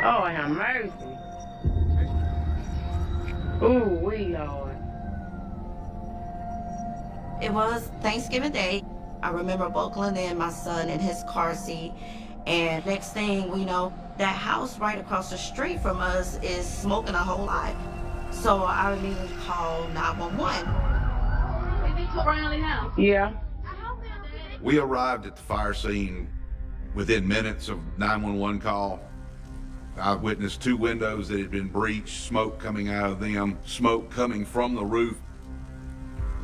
Oh, have mercy. Ooh, Lord. It was Thanksgiving Day. I remember buckling in my son in his car seat, and next thing we know, that house right across the street from us is smoking a whole lot. So I immediately called 911. Is it Brownlee house? Yeah. We arrived at the fire scene within minutes of 911 call. I witnessed 2 windows that had been breached, smoke coming out of them, smoke coming from the roof.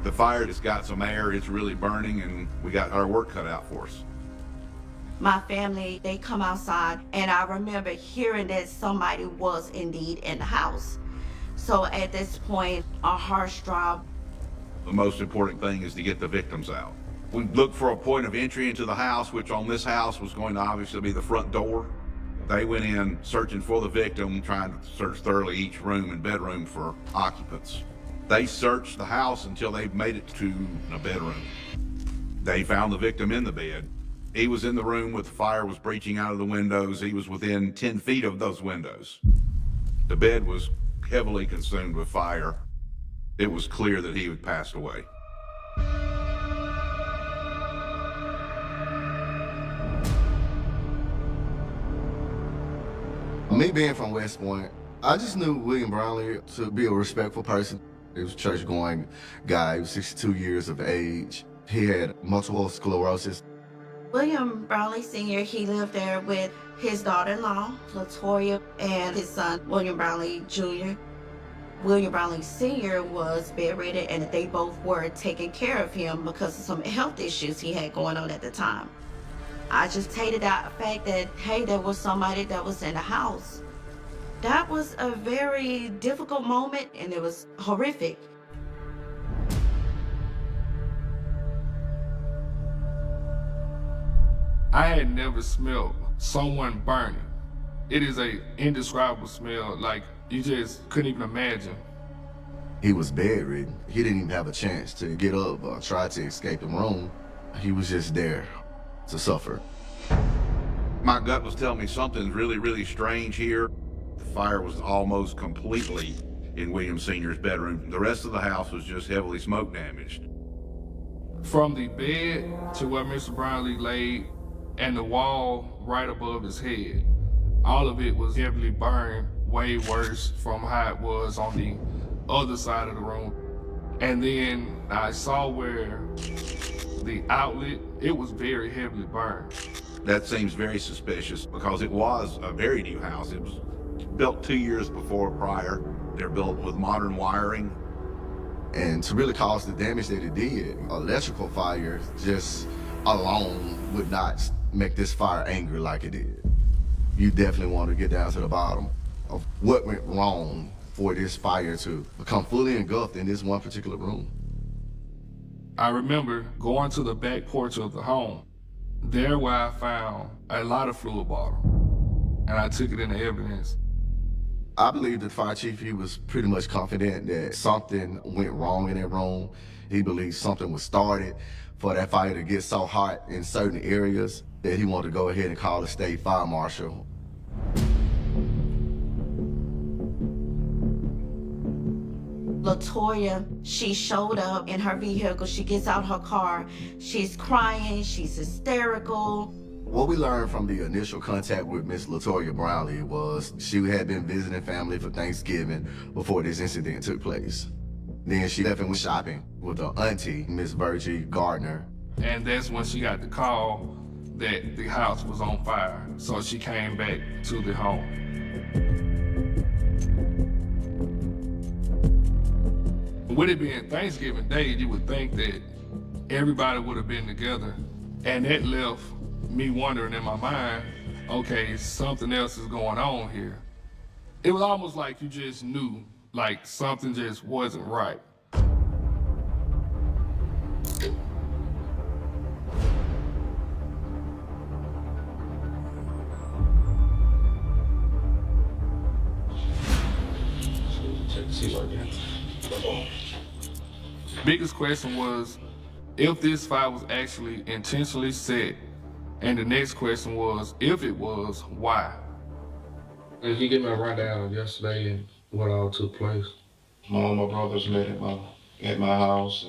The fire just got some air, it's really burning, and we got our work cut out for us. My family, they come outside, and I remember hearing that somebody was indeed in the house. So at this point, our hearts dropped. The most important thing is to get the victims out. We looked for a point of entry into the house, which on this house was going to obviously be the front door. They went in searching for the victim, trying to search thoroughly each room and bedroom for occupants. They searched the house until they made it to a bedroom. They found the victim in the bed. He was in the room with the fire was breaching out of the windows. He was within 10 feet of those windows. The bed was heavily consumed with fire. It was clear that he had passed away. Me being from West Point, I just knew William Brownlee to be a respectful person. He was a church-going guy. He was 62 years of age. He had multiple sclerosis. William Brownlee Sr., he lived there with his daughter-in-law, Latoya, and his son, William Brownlee Jr. William Brownlee Sr. was bedridden, and they both were taking care of him because of some health issues he had going on at the time. I just hated that fact that, hey, there was somebody that was in the house. That was a very difficult moment, and it was horrific. I had never smelled someone burning. It is a indescribable smell, like you just couldn't even imagine. He was bedridden. He didn't even have a chance to get up or try to escape the room. He was just there to suffer. My gut was telling me something's really, really strange here. The fire was almost completely in William Sr.'s bedroom. The rest of the house was just heavily smoke damaged. From the bed to where Mr. Brownlee laid and the wall right above his head, all of it was heavily burned, way worse from how it was on the other side of the room. And then I saw where the outlet, it was very heavily burned. That seems very suspicious because it was a very new house. It was built 2 years before prior. They're built with modern wiring. And to really cause the damage that it did, electrical fire just alone would not make this fire angry like it did. You definitely want to get down to the bottom of what went wrong for this fire to become fully engulfed in this one particular room. I remember going to the back porch of the home. There where I found a lot of fluid bottle, and I took it into evidence. I believe the fire chief, he was pretty much confident that something went wrong in that room. He believed something was started for that fire to get so hot in certain areas that he wanted to go ahead and call the state fire marshal. Latoya, she showed up in her vehicle. She gets out her car. She's crying. She's hysterical. What we learned from the initial contact with Miss Latoya Brownlee was she had been visiting family for Thanksgiving before this incident took place. Then she left and went shopping with her auntie, Miss Virgie Gardner. And that's when she got the call that the house was on fire. So she came back to the home. With it being Thanksgiving Day, you would think that everybody would have been together. And that left me wondering in my mind, okay, something else is going on here. It was almost like you just knew, like something just wasn't right. Biggest question was if this fire was actually intentionally set, and the next question was, if it was, why? And can you give me a rundown of yesterday and what all took place? My brothers met at my house,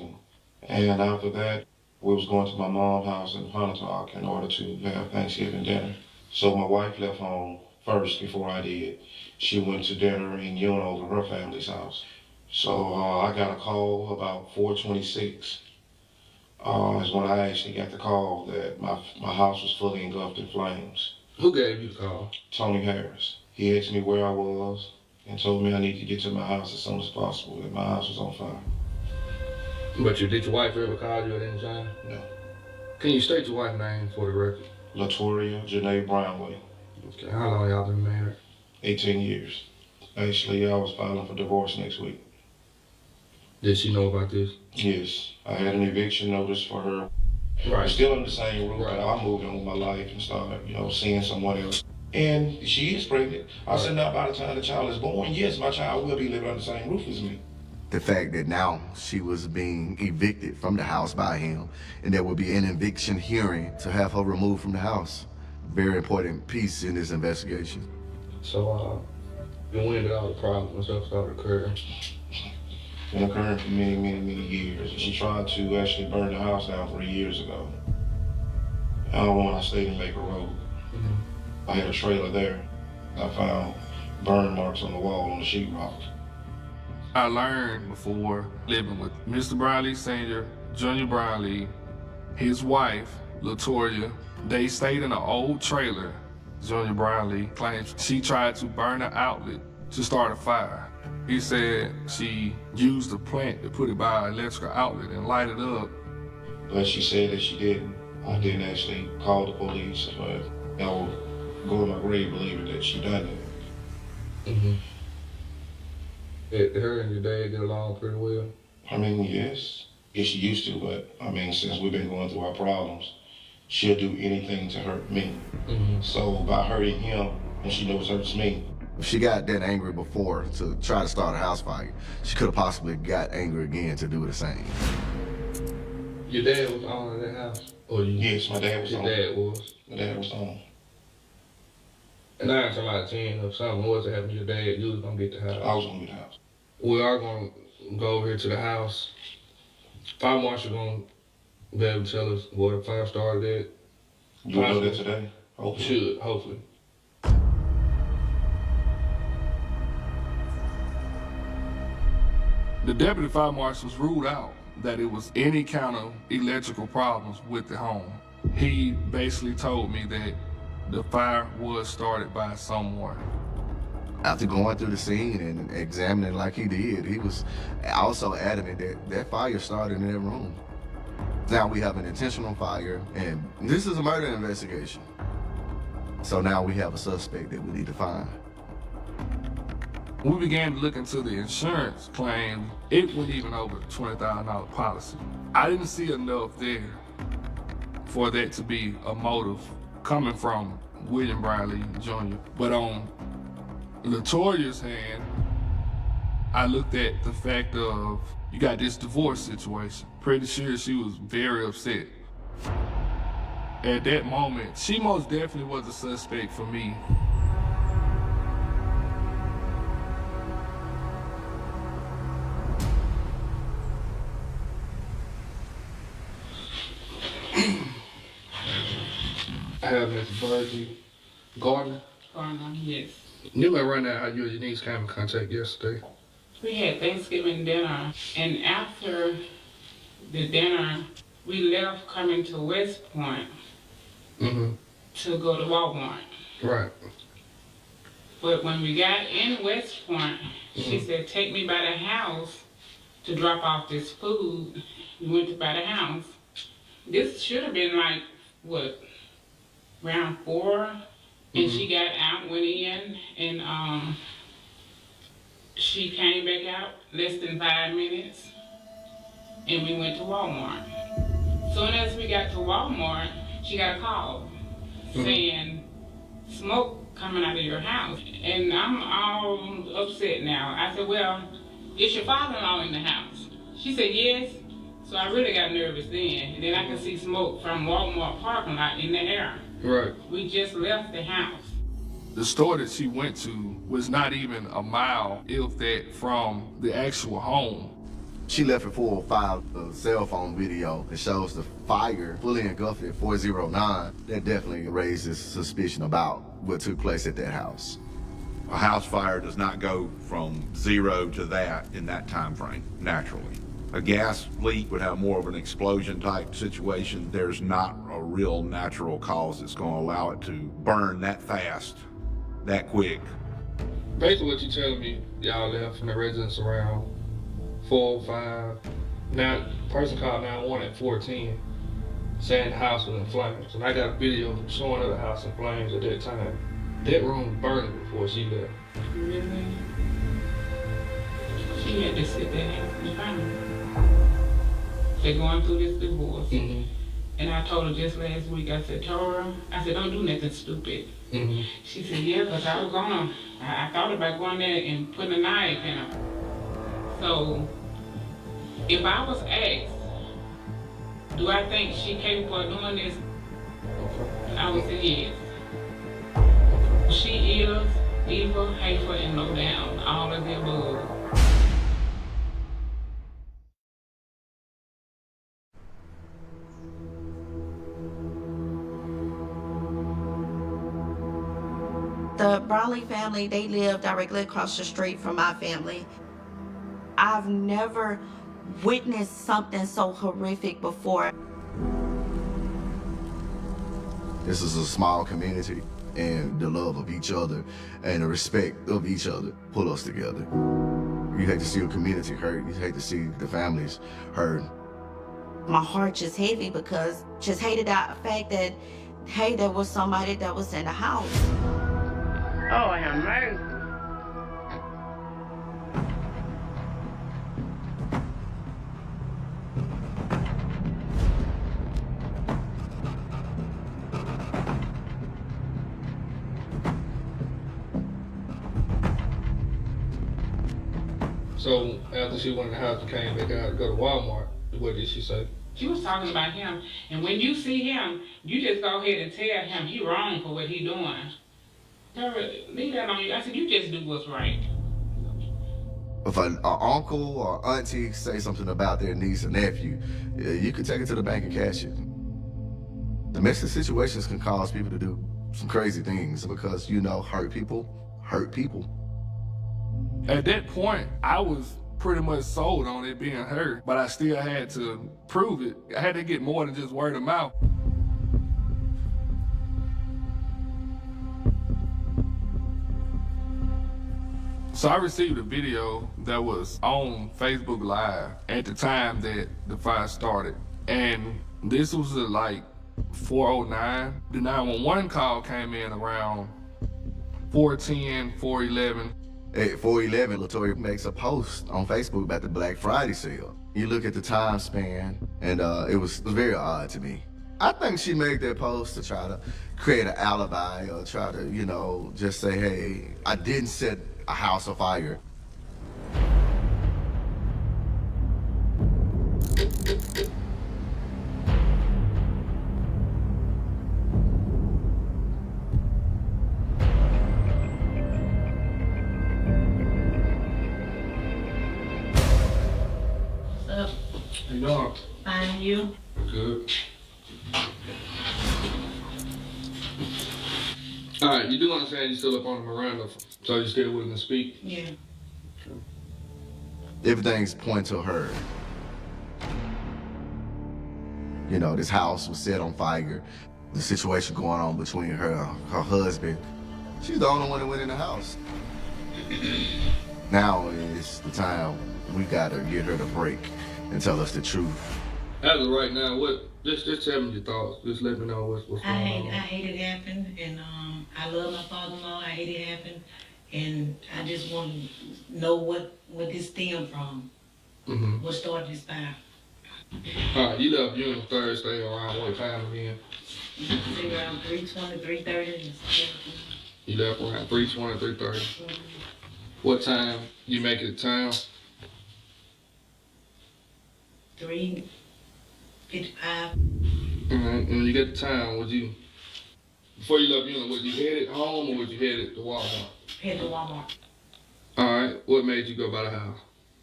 and after that, we was going to my mom's house in Pontotoc in order to have Thanksgiving dinner. So my wife left home first before I did. She went to dinner in Untold to her family's house. So I got a call about 4:26. Is when I actually got the call that my house was fully engulfed in flames. Who gave you the call? Tony Harris. He asked me where I was and told me I need to get to my house as soon as possible, that my house was on fire. But did your wife ever call you at any time? No. Can you state your wife's name for the record? Latoria Janae Brownway. Okay, how long y'all been married? 18 years. Actually, I was filing for divorce next week. Did she know about this? Yes. I had an eviction notice for her. Right. Still in the same room, Right. but I moved on with my life and started, seeing someone else. And she is pregnant. I said, now by the time the child is born, yes, my child will be living under the same roof as me. The fact that now she was being evicted from the house by him, and there would be an eviction hearing to have her removed from the house. Very important piece in this investigation. So, when did all the problems and stuff start occurring? Been occurring for many, many, many years. She tried to actually burn the house down 3 years ago. I stayed in Maker Road. Mm-hmm. I had a trailer there. I found burn marks on the wall on the sheetrock. I learned before living with Mr. Brownlee Sr., Junior Brownlee, his wife, Latoria. They stayed in an old trailer. Junior Brownlee claims she tried to burn an outlet to start a fire. He said she used a plant to put it by an electrical outlet and light it up. But she said that she didn't. I didn't actually call the police, but I would go to my grave believing that she done it. Mm-hmm. Her and your dad get along pretty well? I mean, yes. Yes, she used to, but I mean, since we've been going through our problems, she'll do anything to hurt me. Mm-hmm. So by hurting him, and she knows hurts me. If she got that angry before to try to start a house fire, she could have possibly got angry again to do the same. Your dad was on in that house? Or you? Yes, my dad was on. Your dad was? My dad was on. And 9 times out of 10, if something was to happen to your dad, you was gonna get the house. I was gonna get the house. We are gonna go over here to the house. Fire marshal gonna be able to tell us where the fire started at. You will know that today? Hopefully. Should, hopefully. The deputy fire marshals ruled out that it was any kind of electrical problems with the home. He basically told me that the fire was started by someone. After going through the scene and examining like he did, he was also adamant that that fire started in that room. Now we have an intentional fire, and this is a murder investigation. So now we have a suspect that we need to find. We began to look into the insurance claim. It went even over the $20,000 policy. I didn't see enough there for that to be a motive coming from William Brownlee Jr. But on Latoria's hand, I looked at the fact of, you got this divorce situation. Pretty sure she was very upset. At that moment, she most definitely was a suspect for me. I have Mr. Bergie Gardner. Yes. You may run out how you and your niece came in contact yesterday. We had Thanksgiving dinner, and after the dinner, we left coming to West Point to go to Walmart. Right. But when we got in West Point, she said, take me by the house to drop off this food. We went to by the house. This should have been like, what, around 4? And she got out, went in, and she came back out less than 5 minutes, and we went to Walmart. Soon as we got to Walmart, she got a call saying, smoke coming out of your house. And I'm all upset now. I said, well, is your father-in-law in the house? She said, yes. So I really got nervous then. And then I could see smoke from Walmart parking lot in the air. Right. We just left the house. The store that she went to was not even a mile, if that, from the actual home. She left at 405, a cell phone video that shows the fire fully engulfed at 409. That definitely raises suspicion about what took place at that house. A house fire does not go from 0 to that in that time frame, naturally. A gas leak would have more of an explosion type situation. There's not a real natural cause that's going to allow it to burn that fast, that quick. Basically what you're telling me, y'all left from the residence around 4:05. Now, person called 911 at 4:10, saying the house was in flames. And I got a video showing her the house in flames at that time. That room was burning before she left. Really? She had to sit there and find. They're going through this divorce. Mm-hmm. And I told her just last week, I said, Tora, I said, don't do nothing stupid. Mm-hmm. She said, yeah, because I was I thought about going there and putting a knife in her. So, if I was asked, do I think she capable of doing this? I would say yes. She is evil, hateful, and lowdown, all of the above. The Brownlee family, they live directly across the street from my family. I've never witnessed something so horrific before. This is a small community, and the love of each other and the respect of each other pull us together. You hate to see a community hurt. You hate to see the families hurt. My heart just heavy because just hated the fact that, hey, there was somebody that was in the house. Oh, I am mercy. So after she went in the house and came back out to go to Walmart, what did she say? She was talking about him, and when you see him, you just go ahead and tell him he wrong for what he doing. Tell her, leave that on you. I said, you just do what's right. If an uncle or auntie say something about their niece or nephew, you could take it to the bank and cash it. Domestic situations can cause people to do some crazy things because, hurt people hurt people. At that point, I was pretty much sold on it being her, but I still had to prove it. I had to get more than just word of mouth. So I received a video that was on Facebook Live at the time that the fire started. And this was at like 4:09. The 911 call came in around 4:10, 4:11. At 4:11, Latoya makes a post on Facebook about the Black Friday sale. You look at the time span, and it was very odd to me. I think she made that post to try to create an alibi or try to, just say, hey, I didn't set a house afire. Up, Hey, dog. find you. Good. All right, you do understand you're still up on the Miranda, so you're still willing to speak? Yeah. Everything's pointing to her. This house was set on fire. The situation going on between her and her husband. She's the only one that went in the house. Now is the time we gotta get her to break and tell us the truth. As of right now, just tell me your thoughts. Just let me know what's going I on. hate it happened, and I love my father-in-law. I hate it happened, and I just want to know what this stemmed from. Mm-hmm. What started this fire? All right, you left June Thursday around what time again? Say around 3:20, 3:30. You left around 3:20, 3:30. What time you make it to town? 3:55. All right, when you get to town, Before you left Unit, was you headed home or was you headed to Walmart? Head to Walmart. Alright, what made you go by the house?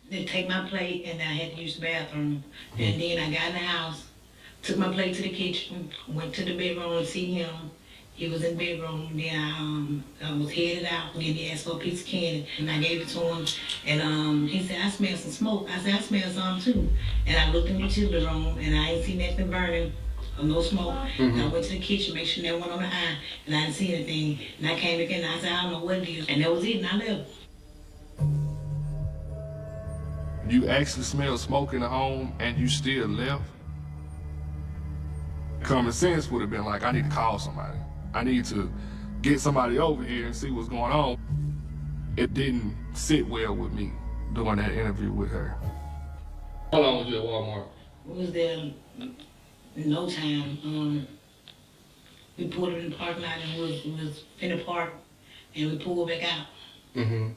They take my plate and I had to use the bathroom. And then I got in the house, took my plate to the kitchen, went to the bedroom to see him. He was in the bedroom. Then I was headed out. Then he asked for a piece of candy and I gave it to him. And he said, I smell some smoke. I said, I smell some too. And I looked in the utility room and I ain't seen nothing burning or no smoke. And I went to the kitchen, make sure there wasn't on the eye, and I didn't see anything. And I came again and I said, I don't know what it is. And that was it, and I left. You actually smelled smoke in the home and you still left? Common sense would have been like, I need to call somebody. I need to get somebody over here and see what's going on. It didn't sit well with me doing that interview with her. How long was you at Walmart? We was there in no time. We pulled in the parking lot and we was in the park and we pulled back out. Mm-hmm.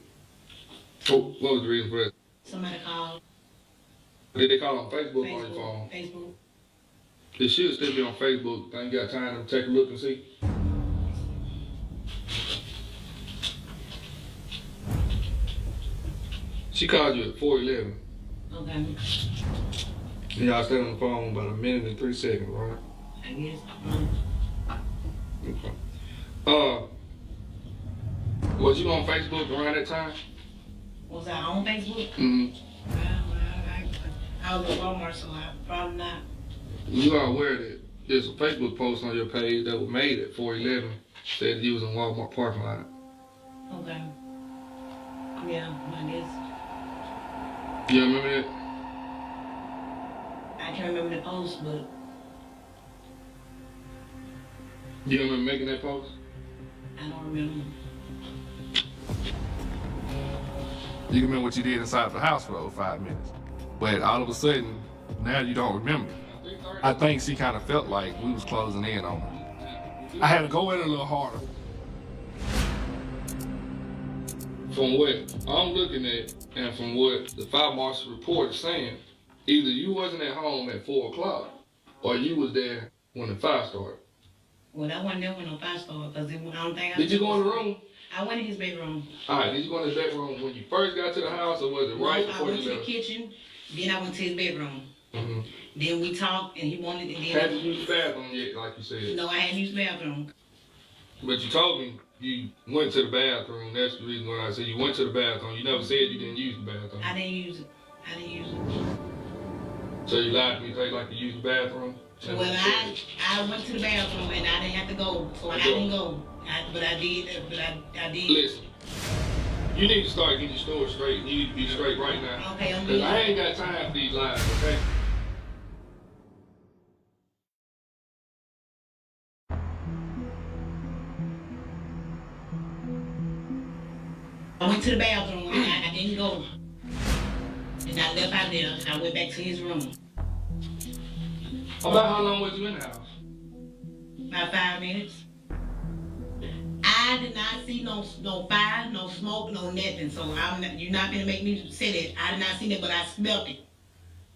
So what was the reason for that? Somebody called. Did they call on Facebook or on your phone? Facebook. It should still be on Facebook. Think you got time to take a look and see? She called you at 4:11. Okay. And y'all stayed on the phone about a minute and 3 seconds, right? I guess. Okay. Was you on Facebook around that time? Was I on Facebook? Mm-hmm. I was at Walmart, so I probably not. You are aware that there's a Facebook post on your page that was made at 4:11 said you was in Walmart parking lot. Okay. Yeah, I guess. You remember that? I can't remember the post, but You remember making that post? I don't remember. You can remember what you did inside the house for those 5 minutes. But all of a sudden, now you don't remember. I think she kind of felt like we was closing in on her. I had to go in a little harder. From what I'm looking at, and from what the fire marshal report is saying, either you wasn't at home at 4 o'clock, or you was there when the fire started. Well, I wasn't there when no fire started, because I don't think I... Did you go in the room? I went in his bedroom. All right, did you go in his bedroom when you first got to the house, or was it right before you left? I went to the kitchen, then I went to his bedroom. Mm-hmm. Then we talked, and he wanted to... Hadn't you used the bathroom yet, like you said? No, I hadn't used the bathroom. But you told me you went to the bathroom. That's the reason why I said you went to the bathroom. You never said you didn't use the bathroom. I didn't use it. So you lied to me, like you used the bathroom? Well, I went to the bathroom and I didn't have to go, so I didn't go. But I did. Listen, you need to start getting your story straight. You need to be straight right now. Okay, I'm Because good. I ain't got time for these lies, okay? I went to the bathroom and I didn't go. And I left out there and I went back to his room. About how long was you in the house? About 5 minutes. I did not see no fire, no smoke, no nothing. So you're not gonna make me say that. I did not see that, but I smelled it.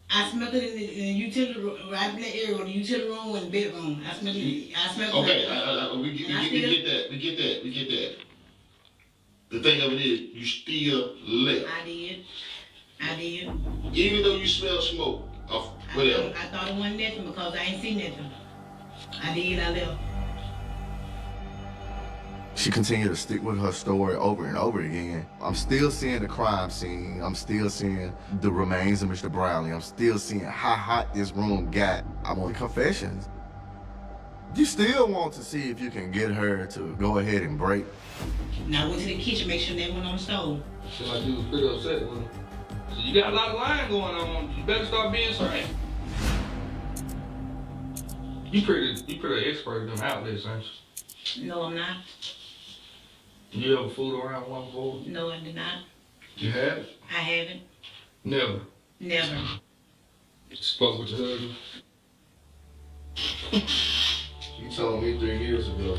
I smelled it in the utility room, right in that area, the utility room and the bedroom. I smelled it. Okay, we get that. The thing of it is, you still left. I did. Even though you smell smoke, whatever. I thought it wasn't nothing because I ain't seen nothing. I left. She continued to stick with her story over and over again. I'm still seeing the crime scene. I'm still seeing the remains of Mr. Brownlee. I'm still seeing how hot this room got. I want confessions. You still want to see if you can get her to go ahead and break. Now I went to the kitchen, make sure that went on the stove. Seemed like you was pretty upset with him. So you got a lot of lying going on. You better start being straight. You pretty expert in them outlets, ain't you? No, I'm not. You ever fooled around one before? No, I did not. You have? I haven't. Never. Never. Spoke with your husband? You told me 3 years ago,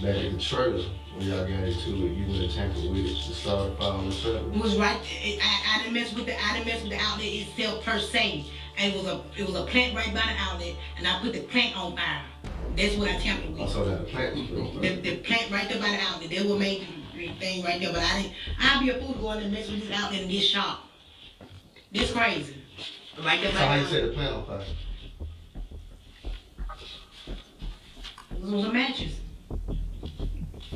back at the trailer, when y'all got into it, you went to tamper with it to start a fire on the trailer. It was right. I didn't mess with the outlet itself per se. And it was a plant right by the outlet, and I put the plant on fire. That's what I tampered with. So that the plant was real. The plant right there by the outlet. They will make the thing right there, but I'll be a fool to go in and mess with this outlet and get shot. This crazy. Right there by So how the you outlet. set the plant on fire? It was a mattress.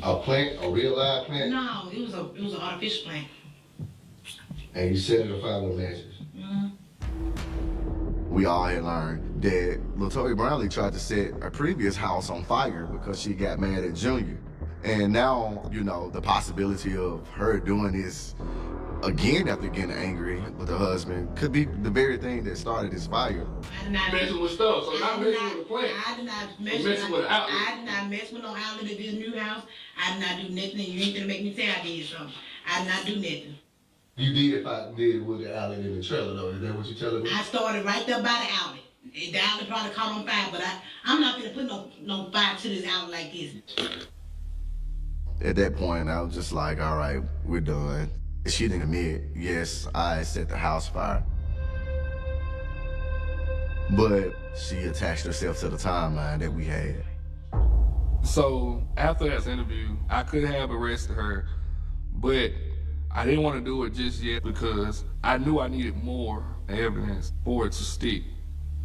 A plant, a real live plant, No, it was an artificial plant. and you set it on fire with matches. We all had learned that Latoya Brownlee tried to set a previous house on fire because she got mad at Junior. And now, you know, the possibility of her doing this again after getting angry with her husband could be the very thing that started this fire. I did not Messing with stuff, so not messing with the plant. I did not mess Messing with the outlet. I did not mess with no outlet at this new house. I did not do nothing, and you ain't gonna make me say I did something. I did not do nothing. You did if I did with the outlet in the trailer though, is that what you telling me? I started right there by the outlet. The outlet probably caught on fire, but I'm not gonna put no fire to this outlet like this. At that point, I was just like, all right, we're done. She didn't admit, yes, I set the house fire. But she attached herself to the timeline that we had. So after that interview, I could have arrested her, but I didn't want to do it just yet because I knew I needed more evidence for it to stick.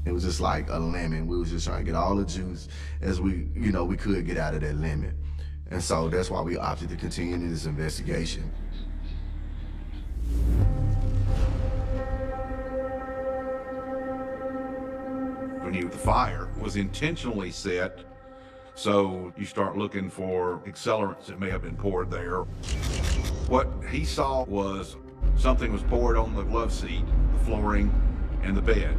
It was just like a lemon. We was just trying to get all the juice as we could get out of that lemon. And so that's why we opted to continue this investigation. The fire was intentionally set, so you start looking for accelerants that may have been poured there. What he saw was something was poured on the glove seat, the flooring, and the bed.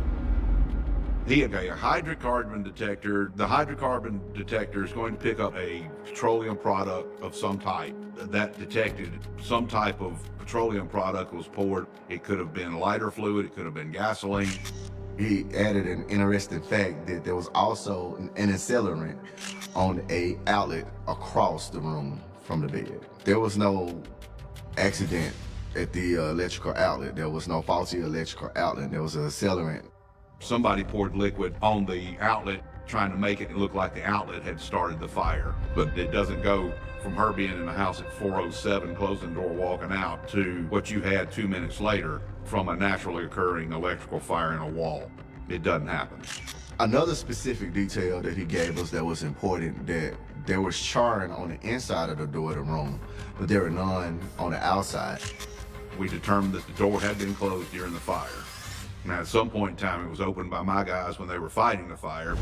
He had a hydrocarbon detector. The hydrocarbon detector is going to pick up a petroleum product of some type. That detected some type of petroleum product was poured. It could have been lighter fluid, it could have been gasoline. He added an interesting fact that there was also an accelerant on a outlet across the room from the bed. There was no accident at the electrical outlet. There was no faulty electrical outlet. There was an accelerant. Somebody poured liquid on the outlet trying to make it look like the outlet had started the fire. But it doesn't go from her being in the house at 4:07, closing the door, walking out, to what you had 2 minutes later from a naturally occurring electrical fire in a wall. It doesn't happen. Another specific detail that he gave us that was important, that there was charring on the inside of the door of the room, but there were none on the outside. We determined that the door had been closed during the fire. Now, at some point in time, it was opened by my guys when they were fighting the fire.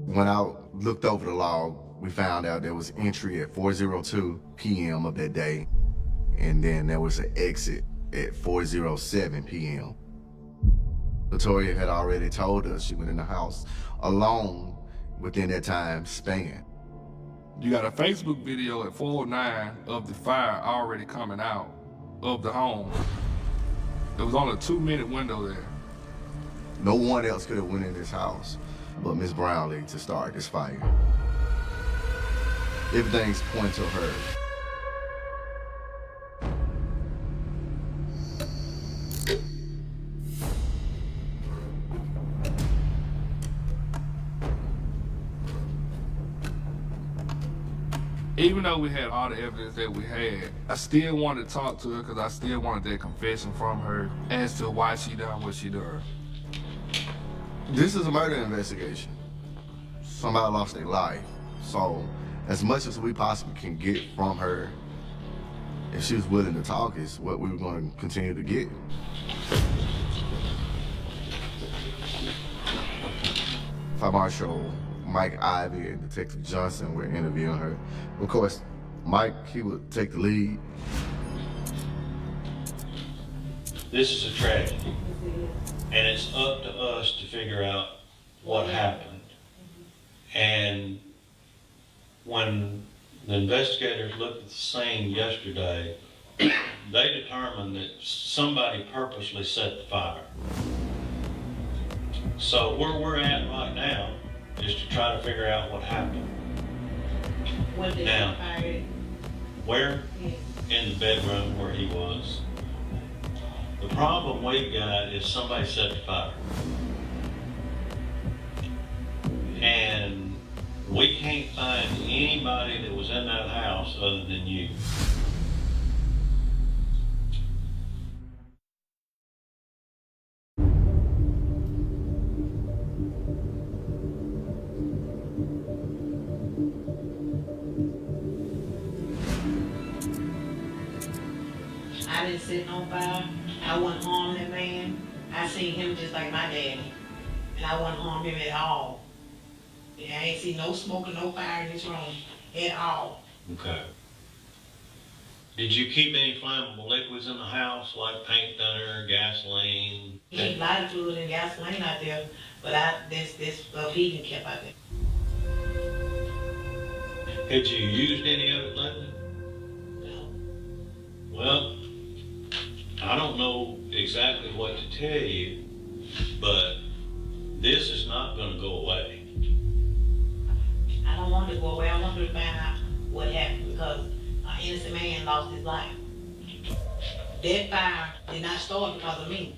When I looked over the log, we found out there was entry at 4:02 p.m. of that day, and then there was an exit at 4:07 p.m. Latoya had already told us she went in the house alone within that time span. You got a Facebook video at 4:09 of the fire already coming out of the home. There was only a 2-minute window there. No one else could have went in this house but Miss Brownlee to start this fire. Everything's pointing to her. Even though we had all the evidence that we had, I still wanted to talk to her because I still wanted that confession from her as to why she done what she done. This is a murder investigation. Somebody lost their life. So, as much as we possibly can get from her, if she was willing to talk, is what we were going to continue to get. Fire Marshal Mike Ivy and Detective Johnson were interviewing her. Of course, Mike, he would take the lead. This is a tragedy, and it's up to us to figure out what happened. And when the investigators looked at the scene yesterday, they determined that somebody purposely set the fire. So where we're at right now is to try to figure out what happened. What did Now, the fire? where? Yes. In the bedroom where he was. The problem we've got is somebody set the fire. And we can't find anybody that was in that house other than you. I didn't sit on fire. I wouldn't harm that man. I seen him just like my daddy. And I wouldn't harm him at all. Yeah, I ain't see no smoke or no fire in this room at all. Okay. Did you keep any flammable liquids in the house, like paint thinner, gasoline? He keep lighter fluid and gasoline out there, but this stuff he can keep out there. Had you used any of it lately? No. Well, I don't know exactly what to tell you, but this is not going to go away. I don't want it to go away. I want her to find out what happened because an innocent man lost his life. That fire did not start because of me.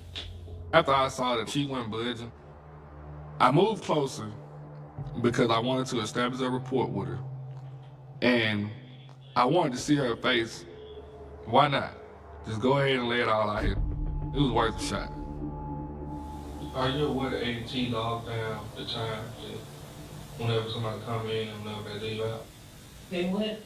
After I saw that she wasn't budging, I moved closer because I wanted to establish a rapport with her. And I wanted to see her face. Why not? Just go ahead and lay it all out here. It was worth a shot. Are you aware that AT logged down the time that whenever somebody come in and whenever they leave out? They what?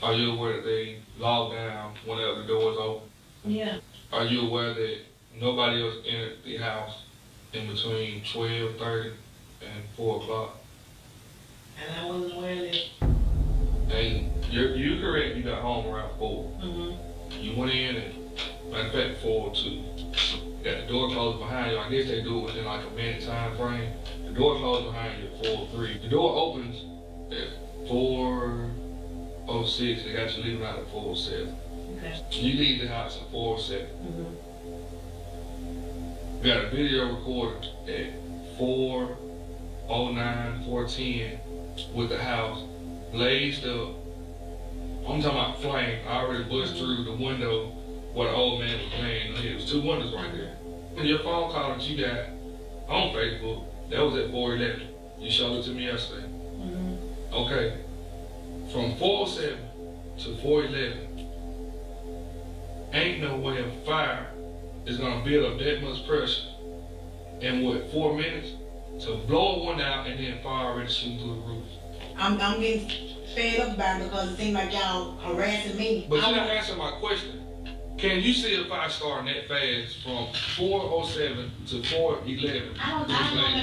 Are you aware that they log down whenever the doors open? Yeah. Are you aware that nobody else entered the house in between 12:30 and 4 o'clock? And I wasn't aware of that. And you're correct, you got home around 4. Mm-hmm. You went in and, matter of fact, 4:02. Got the door closed behind you. I guess they do it within like a minute time frame. The door closed behind you at 4:03. The door opens at 4:06. They got you leaving out at 4:07. Okay. You leave the house at 4:07. Mm-hmm. We got a video recorded at 4:09, 4:10 with the house blazed up. I'm talking about flame. I already busted through the window where the old man was laying. There was 2 windows right there. And your phone call that you got on Facebook, that was at 4:11. You showed it to me yesterday. Mm-hmm. Okay. From 4:07 to 4:11, ain't no way a fire is gonna build up that much pressure in what, 4 minutes to blow one out and then fire already shooting through the roof. I'm getting fed up about it because it seems like y'all harassing me. But you're not answering my question. Can you see a fire starting that fast from 4:07 to 4:11? I don't know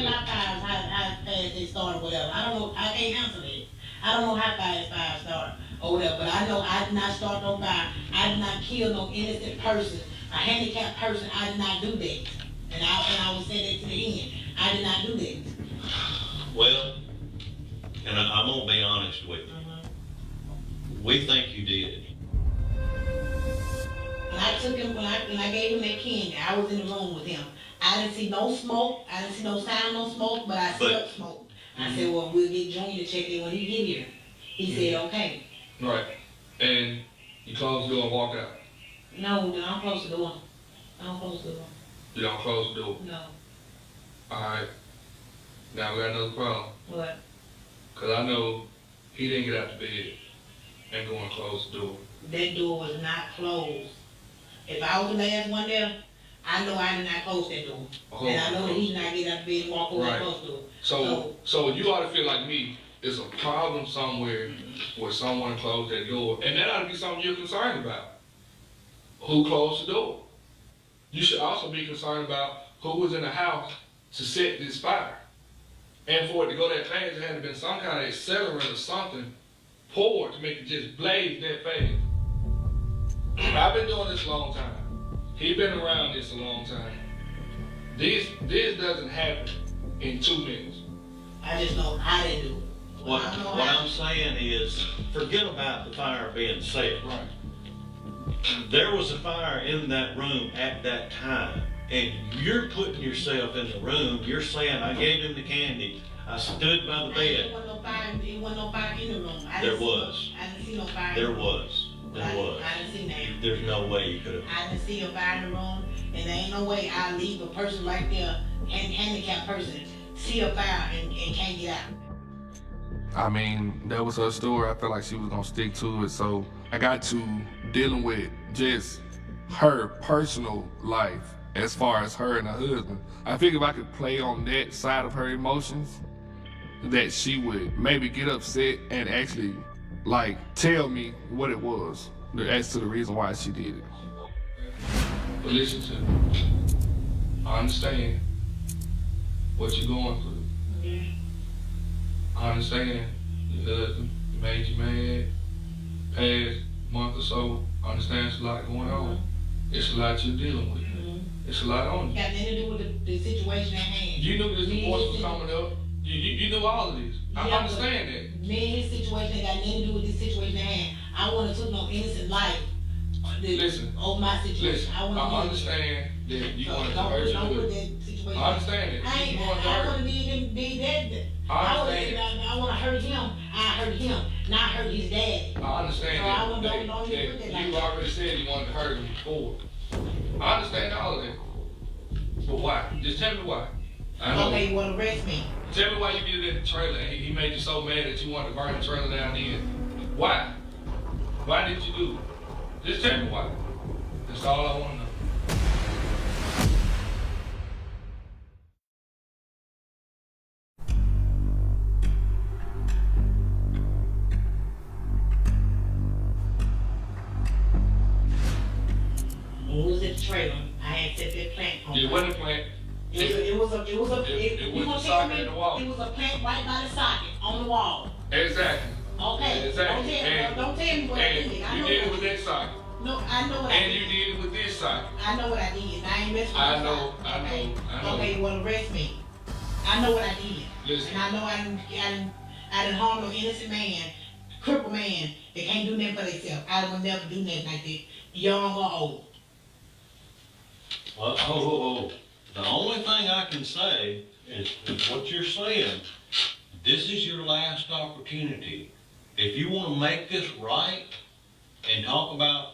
about fires, how fast they start or whatever. I don't know, I can't answer that. I don't know how fast fires start or whatever, but I know I did not start no fire. I did not kill no innocent person, a handicapped person. I did not do that. And I will say that to the end. I did not do that. Well, and I'm going to be honest with you. Mm-hmm. We think you did. When I took him, when I gave him that candy, I was in the room with him. I didn't see no smoke. I didn't see no sign of smoke, but I smelled smoke. I said, well, we'll get Junior to check in when he get here. He said, okay. Right. And you closed the door and walked out? No, don't close the door. Don't close the door. You don't close the door? No. Alright. Now we got another problem. What? Because I know he didn't get out the bed and go and close the door. That door was not closed. If I was the last one there, I know I did not close that door. And I know that he did not get out of bed and walk over and close the door. So you ought to feel like me, there's a problem somewhere where someone closed that door. And that ought to be something you're concerned about. Who closed the door? You should also be concerned about who was in the house to set this fire. And for it to go that fast, there had to been some kind of accelerant or something poured to make it just blaze that fast. I've been doing this a long time. He's been around this a long time. This doesn't happen in 2 minutes. I just know I didn't do it. What I'm saying is, forget about the fire being set. Right. There was a fire in that room at that time, and you're putting yourself in the room. You're saying, I gave him the candy. I stood by the bed. There wasn't no fire in the room. There was. I didn't see no fire. There was. There was. I didn't see that. There's no way you could have. I didn't see a fire in the room, and there ain't no way I leave a person right there, handicapped person, see a fire and can't get out. I mean, that was her story. I felt like she was gonna stick to it. So I got to dealing with just her personal life as far as her and her husband. I figured if I could play on that side of her emotions, that she would maybe get upset and actually like tell me what it was as to the reason why she did it. But listen to me. I understand what you're going through. Yeah. I understand your husband made you mad past month or so. I understand it's a lot going on. It's a lot you're dealing with. It's a lot on you. Got nothing to do with the situation at hand. You knew this divorce was coming up. You knew all of this. I Yeah, understand that. Me and his situation ain't got nothing to do with this situation at hand. I want to took no innocent life. Listen. Over my situation. Listen, I understand that you wanted to hurt your Don't put husband. that situation. I understand that. You wanted to I hurt want to him. be that. I understand. I want to hurt him. I hurt him, not hurt his dad. I understand So I that, don't put that like you that. already said you wanted to hurt him before. I understand all of that. But why? Just tell me why. I know. Okay, you want to arrest me? Tell me why you did it at the trailer. He made you so mad that you wanted to burn the trailer down then. Why? Why did you do it? Just tell me why. That's all I want to know. When we was at the trailer, I had set that plant on. It wasn't a plant. It was a. It was a socket in the wall. It was a plant right by the socket on the wall. Exactly. Okay. Exactly. Don't tell me what I And did. I you know did it what with that socket. No, I know what I And did. you did it with this socket. I know what I did. I ain't messing with I the know, socket. I know, Okay. I know. Okay, you want to arrest me? I know what I did. Listen. And I know I didn't harm no innocent man, crippled man that can't do nothing for themselves. I would never do nothing like that, young or old. Well, the only thing I can say is what you're saying. This is your last opportunity. If you want to make this right and talk about,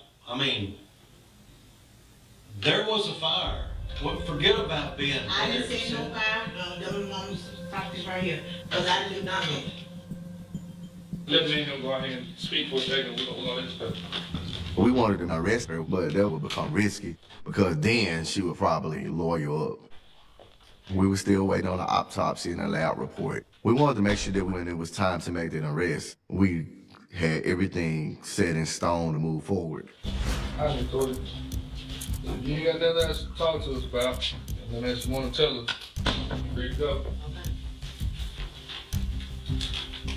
there was a fire. Well, forget about being I there. didn't say no fire. Don't stop this right here, because I didn't do nothing. Let me and him go ahead and speak for a second. We're gonna let you go. We wanted to arrest her, but that would become risky because then she would probably lawyer up. We were still waiting on the autopsy and the lab report. We wanted to make sure that when it was time to make that arrest, we had everything set in stone to move forward. I just thought it. If you ain't got nothing else to talk to us about, nothing else you want to tell us, here you go.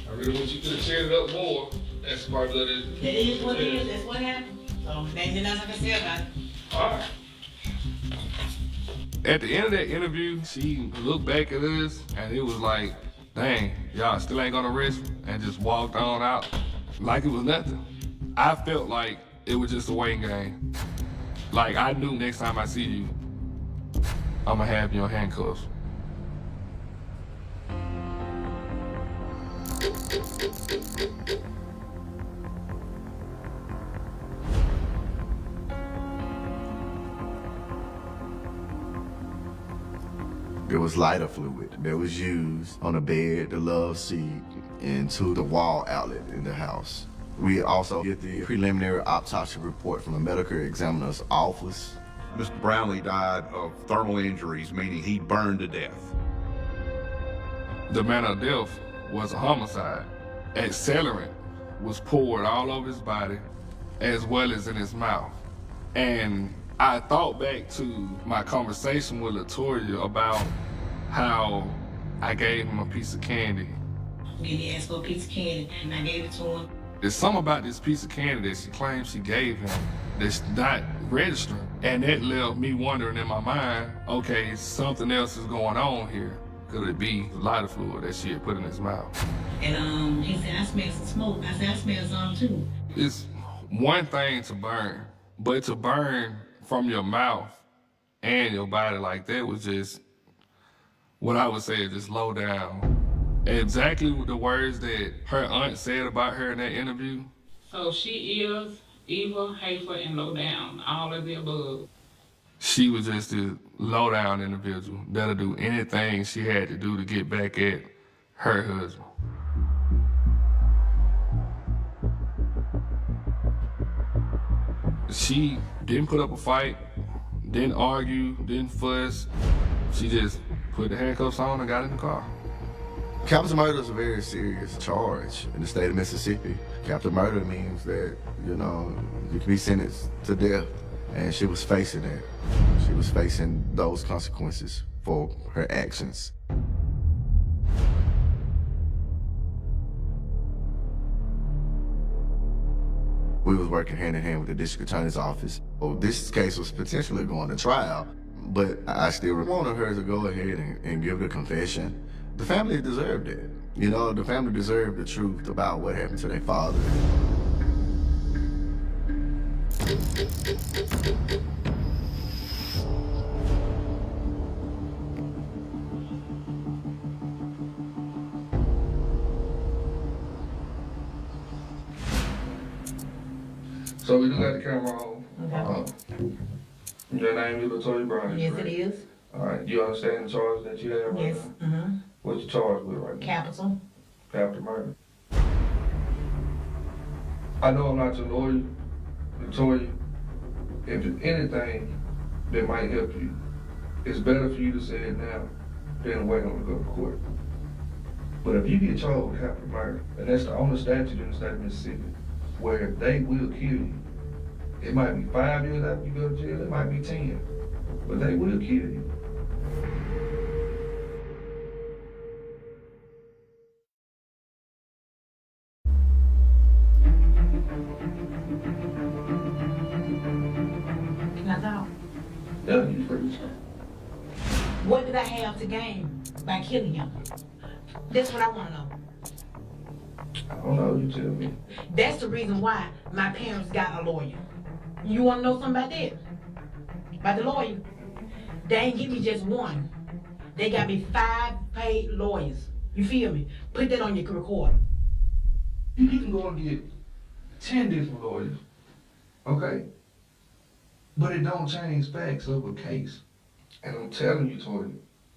I really wish you could have cleared it up more. That's part of it. That is what it is. That's what happened. So, there's nothing else I can say about it. All right. At the end of that interview, she looked back at us and it was like, dang, y'all still ain't gonna arrest me, and just walked on out like it was nothing. I felt like it was just a waiting game. Like I knew next time I see you, I'm gonna have you in handcuffs. There was lighter fluid that was used on the bed, the love seat, and to the wall outlet in the house. We also get the preliminary autopsy report from the medical examiner's office. Mr. Brownlee died of thermal injuries, meaning he burned to death. The manner of death was a homicide. Accelerant was poured all over his body as well as in his mouth. And I thought back to my conversation with Latoya about how I gave him a piece of candy. He asked for a piece of candy, and I gave it to him. There's something about this piece of candy that she claims she gave him that's not registering. And that left me wondering in my mind, okay, something else is going on here. Could it be lighter fluid that she had put in his mouth? And he said, I smell some smoke. I said, I smell some too. It's one thing to burn, but to burn from your mouth and your body like that was just what I would say is just low down. Exactly the words that her aunt said about her in that interview. So she is evil, hateful, and low down, all of the above. She was just this low-down individual that'll do anything she had to do to get back at her husband. She didn't put up a fight, didn't argue, didn't fuss. She just put the handcuffs on and got in the car. Capital murder is a very serious charge in the state of Mississippi. Capital murder means that, you can be sentenced to death. And she was facing that. She was facing those consequences for her actions. We was working hand in hand with the district attorney's office. Well, this case was potentially going to trial, but I still wanted her to go ahead and give the confession. The family deserved it. The family deserved the truth about what happened to their father. So we do got the camera on. Okay. Your name is Latoya Brown. Yes, correct? it is. All right. You understand the charge that you have right Yes. now? Mm-hmm. What you charged with right now? Capital. Capital murder. I know I'm not your lawyer, Latoya. If there's anything that might help you, it's better for you to say it now than wait on to go to court. But if you get charged with capital murder, and that's the only statute in the state of Mississippi, where they will kill you. It might be 5 years after you go to jail, it might be 10, but they will kill you. Can I talk? Yeah, you free. What did I have to gain by killing him? That's what I want to know. I don't know, you tell me. That's the reason why my parents got a lawyer. You want to know something about that? About the lawyer? They ain't give me just one. They got me 5 paid lawyers. You feel me? Put that on your recorder. You can go and get 10 different lawyers, okay? But it don't change facts of a case. And I'm telling you, Toya,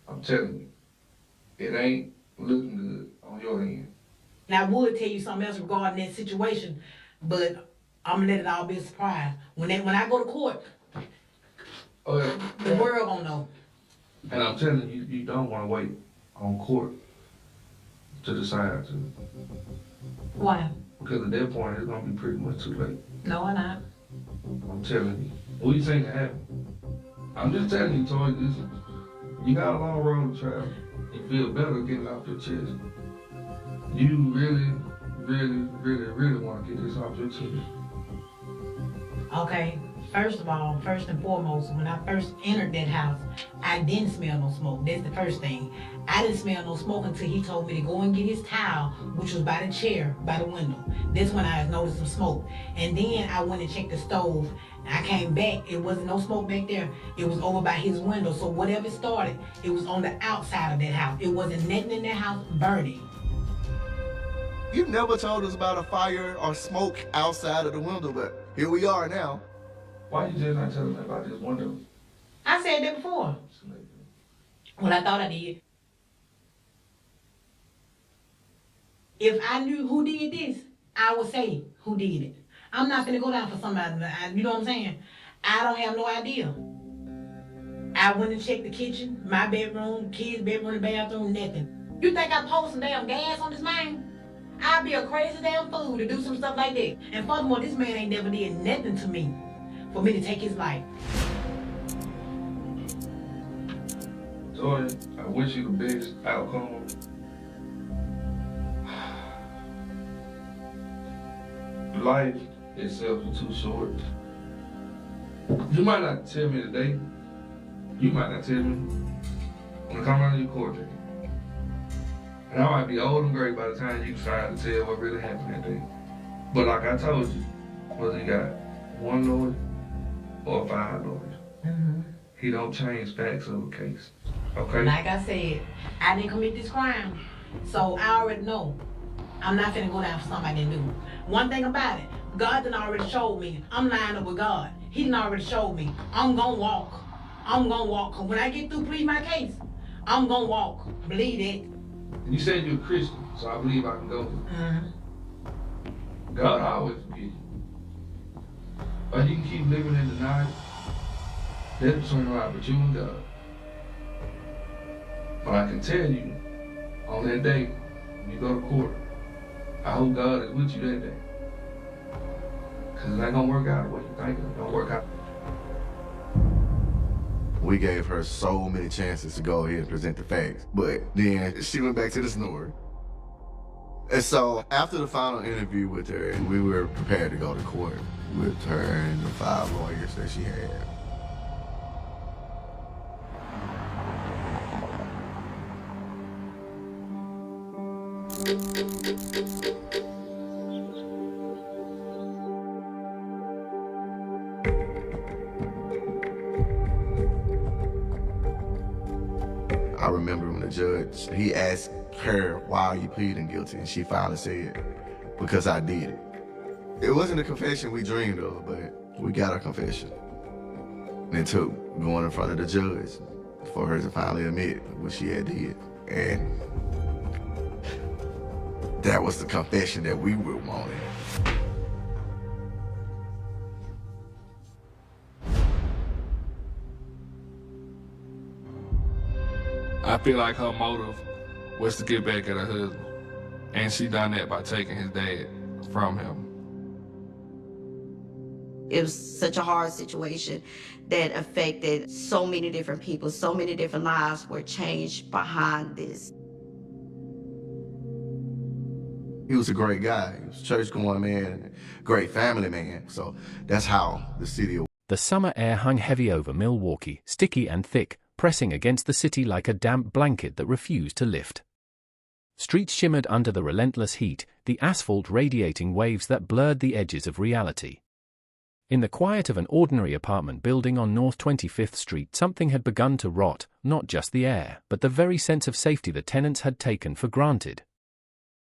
I'm telling you, it ain't looking good on your end. Now, I would tell you something else regarding that situation, but I'm gonna let it all be a surprise. When I go to court, Oh, yeah. the world gonna know. And I'm telling you, you don't want to wait on court to decide to. Why? Because at that point, it's going to be pretty much too late. No, I'm not. I'm telling you. What you think can happen? I'm just telling you, Toy, you got a long road to travel. You feel better getting off your chest. You really, really, really, really want to get this off your chest. Okay, first of all, first and foremost, when I first entered that house, I didn't smell no smoke. That's the first thing. I didn't smell no smoke until he told me to go and get his towel, which was by the chair, by the window. That's when I noticed some smoke. And then I went and checked the stove. I came back, it wasn't no smoke back there. It was over by his window. So whatever started, it was on the outside of that house. It wasn't nothing in that house burning. You never told us about a fire or smoke outside of the window, but here we are now. Why you just not telling me about this window? I said that before. Well, I thought I did. If I knew who did this, I would say who did it. I'm not gonna go down for somebody, you know what I'm saying? I don't have no idea. I went and checked the kitchen, my bedroom, kids' bedroom, the bathroom, nothing. You think I pour some damn gas on this man? I'd be a crazy damn fool to do some stuff like that. And furthermore, this man ain't never did nothing to me for me to take his life. Toya, I wish you the best outcome. Life itself is too short. You might not tell me today. You might not tell me when I come out of your court date. And I might be old and gray by the time you decide to tell what really happened that day. But like I told you, whether you got one lawyer or 5 lawyers, he don't change facts of a case. Okay? Like I said, I didn't commit this crime, so I already know I'm not finna go down for somebody to do. One thing about it, God done already showed me. I'm lying up with God. He done already showed me. I'm gonna walk. I'm gonna walk. Cause when I get through pleading my case, I'm gonna walk. Believe it. You said you're a Christian, so I believe I can go. God always forgive you. Or you can keep living in denial. That's between but you and God. But I can tell you, on that day, when you go to court, I hope God is with you that day. Because it ain't gonna work out the way you think it's gonna work out. We gave her so many chances to go ahead and present the facts, but then she went back to the snoring. And so after the final interview with her, we were prepared to go to court with her and the 5 lawyers that she had. I remember when the judge, he asked her, why are you pleading guilty? And she finally said, because I did it. It wasn't a confession we dreamed of, but we got a confession. And it took going in front of the judge for her to finally admit what she had did. And that was the confession that we were wanting. I feel like her motive was to get back at her husband. And she done that by taking his dad from him. It was such a hard situation that affected so many different people. So many different lives were changed behind this. He was a great guy. He was a church-going man, great family man. So that's how the city. The summer air hung heavy over Milwaukee, sticky and thick, pressing against the city like a damp blanket that refused to lift. Streets shimmered under the relentless heat, the asphalt radiating waves that blurred the edges of reality. In the quiet of an ordinary apartment building on North 25th Street, something had begun to rot, not just the air, but the very sense of safety the tenants had taken for granted.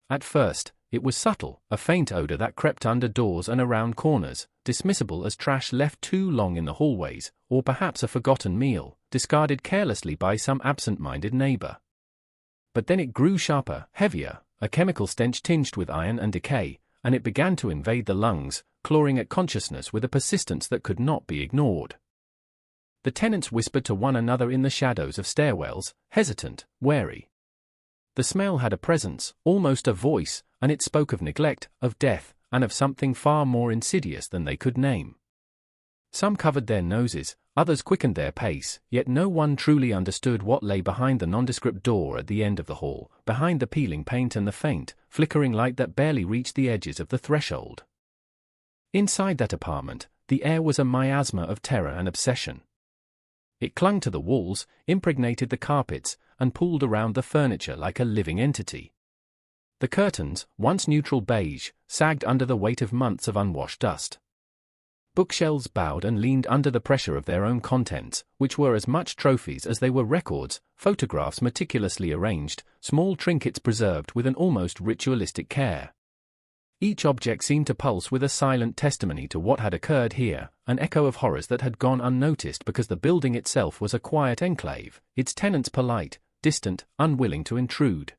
At first, it was subtle, a faint odor that crept under doors and around corners, dismissible as trash left too long in the hallways, or perhaps a forgotten meal, discarded carelessly by some absent-minded neighbor. But then it grew sharper, heavier, a chemical stench tinged with iron and decay, and it began to invade the lungs, clawing at consciousness with a persistence that could not be ignored. The tenants whispered to one another in the shadows of stairwells, hesitant, wary. The smell had a presence, almost a voice, and it spoke of neglect, of death, and of something far more insidious than they could name. Some covered their noses, others quickened their pace, yet no one truly understood what lay behind the nondescript door at the end of the hall, behind the peeling paint and the faint, flickering light that barely reached the edges of the threshold. Inside that apartment, the air was a miasma of terror and obsession. It clung to the walls, impregnated the carpets, and pulled around the furniture like a living entity. The curtains, once neutral beige, sagged under the weight of months of unwashed dust. Bookshelves bowed and leaned under the pressure of their own contents, which were as much trophies as they were records, photographs meticulously arranged, small trinkets preserved with an almost ritualistic care. Each object seemed to pulse with a silent testimony to what had occurred here, an echo of horrors that had gone unnoticed because the building itself was a quiet enclave, its tenants polite, distant, unwilling to intrude.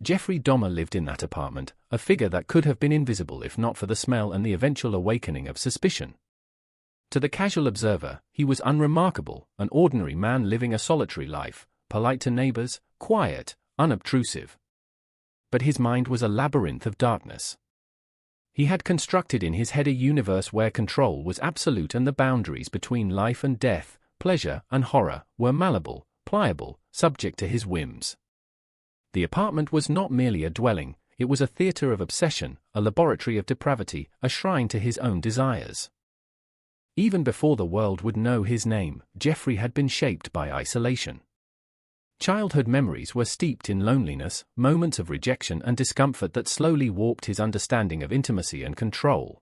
Jeffrey Dahmer lived in that apartment, a figure that could have been invisible if not for the smell and the eventual awakening of suspicion. To the casual observer, he was unremarkable, an ordinary man living a solitary life, polite to neighbors, quiet, unobtrusive. But his mind was a labyrinth of darkness. He had constructed in his head a universe where control was absolute and the boundaries between life and death, pleasure and horror, were malleable, pliable, subject to his whims. The apartment was not merely a dwelling, it was a theater of obsession, a laboratory of depravity, a shrine to his own desires. Even before the world would know his name, Jeffrey had been shaped by isolation. Childhood memories were steeped in loneliness, moments of rejection and discomfort that slowly warped his understanding of intimacy and control.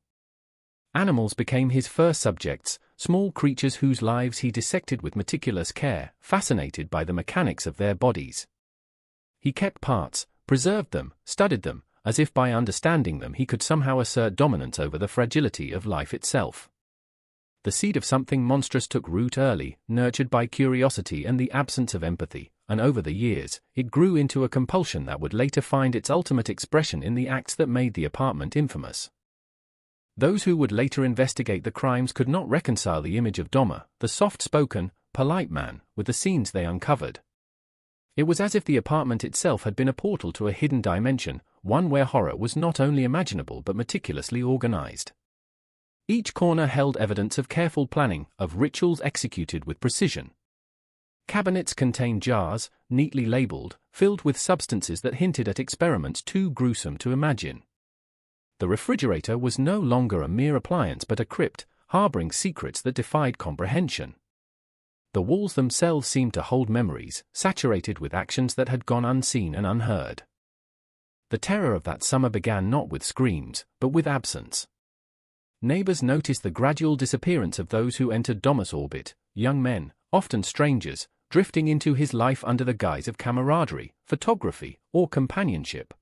Animals became his first subjects, small creatures whose lives he dissected with meticulous care, fascinated by the mechanics of their bodies. He kept parts, preserved them, studied them, as if by understanding them he could somehow assert dominance over the fragility of life itself. The seed of something monstrous took root early, nurtured by curiosity and the absence of empathy, and over the years, it grew into a compulsion that would later find its ultimate expression in the acts that made the apartment infamous. Those who would later investigate the crimes could not reconcile the image of Dahmer, the soft-spoken, polite man, with the scenes they uncovered. It was as if the apartment itself had been a portal to a hidden dimension, one where horror was not only imaginable but meticulously organized. Each corner held evidence of careful planning, of rituals executed with precision. Cabinets contained jars, neatly labeled, filled with substances that hinted at experiments too gruesome to imagine. The refrigerator was no longer a mere appliance but a crypt, harboring secrets that defied comprehension. The walls themselves seemed to hold memories, saturated with actions that had gone unseen and unheard. The terror of that summer began not with screams, but with absence. Neighbors noticed the gradual disappearance of those who entered Dahmer's orbit, young men, often strangers, drifting into his life under the guise of camaraderie, photography, or companionship.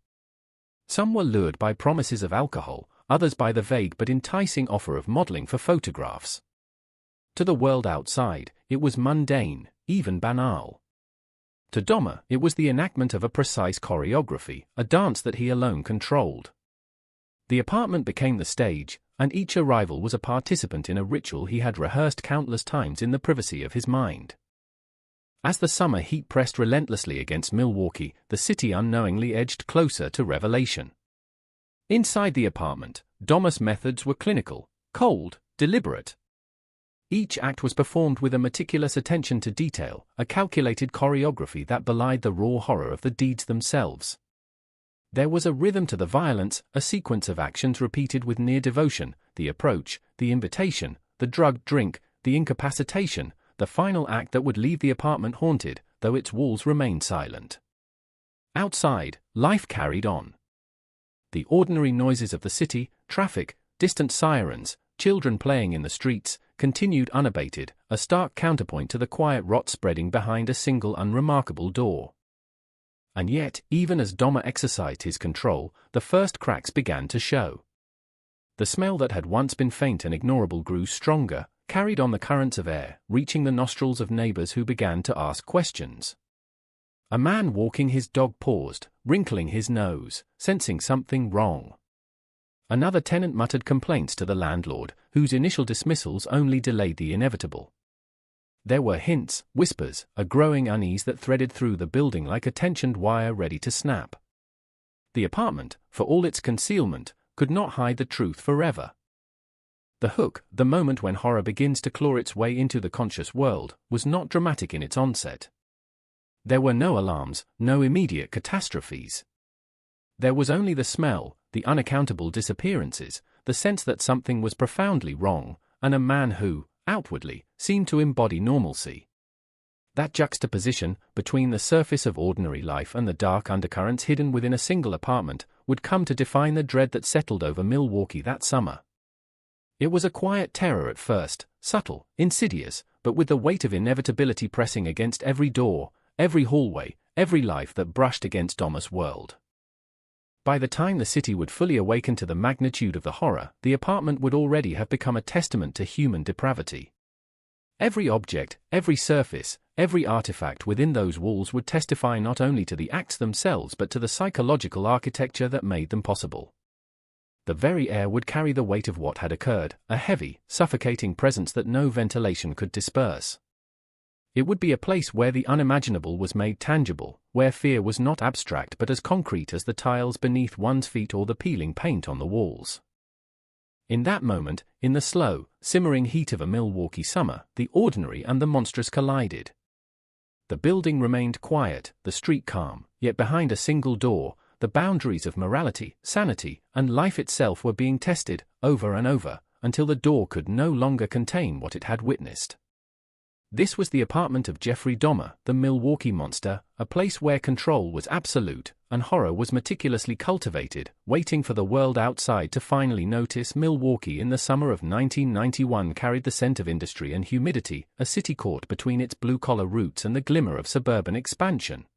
Some were lured by promises of alcohol, others by the vague but enticing offer of modeling for photographs. To the world outside, it was mundane, even banal. To Dahmer, it was the enactment of a precise choreography, a dance that he alone controlled. The apartment became the stage, and each arrival was a participant in a ritual he had rehearsed countless times in the privacy of his mind. As the summer heat pressed relentlessly against Milwaukee, the city unknowingly edged closer to revelation. Inside the apartment, Dahmer's methods were clinical, cold, deliberate. Each act was performed with a meticulous attention to detail, a calculated choreography that belied the raw horror of the deeds themselves. There was a rhythm to the violence, a sequence of actions repeated with near devotion, the approach, the invitation, the drugged drink, the incapacitation, the final act that would leave the apartment haunted, though its walls remained silent. Outside, life carried on. The ordinary noises of the city, traffic, distant sirens, children playing in the streets, continued unabated, a stark counterpoint to the quiet rot spreading behind a single unremarkable door. And yet, even as Dahmer exercised his control, the first cracks began to show. The smell that had once been faint and ignorable grew stronger, carried on the currents of air, reaching the nostrils of neighbors who began to ask questions. A man walking his dog paused, wrinkling his nose, sensing something wrong. Another tenant muttered complaints to the landlord, whose initial dismissals only delayed the inevitable. There were hints, whispers, a growing unease that threaded through the building like a tensioned wire ready to snap. The apartment, for all its concealment, could not hide the truth forever. The hook, the moment when horror begins to claw its way into the conscious world, was not dramatic in its onset. There were no alarms, no immediate catastrophes. There was only the smell, the unaccountable disappearances, the sense that something was profoundly wrong, and a man who, outwardly, seemed to embody normalcy. That juxtaposition, between the surface of ordinary life and the dark undercurrents hidden within a single apartment, would come to define the dread that settled over Milwaukee that summer. It was a quiet terror at first, subtle, insidious, but with the weight of inevitability pressing against every door, every hallway, every life that brushed against Dahmer's world. By the time the city would fully awaken to the magnitude of the horror, the apartment would already have become a testament to human depravity. Every object, every surface, every artifact within those walls would testify not only to the acts themselves but to the psychological architecture that made them possible. The very air would carry the weight of what had occurred, a heavy, suffocating presence that no ventilation could disperse. It would be a place where the unimaginable was made tangible, where fear was not abstract but as concrete as the tiles beneath one's feet or the peeling paint on the walls. In that moment, in the slow, simmering heat of a Milwaukee summer, the ordinary and the monstrous collided. The building remained quiet, the street calm, yet behind a single door, the boundaries of morality, sanity, and life itself were being tested, over and over, until the door could no longer contain what it had witnessed. This was the apartment of Jeffrey Dahmer, the Milwaukee monster, a place where control was absolute, and horror was meticulously cultivated, waiting for the world outside to finally notice. Milwaukee in the summer of 1991 carried the scent of industry and humidity, a city caught between its blue-collar roots and the glimmer of suburban expansion.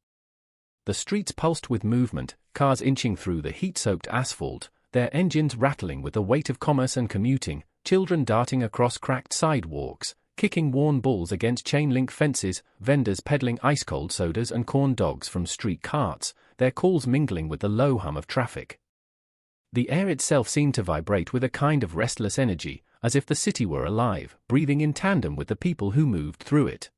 The streets pulsed with movement, cars inching through the heat-soaked asphalt, their engines rattling with the weight of commerce and commuting, children darting across cracked sidewalks, kicking worn balls against chain-link fences, vendors peddling ice-cold sodas and corn dogs from street carts, their calls mingling with the low hum of traffic. The air itself seemed to vibrate with a kind of restless energy, as if the city were alive, breathing in tandem with the people who moved through it.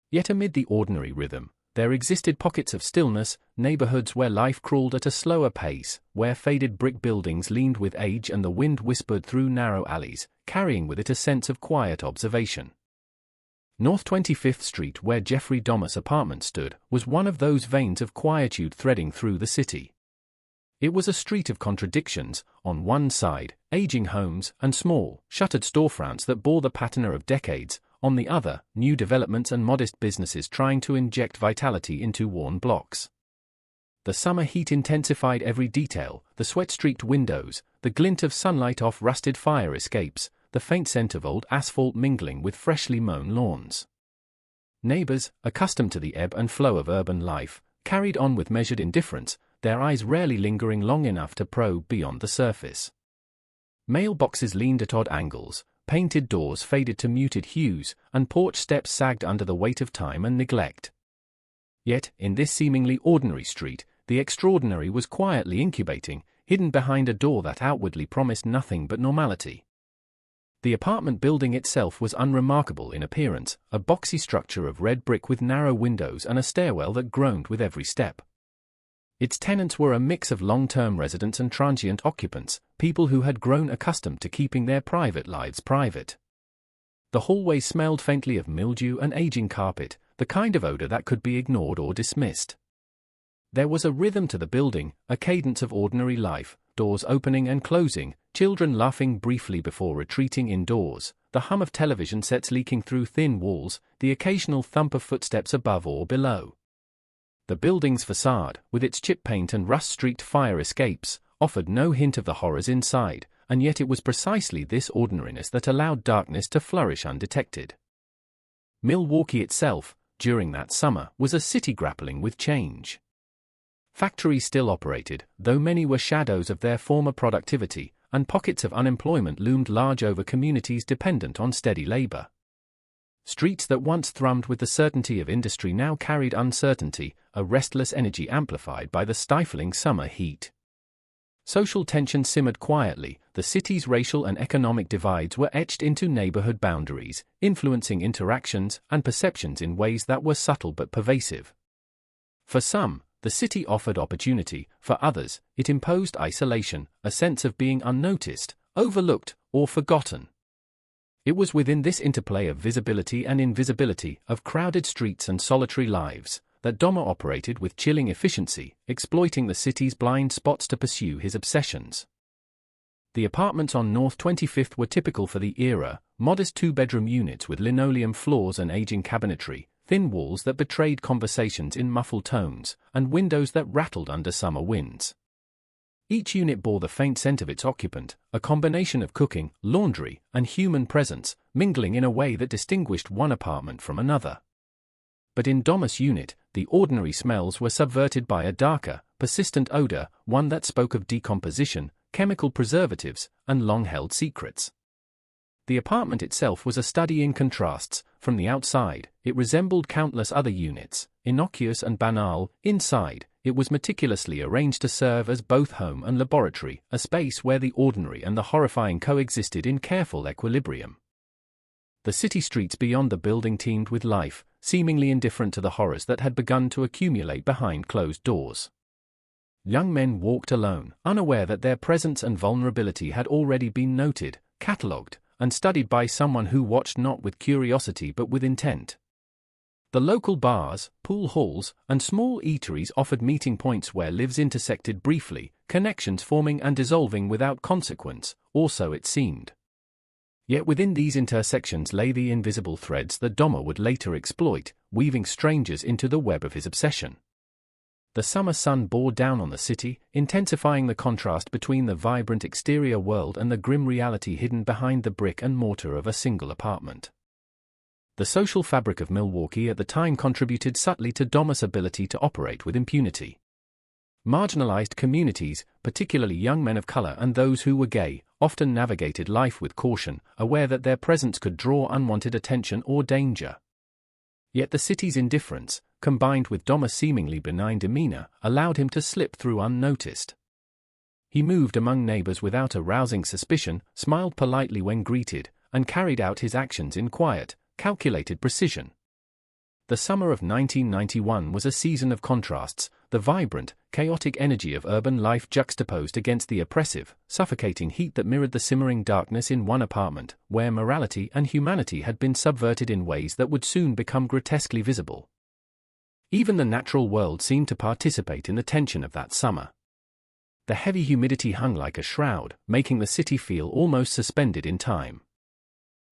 Yet amid the ordinary rhythm, there existed pockets of stillness, neighborhoods where life crawled at a slower pace, where faded brick buildings leaned with age and the wind whispered through narrow alleys, carrying with it a sense of quiet observation. North 25th Street, where Jeffrey Dahmer's apartment stood, was one of those veins of quietude threading through the city. It was a street of contradictions. On one side, aging homes and small, shuttered storefronts that bore the patina of decades. On the other, new developments and modest businesses trying to inject vitality into worn blocks. The summer heat intensified every detail, the sweat-streaked windows, the glint of sunlight off rusted fire escapes, the faint scent of old asphalt mingling with freshly mown lawns. Neighbors, accustomed to the ebb and flow of urban life, carried on with measured indifference, their eyes rarely lingering long enough to probe beyond the surface. Mailboxes leaned at odd angles, painted doors faded to muted hues, and porch steps sagged under the weight of time and neglect. Yet, in this seemingly ordinary street, the extraordinary was quietly incubating, hidden behind a door that outwardly promised nothing but normality. The apartment building itself was unremarkable in appearance, a boxy structure of red brick with narrow windows and a stairwell that groaned with every step. Its tenants were a mix of long-term residents and transient occupants, people who had grown accustomed to keeping their private lives private. The hallway smelled faintly of mildew and aging carpet, the kind of odor that could be ignored or dismissed. There was a rhythm to the building, a cadence of ordinary life, doors opening and closing, children laughing briefly before retreating indoors, the hum of television sets leaking through thin walls, the occasional thump of footsteps above or below. The building's facade, with its chip paint and rust-streaked fire escapes, offered no hint of the horrors inside, and yet it was precisely this ordinariness that allowed darkness to flourish undetected. Milwaukee itself, during that summer, was a city grappling with change. Factories still operated, though many were shadows of their former productivity, and pockets of unemployment loomed large over communities dependent on steady labor. Streets that once thrummed with the certainty of industry now carried uncertainty, a restless energy amplified by the stifling summer heat. Social tension simmered quietly, the city's racial and economic divides were etched into neighborhood boundaries, influencing interactions and perceptions in ways that were subtle but pervasive. For some, the city offered opportunity; for others, it imposed isolation, a sense of being unnoticed, overlooked, or forgotten. It was within this interplay of visibility and invisibility, of crowded streets and solitary lives, that Dahmer operated with chilling efficiency, exploiting the city's blind spots to pursue his obsessions. The apartments on North 25th were typical for the era, modest two-bedroom units with linoleum floors and aging cabinetry, thin walls that betrayed conversations in muffled tones, and windows that rattled under summer winds. Each unit bore the faint scent of its occupant, a combination of cooking, laundry, and human presence, mingling in a way that distinguished one apartment from another. But in Dahmer's unit, the ordinary smells were subverted by a darker, persistent odor, one that spoke of decomposition, chemical preservatives, and long-held secrets. The apartment itself was a study in contrasts. From the outside, it resembled countless other units, innocuous and banal. Inside, it was meticulously arranged to serve as both home and laboratory, a space where the ordinary and the horrifying coexisted in careful equilibrium. The city streets beyond the building teemed with life, seemingly indifferent to the horrors that had begun to accumulate behind closed doors. Young men walked alone, unaware that their presence and vulnerability had already been noted, catalogued, and studied by someone who watched not with curiosity but with intent. The local bars, pool halls, and small eateries offered meeting points where lives intersected briefly, connections forming and dissolving without consequence, or so it seemed. Yet within these intersections lay the invisible threads that Dahmer would later exploit, weaving strangers into the web of his obsession. The summer sun bore down on the city, intensifying the contrast between the vibrant exterior world and the grim reality hidden behind the brick and mortar of a single apartment. The social fabric of Milwaukee at the time contributed subtly to Dahmer's ability to operate with impunity. Marginalized communities, particularly young men of color and those who were gay, often navigated life with caution, aware that their presence could draw unwanted attention or danger. Yet the city's indifference, combined with Dahmer's seemingly benign demeanor, allowed him to slip through unnoticed. He moved among neighbors without arousing suspicion, smiled politely when greeted, and carried out his actions in quiet, calculated precision. The summer of 1991 was a season of contrasts, the vibrant, chaotic energy of urban life juxtaposed against the oppressive, suffocating heat that mirrored the simmering darkness in one apartment, where morality and humanity had been subverted in ways that would soon become grotesquely visible. Even the natural world seemed to participate in the tension of that summer. The heavy humidity hung like a shroud, making the city feel almost suspended in time.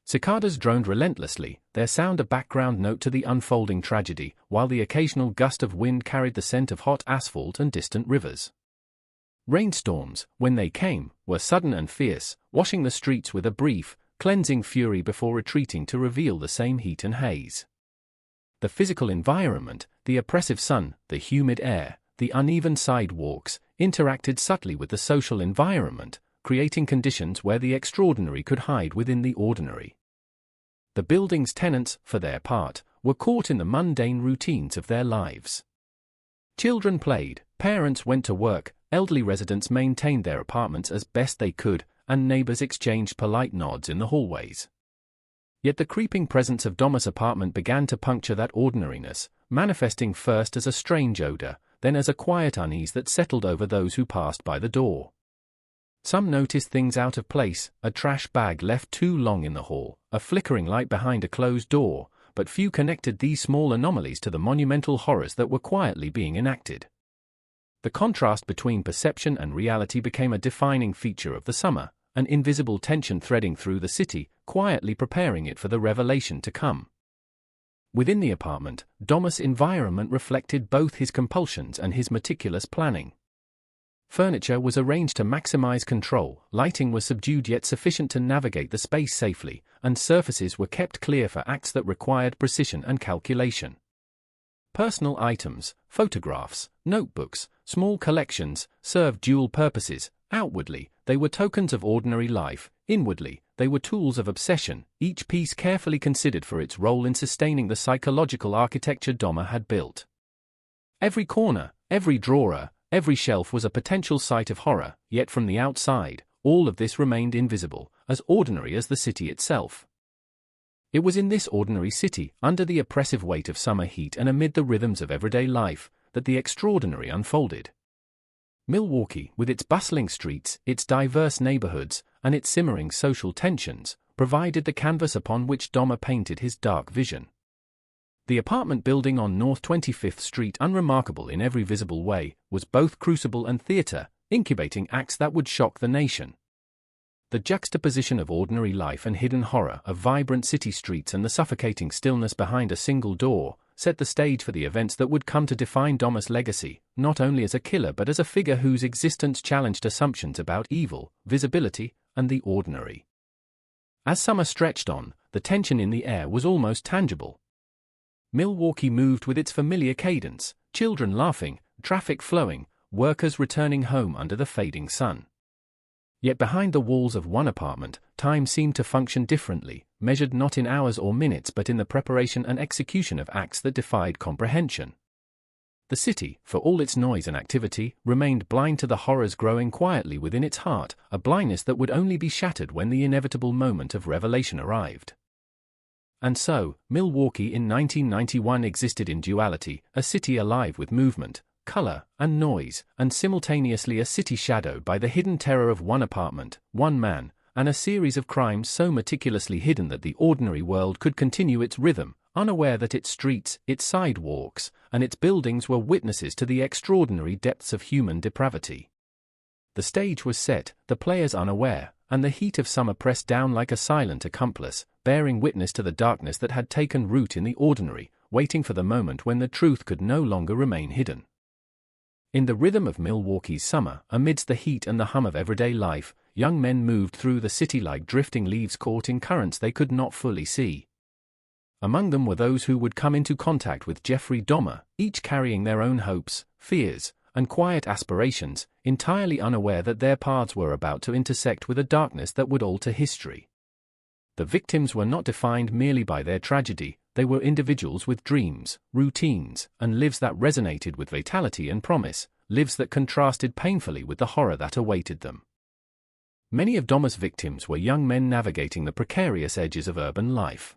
Cicadas droned relentlessly, their sound a background note to the unfolding tragedy, while the occasional gust of wind carried the scent of hot asphalt and distant rivers. Rainstorms, when they came, were sudden and fierce, washing the streets with a brief, cleansing fury before retreating to reveal the same heat and haze. The physical environment, the oppressive sun, the humid air, the uneven sidewalks, interacted subtly with the social environment, creating conditions where the extraordinary could hide within the ordinary. The building's tenants, for their part, were caught in the mundane routines of their lives. Children played, parents went to work, elderly residents maintained their apartments as best they could, and neighbors exchanged polite nods in the hallways. Yet the creeping presence of Dahmer's apartment began to puncture that ordinariness, manifesting first as a strange odor, then as a quiet unease that settled over those who passed by the door. Some noticed things out of place, a trash bag left too long in the hall, a flickering light behind a closed door, but few connected these small anomalies to the monumental horrors that were quietly being enacted. The contrast between perception and reality became a defining feature of the summer, an invisible tension threading through the city, quietly preparing it for the revelation to come. Within the apartment, Dahmer's environment reflected both his compulsions and his meticulous planning. Furniture was arranged to maximize control, lighting was subdued yet sufficient to navigate the space safely, and surfaces were kept clear for acts that required precision and calculation. Personal items, photographs, notebooks, small collections, served dual purposes. Outwardly, they were tokens of ordinary life. Inwardly, they were tools of obsession, each piece carefully considered for its role in sustaining the psychological architecture Dahmer had built. Every corner, every drawer, every shelf was a potential site of horror, yet from the outside, all of this remained invisible, as ordinary as the city itself. It was in this ordinary city, under the oppressive weight of summer heat and amid the rhythms of everyday life, that the extraordinary unfolded. Milwaukee, with its bustling streets, its diverse neighborhoods, and its simmering social tensions, provided the canvas upon which Dahmer painted his dark vision. The apartment building on North 25th Street, unremarkable in every visible way, was both crucible and theater, incubating acts that would shock the nation. The juxtaposition of ordinary life and hidden horror of vibrant city streets and the suffocating stillness behind a single door set the stage for the events that would come to define Dahmer's legacy, not only as a killer but as a figure whose existence challenged assumptions about evil, visibility, and the ordinary. As summer stretched on, the tension in the air was almost tangible. Milwaukee moved with its familiar cadence, children laughing, traffic flowing, workers returning home under the fading sun. Yet behind the walls of one apartment, time seemed to function differently, measured not in hours or minutes but in the preparation and execution of acts that defied comprehension. The city, for all its noise and activity, remained blind to the horrors growing quietly within its heart, a blindness that would only be shattered when the inevitable moment of revelation arrived. And so, Milwaukee in 1991 existed in duality, a city alive with movement, color, and noise, and simultaneously a city shadowed by the hidden terror of one apartment, one man, and a series of crimes so meticulously hidden that the ordinary world could continue its rhythm, unaware that its streets, its sidewalks, and its buildings were witnesses to the extraordinary depths of human depravity. The stage was set, the players unaware, and the heat of summer pressed down like a silent accomplice, bearing witness to the darkness that had taken root in the ordinary, waiting for the moment when the truth could no longer remain hidden. In the rhythm of Milwaukee's summer, amidst the heat and the hum of everyday life, young men moved through the city like drifting leaves caught in currents they could not fully see. Among them were those who would come into contact with Jeffrey Dahmer, each carrying their own hopes, fears, and quiet aspirations, entirely unaware that their paths were about to intersect with a darkness that would alter history. The victims were not defined merely by their tragedy, they were individuals with dreams, routines, and lives that resonated with vitality and promise, lives that contrasted painfully with the horror that awaited them. Many of Dahmer's victims were young men navigating the precarious edges of urban life.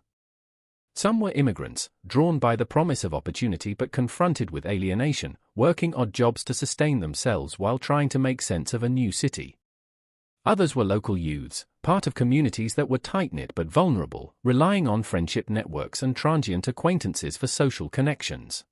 Some were immigrants, drawn by the promise of opportunity but confronted with alienation, working odd jobs to sustain themselves while trying to make sense of a new city. Others were local youths, part of communities that were tight-knit but vulnerable, relying on friendship networks and transient acquaintances for social connections.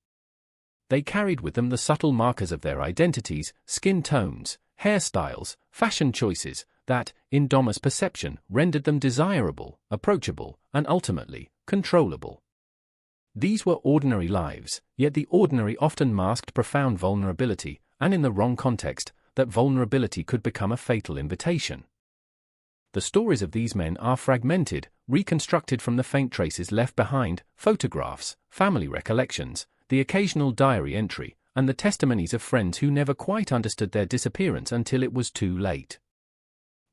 They carried with them the subtle markers of their identities, skin tones, hairstyles, fashion choices, that, in Dahmer's perception, rendered them desirable, approachable, and ultimately, controllable. These were ordinary lives, yet the ordinary often masked profound vulnerability, and in the wrong context, that vulnerability could become a fatal invitation. The stories of these men are fragmented, reconstructed from the faint traces left behind, photographs, family recollections, the occasional diary entry, and the testimonies of friends who never quite understood their disappearance until it was too late.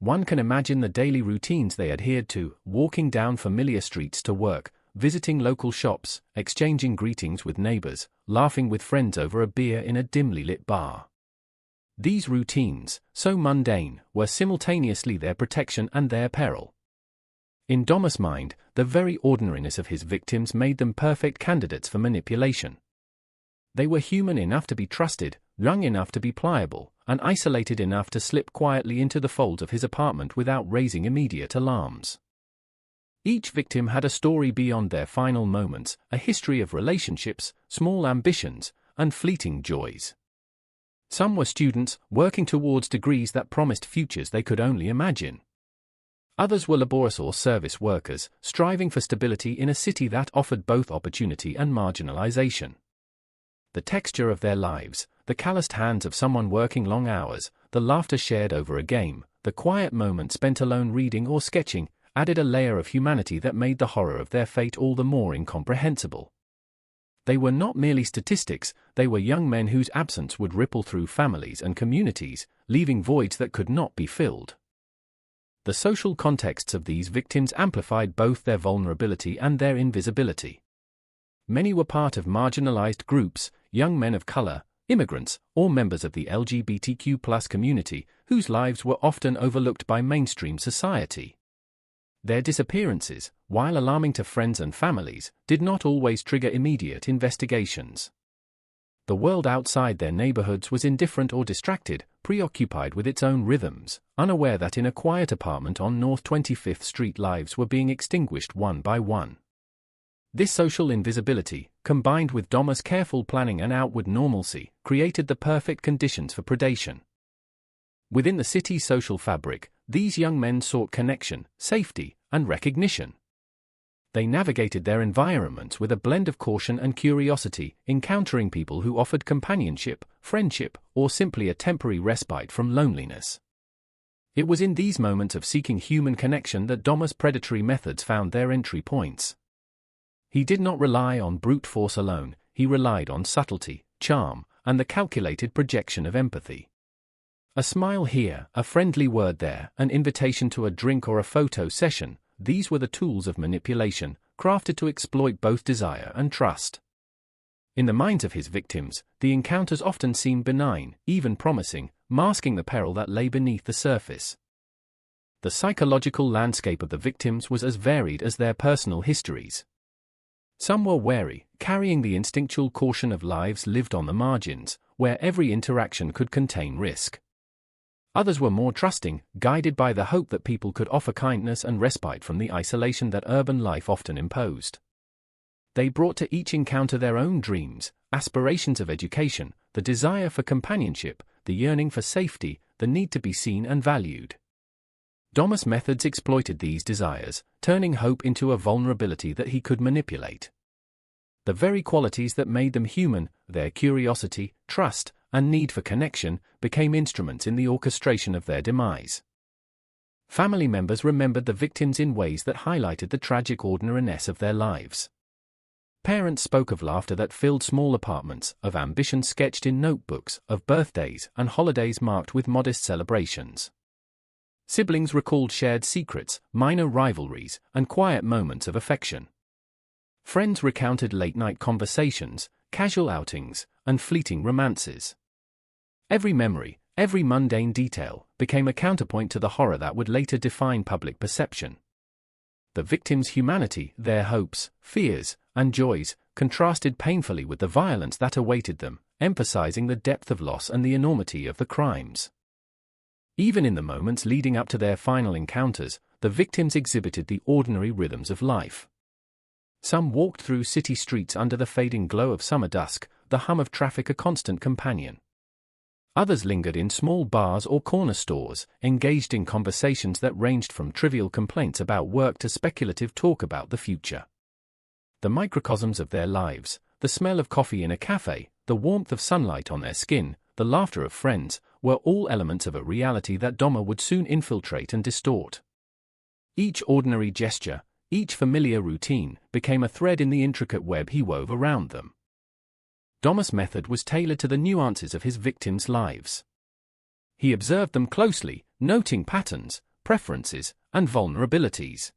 One can imagine the daily routines they adhered to, walking down familiar streets to work, visiting local shops, exchanging greetings with neighbors, laughing with friends over a beer in a dimly lit bar. These routines, so mundane, were simultaneously their protection and their peril. In Dahmer's mind, the very ordinariness of his victims made them perfect candidates for manipulation. They were human enough to be trusted, young enough to be pliable, and isolated enough to slip quietly into the folds of his apartment without raising immediate alarms. Each victim had a story beyond their final moments, a history of relationships, small ambitions, and fleeting joys. Some were students, working towards degrees that promised futures they could only imagine. Others were laborious or service workers, striving for stability in a city that offered both opportunity and marginalization. The texture of their lives, the calloused hands of someone working long hours, the laughter shared over a game, the quiet moments spent alone reading or sketching, added a layer of humanity that made the horror of their fate all the more incomprehensible. They were not merely statistics, they were young men whose absence would ripple through families and communities, leaving voids that could not be filled. The social contexts of these victims amplified both their vulnerability and their invisibility. Many were part of marginalized groups, young men of color, immigrants, or members of the LGBTQ+ community, whose lives were often overlooked by mainstream society. Their disappearances, while alarming to friends and families, did not always trigger immediate investigations. The world outside their neighborhoods was indifferent or distracted, preoccupied with its own rhythms, unaware that in a quiet apartment on North 25th Street lives were being extinguished one by one. This social invisibility, combined with Dahmer's careful planning and outward normalcy, created the perfect conditions for predation. Within the city's social fabric, these young men sought connection, safety, and recognition. They navigated their environments with a blend of caution and curiosity, encountering people who offered companionship, friendship, or simply a temporary respite from loneliness. It was in these moments of seeking human connection that Dahmer's predatory methods found their entry points. He did not rely on brute force alone, he relied on subtlety, charm, and the calculated projection of empathy. A smile here, a friendly word there, an invitation to a drink or a photo session, these were the tools of manipulation, crafted to exploit both desire and trust. In the minds of his victims, the encounters often seemed benign, even promising, masking the peril that lay beneath the surface. The psychological landscape of the victims was as varied as their personal histories. Some were wary, carrying the instinctual caution of lives lived on the margins, where every interaction could contain risk. Others were more trusting, guided by the hope that people could offer kindness and respite from the isolation that urban life often imposed. They brought to each encounter their own dreams, aspirations of education, the desire for companionship, the yearning for safety, the need to be seen and valued. Dahmer's methods exploited these desires, turning hope into a vulnerability that he could manipulate. The very qualities that made them human, their curiosity, trust, and need for connection, became instruments in the orchestration of their demise. Family members remembered the victims in ways that highlighted the tragic ordinariness of their lives. parents spoke of laughter that filled small apartments, of ambition sketched in notebooks, of birthdays and holidays marked with modest celebrations. Siblings recalled shared secrets, minor rivalries, and quiet moments of affection. Friends recounted late-night conversations, casual outings, and fleeting romances. Every memory, every mundane detail, became a counterpoint to the horror that would later define public perception. The victims' humanity, their hopes, fears, and joys, contrasted painfully with the violence that awaited them, emphasizing the depth of loss and the enormity of the crimes. Even in the moments leading up to their final encounters, the victims exhibited the ordinary rhythms of life. Some walked through city streets under the fading glow of summer dusk, the hum of traffic a constant companion. Others lingered in small bars or corner stores, engaged in conversations that ranged from trivial complaints about work to speculative talk about the future. The microcosms of their lives, the smell of coffee in a cafe, the warmth of sunlight on their skin, the laughter of friends, were all elements of a reality that Dahmer would soon infiltrate and distort. Each ordinary gesture, each familiar routine, became a thread in the intricate web he wove around them. Dahmer's method was tailored to the nuances of his victims' lives. He observed them closely, noting patterns, preferences, and vulnerabilities.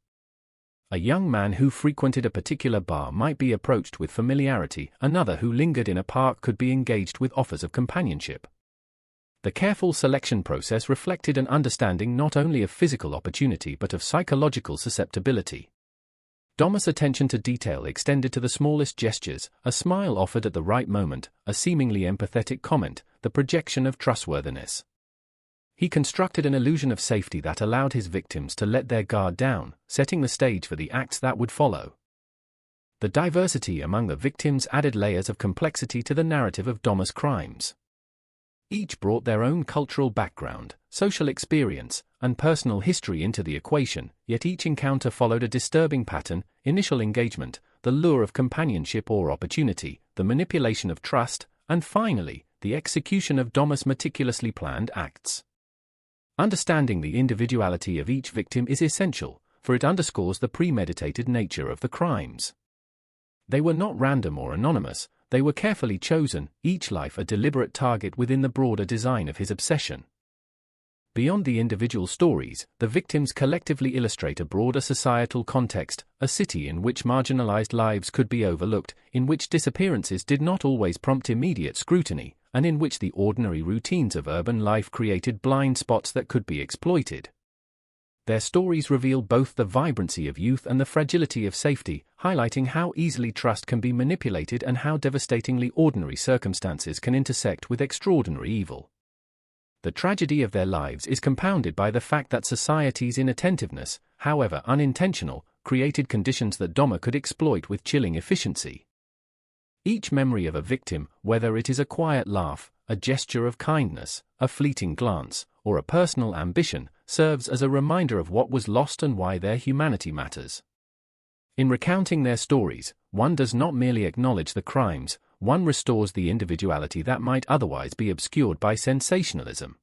A young man who frequented a particular bar might be approached with familiarity, another who lingered in a park could be engaged with offers of companionship. The careful selection process reflected an understanding not only of physical opportunity but of psychological susceptibility. Dahmer's attention to detail extended to the smallest gestures, a smile offered at the right moment, a seemingly empathetic comment, the projection of trustworthiness. He constructed an illusion of safety that allowed his victims to let their guard down, setting the stage for the acts that would follow. The diversity among the victims added layers of complexity to the narrative of Dahmer's crimes. Each brought their own cultural background, social experience, and personal history into the equation, yet each encounter followed a disturbing pattern: initial engagement, the lure of companionship or opportunity, the manipulation of trust, and finally, the execution of Dahmer's meticulously planned acts. Understanding the individuality of each victim is essential, for it underscores the premeditated nature of the crimes. They were not random or anonymous, they were carefully chosen, each life a deliberate target within the broader design of his obsession. Beyond the individual stories, the victims collectively illustrate a broader societal context, a city in which marginalized lives could be overlooked, in which disappearances did not always prompt immediate scrutiny, and in which the ordinary routines of urban life created blind spots that could be exploited. Their stories reveal both the vibrancy of youth and the fragility of safety, highlighting how easily trust can be manipulated and how devastatingly ordinary circumstances can intersect with extraordinary evil. The tragedy of their lives is compounded by the fact that society's inattentiveness, however unintentional, created conditions that Dahmer could exploit with chilling efficiency. Each memory of a victim, whether it is a quiet laugh, a gesture of kindness, a fleeting glance, or a personal ambition, serves as a reminder of what was lost and why their humanity matters. In recounting their stories, one does not merely acknowledge the crimes, one restores the individuality that might otherwise be obscured by sensationalism.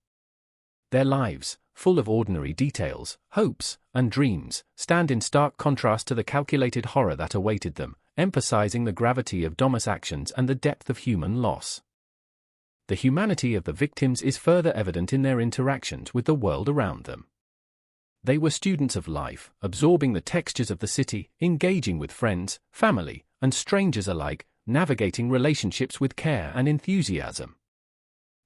Their lives, full of ordinary details, hopes, and dreams, stand in stark contrast to the calculated horror that awaited them, emphasizing the gravity of Dahmer's actions and the depth of human loss. The humanity of the victims is further evident in their interactions with the world around them. They were students of life, absorbing the textures of the city, engaging with friends, family, and strangers alike, navigating relationships with care and enthusiasm.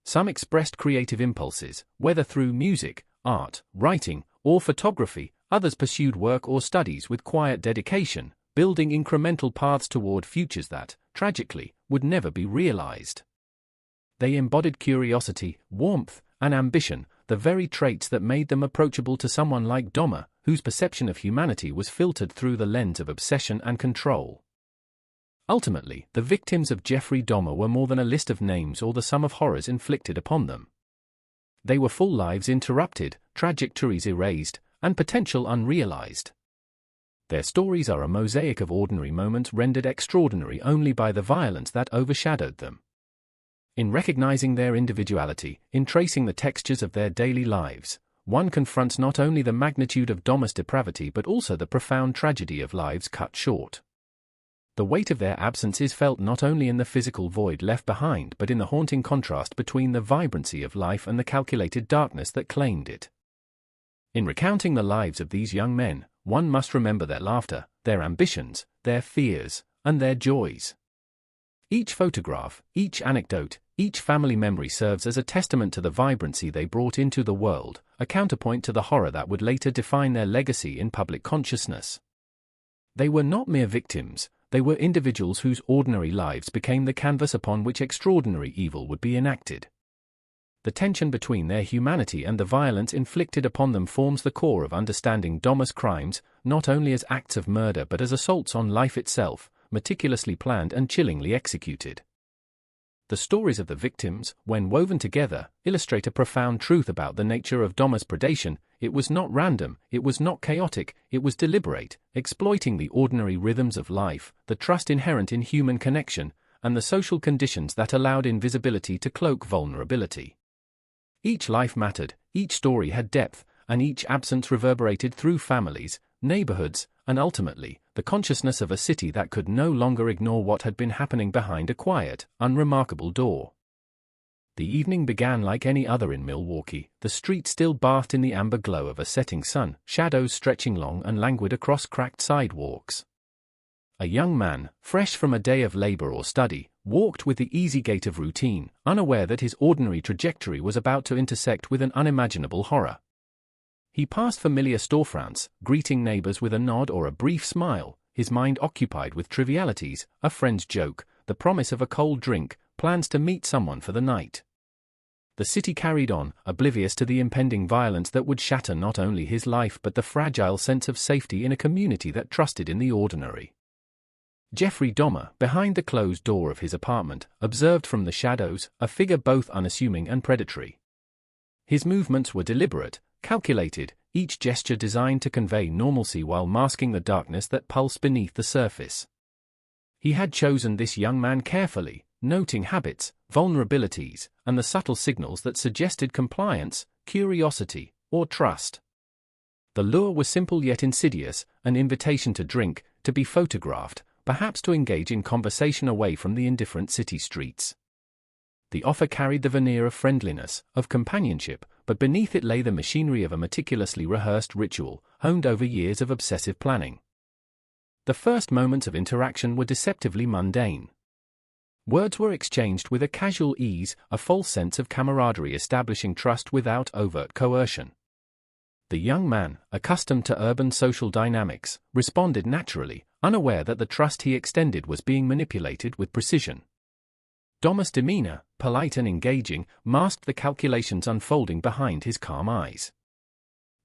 Some expressed creative impulses, whether through music, art, writing, or photography. Others pursued work or studies with quiet dedication, building incremental paths toward futures that, tragically, would never be realized. They embodied curiosity, warmth, and ambition, the very traits that made them approachable to someone like Dahmer, whose perception of humanity was filtered through the lens of obsession and control. Ultimately, the victims of Jeffrey Dahmer were more than a list of names or the sum of horrors inflicted upon them. They were full lives interrupted, trajectories erased, and potential unrealized. Their stories are a mosaic of ordinary moments rendered extraordinary only by the violence that overshadowed them. In recognizing their individuality, in tracing the textures of their daily lives, one confronts not only the magnitude of Dahmer's depravity but also the profound tragedy of lives cut short. The weight of their absence is felt not only in the physical void left behind but in the haunting contrast between the vibrancy of life and the calculated darkness that claimed it. In recounting the lives of these young men, one must remember their laughter, their ambitions, their fears, and their joys. Each photograph, each anecdote, each family memory serves as a testament to the vibrancy they brought into the world, a counterpoint to the horror that would later define their legacy in public consciousness. They were not mere victims, they were individuals whose ordinary lives became the canvas upon which extraordinary evil would be enacted. The tension between their humanity and the violence inflicted upon them forms the core of understanding Dahmer's crimes, not only as acts of murder but as assaults on life itself, meticulously planned and chillingly executed. The stories of the victims, when woven together, illustrate a profound truth about the nature of Dahmer's predation. It was not random, it was not chaotic, it was deliberate, exploiting the ordinary rhythms of life, the trust inherent in human connection, and the social conditions that allowed invisibility to cloak vulnerability. Each life mattered, each story had depth, and each absence reverberated through families, neighborhoods, and ultimately, the consciousness of a city that could no longer ignore what had been happening behind a quiet, unremarkable door. The evening began like any other in Milwaukee, the street still bathed in the amber glow of a setting sun, shadows stretching long and languid across cracked sidewalks. A young man, fresh from a day of labor or study, walked with the easy gait of routine, unaware that his ordinary trajectory was about to intersect with an unimaginable horror. He passed familiar storefronts, greeting neighbors with a nod or a brief smile, his mind occupied with trivialities, a friend's joke, the promise of a cold drink, plans to meet someone for the night. The city carried on, oblivious to the impending violence that would shatter not only his life but the fragile sense of safety in a community that trusted in the ordinary. Jeffrey Dahmer, behind the closed door of his apartment, observed from the shadows, a figure both unassuming and predatory. His movements were deliberate, calculated, each gesture designed to convey normalcy while masking the darkness that pulsed beneath the surface. He had chosen this young man carefully, noting habits, vulnerabilities, and the subtle signals that suggested compliance, curiosity, or trust. The lure was simple yet insidious, an invitation to drink, to be photographed, perhaps to engage in conversation away from the indifferent city streets. The offer carried the veneer of friendliness, of companionship, but beneath it lay the machinery of a meticulously rehearsed ritual, honed over years of obsessive planning. The first moments of interaction were deceptively mundane. Words were exchanged with a casual ease, a false sense of camaraderie establishing trust without overt coercion. The young man, accustomed to urban social dynamics, responded naturally, unaware that the trust he extended was being manipulated with precision. Dahmer's demeanor, polite and engaging, masked the calculations unfolding behind his calm eyes.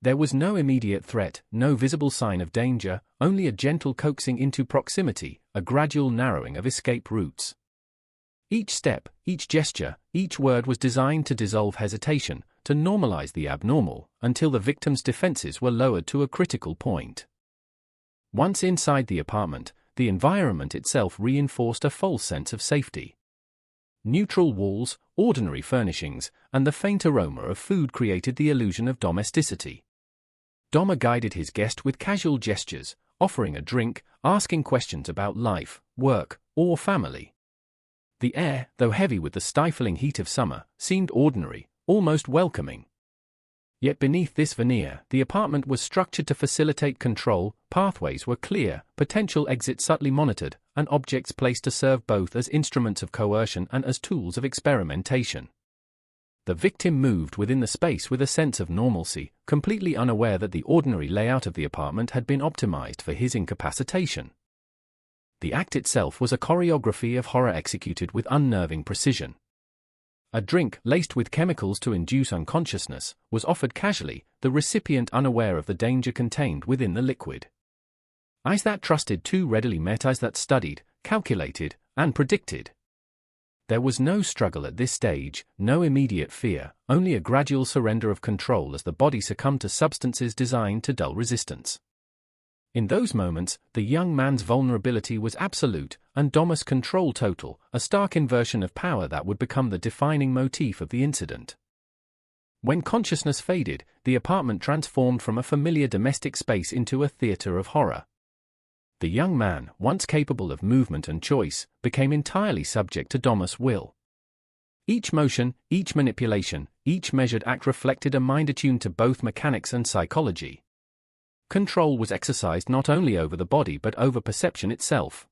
There was no immediate threat, no visible sign of danger, only a gentle coaxing into proximity, a gradual narrowing of escape routes. Each step, each gesture, each word was designed to dissolve hesitation, to normalize the abnormal, until the victim's defenses were lowered to a critical point. Once inside the apartment, the environment itself reinforced a false sense of safety. Neutral walls, ordinary furnishings, and the faint aroma of food created the illusion of domesticity. Dahmer guided his guest with casual gestures, offering a drink, asking questions about life, work, or family. The air, though heavy with the stifling heat of summer, seemed ordinary, almost welcoming. Yet beneath this veneer, the apartment was structured to facilitate control, pathways were clear, potential exits subtly monitored, and objects placed to serve both as instruments of coercion and as tools of experimentation. The victim moved within the space with a sense of normalcy, completely unaware that the ordinary layout of the apartment had been optimized for his incapacitation. The act itself was a choreography of horror executed with unnerving precision. A drink, laced with chemicals to induce unconsciousness, was offered casually, the recipient unaware of the danger contained within the liquid. Eyes that trusted too readily met eyes that studied, calculated, and predicted. There was no struggle at this stage, no immediate fear, only a gradual surrender of control as the body succumbed to substances designed to dull resistance. In those moments, the young man's vulnerability was absolute, and Dahmer's control total, a stark inversion of power that would become the defining motif of the incident. When consciousness faded, the apartment transformed from a familiar domestic space into a theater of horror. The young man, once capable of movement and choice, became entirely subject to Dahmer's will. Each motion, each manipulation, each measured act reflected a mind attuned to both mechanics and psychology. Control was exercised not only over the body but over perception itself.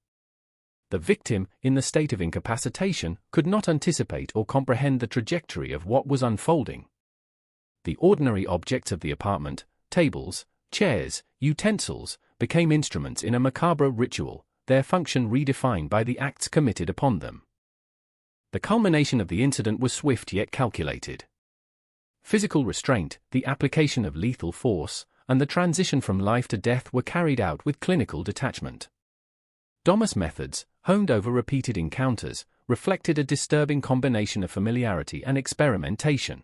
The victim, in the state of incapacitation, could not anticipate or comprehend the trajectory of what was unfolding. The ordinary objects of the apartment, tables, chairs, utensils, became instruments in a macabre ritual, their function redefined by the acts committed upon them. The culmination of the incident was swift yet calculated. Physical restraint, the application of lethal force, and the transition from life to death were carried out with clinical detachment. Dahmer's methods, honed over repeated encounters, reflected a disturbing combination of familiarity and experimentation.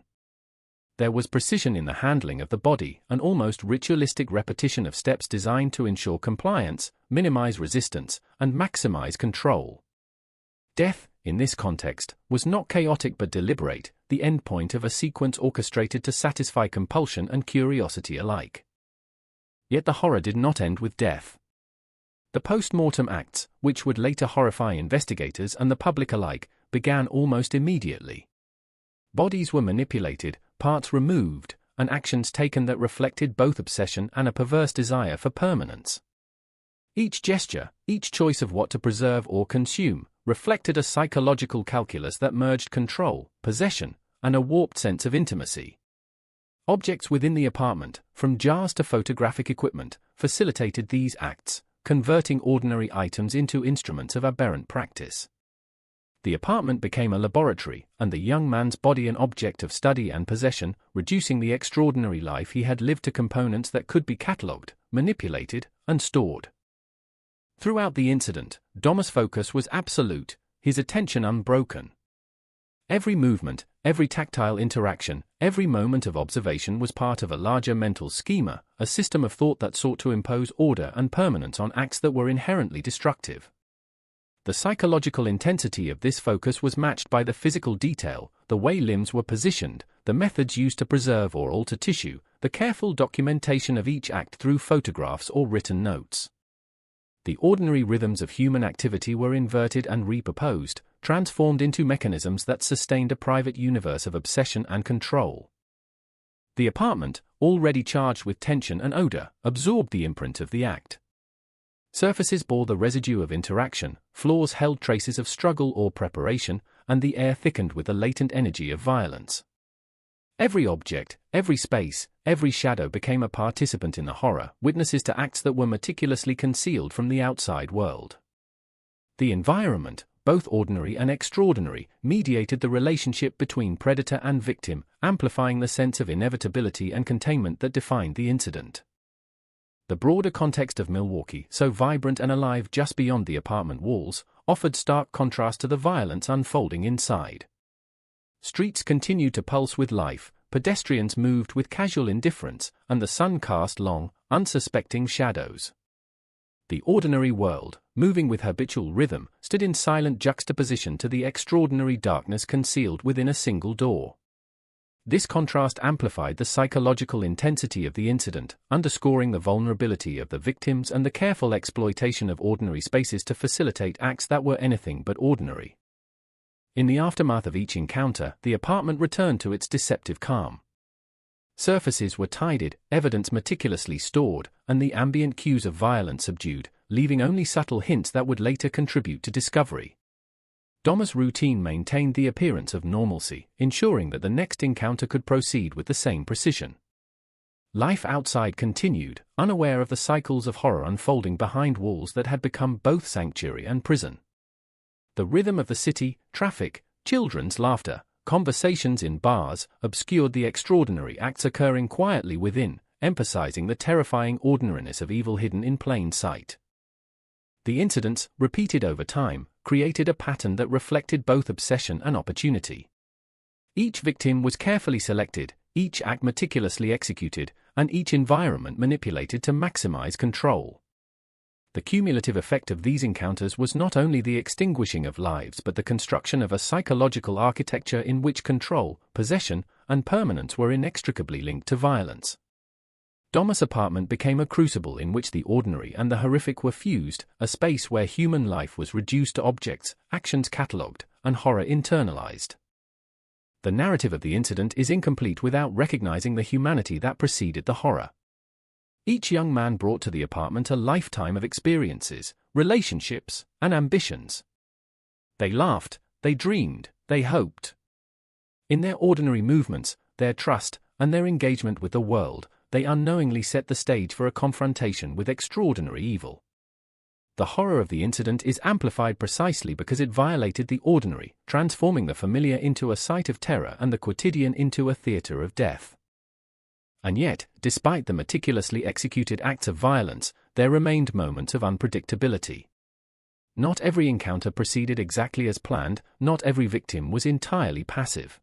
There was precision in the handling of the body, an almost ritualistic repetition of steps designed to ensure compliance, minimize resistance, and maximize control. Death, in this context, was not chaotic but deliberate, the endpoint of a sequence orchestrated to satisfy compulsion and curiosity alike. Yet the horror did not end with death. The post-mortem acts, which would later horrify investigators and the public alike, began almost immediately. Bodies were manipulated, parts removed, and actions taken that reflected both obsession and a perverse desire for permanence. Each gesture, each choice of what to preserve or consume, reflected a psychological calculus that merged control, possession, and a warped sense of intimacy. Objects within the apartment, from jars to photographic equipment, facilitated these acts, converting ordinary items into instruments of aberrant practice. The apartment became a laboratory, and the young man's body an object of study and possession, reducing the extraordinary life he had lived to components that could be catalogued, manipulated, and stored. Throughout the incident, Dahmer's focus was absolute, his attention unbroken. Every movement, every tactile interaction, every moment of observation was part of a larger mental schema, a system of thought that sought to impose order and permanence on acts that were inherently destructive. The psychological intensity of this focus was matched by the physical detail, the way limbs were positioned, the methods used to preserve or alter tissue, the careful documentation of each act through photographs or written notes. The ordinary rhythms of human activity were inverted and reproposed, transformed into mechanisms that sustained a private universe of obsession and control. The apartment, already charged with tension and odor, absorbed the imprint of the act. Surfaces bore the residue of interaction, floors held traces of struggle or preparation, and the air thickened with the latent energy of violence. Every object, every space, every shadow became a participant in the horror, witnesses to acts that were meticulously concealed from the outside world. The environment, both ordinary and extraordinary, mediated the relationship between predator and victim, amplifying the sense of inevitability and containment that defined the incident. The broader context of Milwaukee, so vibrant and alive just beyond the apartment walls, offered stark contrast to the violence unfolding inside. Streets continued to pulse with life, pedestrians moved with casual indifference, and the sun cast long, unsuspecting shadows. The ordinary world, moving with habitual rhythm, stood in silent juxtaposition to the extraordinary darkness concealed within a single door. This contrast amplified the psychological intensity of the incident, underscoring the vulnerability of the victims and the careful exploitation of ordinary spaces to facilitate acts that were anything but ordinary. In the aftermath of each encounter, the apartment returned to its deceptive calm. Surfaces were tidied, evidence meticulously stored, and the ambient cues of violence subdued, leaving only subtle hints that would later contribute to discovery. Dahmer's routine maintained the appearance of normalcy, ensuring that the next encounter could proceed with the same precision. Life outside continued, unaware of the cycles of horror unfolding behind walls that had become both sanctuary and prison. The rhythm of the city, traffic, children's laughter, conversations in bars, obscured the extraordinary acts occurring quietly within, emphasizing the terrifying ordinariness of evil hidden in plain sight. The incidents, repeated over time, created a pattern that reflected both obsession and opportunity. Each victim was carefully selected, each act meticulously executed, and each environment manipulated to maximize control. The cumulative effect of these encounters was not only the extinguishing of lives but the construction of a psychological architecture in which control, possession, and permanence were inextricably linked to violence. Domus' apartment became a crucible in which the ordinary and the horrific were fused, a space where human life was reduced to objects, actions catalogued, and horror internalized. The narrative of the incident is incomplete without recognizing the humanity that preceded the horror. Each young man brought to the apartment a lifetime of experiences, relationships, and ambitions. They laughed, they dreamed, they hoped. In their ordinary movements, their trust, and their engagement with the world, they unknowingly set the stage for a confrontation with extraordinary evil. The horror of the incident is amplified precisely because it violated the ordinary, transforming the familiar into a site of terror and the quotidian into a theater of death. And yet, despite the meticulously executed acts of violence, there remained moments of unpredictability. Not every encounter proceeded exactly as planned, not every victim was entirely passive.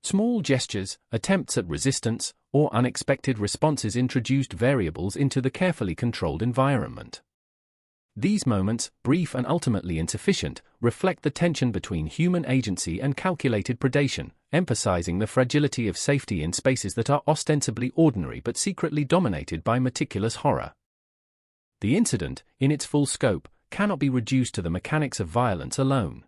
Small gestures, attempts at resistance, or unexpected responses introduced variables into the carefully controlled environment. These moments, brief and ultimately insufficient, reflect the tension between human agency and calculated predation, emphasizing the fragility of safety in spaces that are ostensibly ordinary but secretly dominated by meticulous horror. The incident, in its full scope, cannot be reduced to the mechanics of violence alone.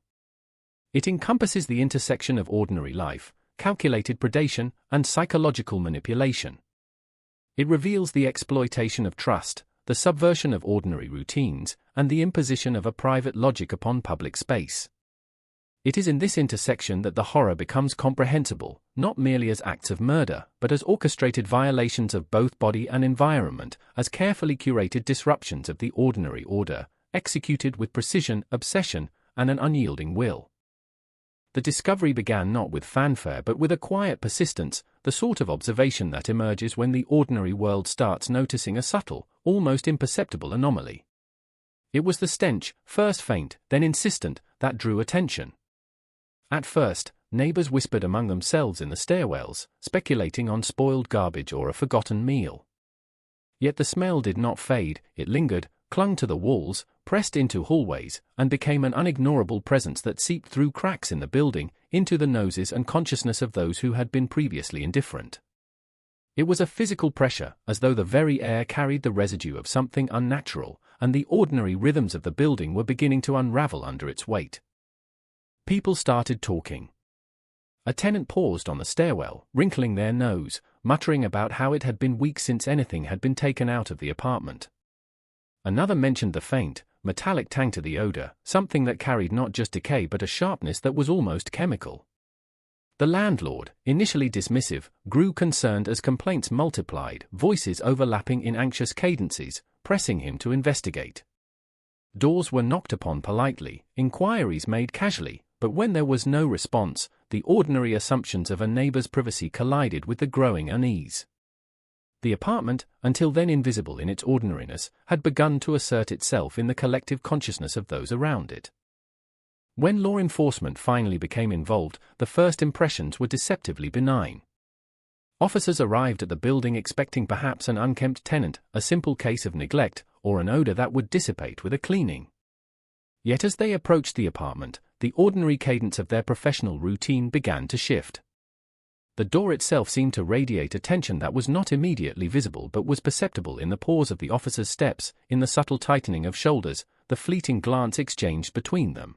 It encompasses the intersection of ordinary life, calculated predation, and psychological manipulation. It reveals the exploitation of trust, the subversion of ordinary routines, and the imposition of a private logic upon public space. It is in this intersection that the horror becomes comprehensible, not merely as acts of murder, but as orchestrated violations of both body and environment, as carefully curated disruptions of the ordinary order, executed with precision, obsession, and an unyielding will. The discovery began not with fanfare but with a quiet persistence, the sort of observation that emerges when the ordinary world starts noticing a subtle, almost imperceptible anomaly. It was the stench, first faint, then insistent, that drew attention. At first, neighbors whispered among themselves in the stairwells, speculating on spoiled garbage or a forgotten meal. Yet the smell did not fade, it lingered, clung to the walls, pressed into hallways, and became an unignorable presence that seeped through cracks in the building, into the noses and consciousness of those who had been previously indifferent. It was a physical pressure, as though the very air carried the residue of something unnatural, and the ordinary rhythms of the building were beginning to unravel under its weight. People started talking. A tenant paused on the stairwell, wrinkling their nose, muttering about how it had been weeks since anything had been taken out of the apartment. Another mentioned the faint, metallic tang to the odor, something that carried not just decay but a sharpness that was almost chemical. The landlord, initially dismissive, grew concerned as complaints multiplied, voices overlapping in anxious cadences, pressing him to investigate. Doors were knocked upon politely, inquiries made casually, but when there was no response, the ordinary assumptions of a neighbor's privacy collided with the growing unease. The apartment, until then invisible in its ordinariness, had begun to assert itself in the collective consciousness of those around it. When law enforcement finally became involved, the first impressions were deceptively benign. Officers arrived at the building expecting perhaps an unkempt tenant, a simple case of neglect, or an odor that would dissipate with a cleaning. Yet as they approached the apartment, the ordinary cadence of their professional routine began to shift. The door itself seemed to radiate a tension that was not immediately visible but was perceptible in the pause of the officer's steps, in the subtle tightening of shoulders, the fleeting glance exchanged between them.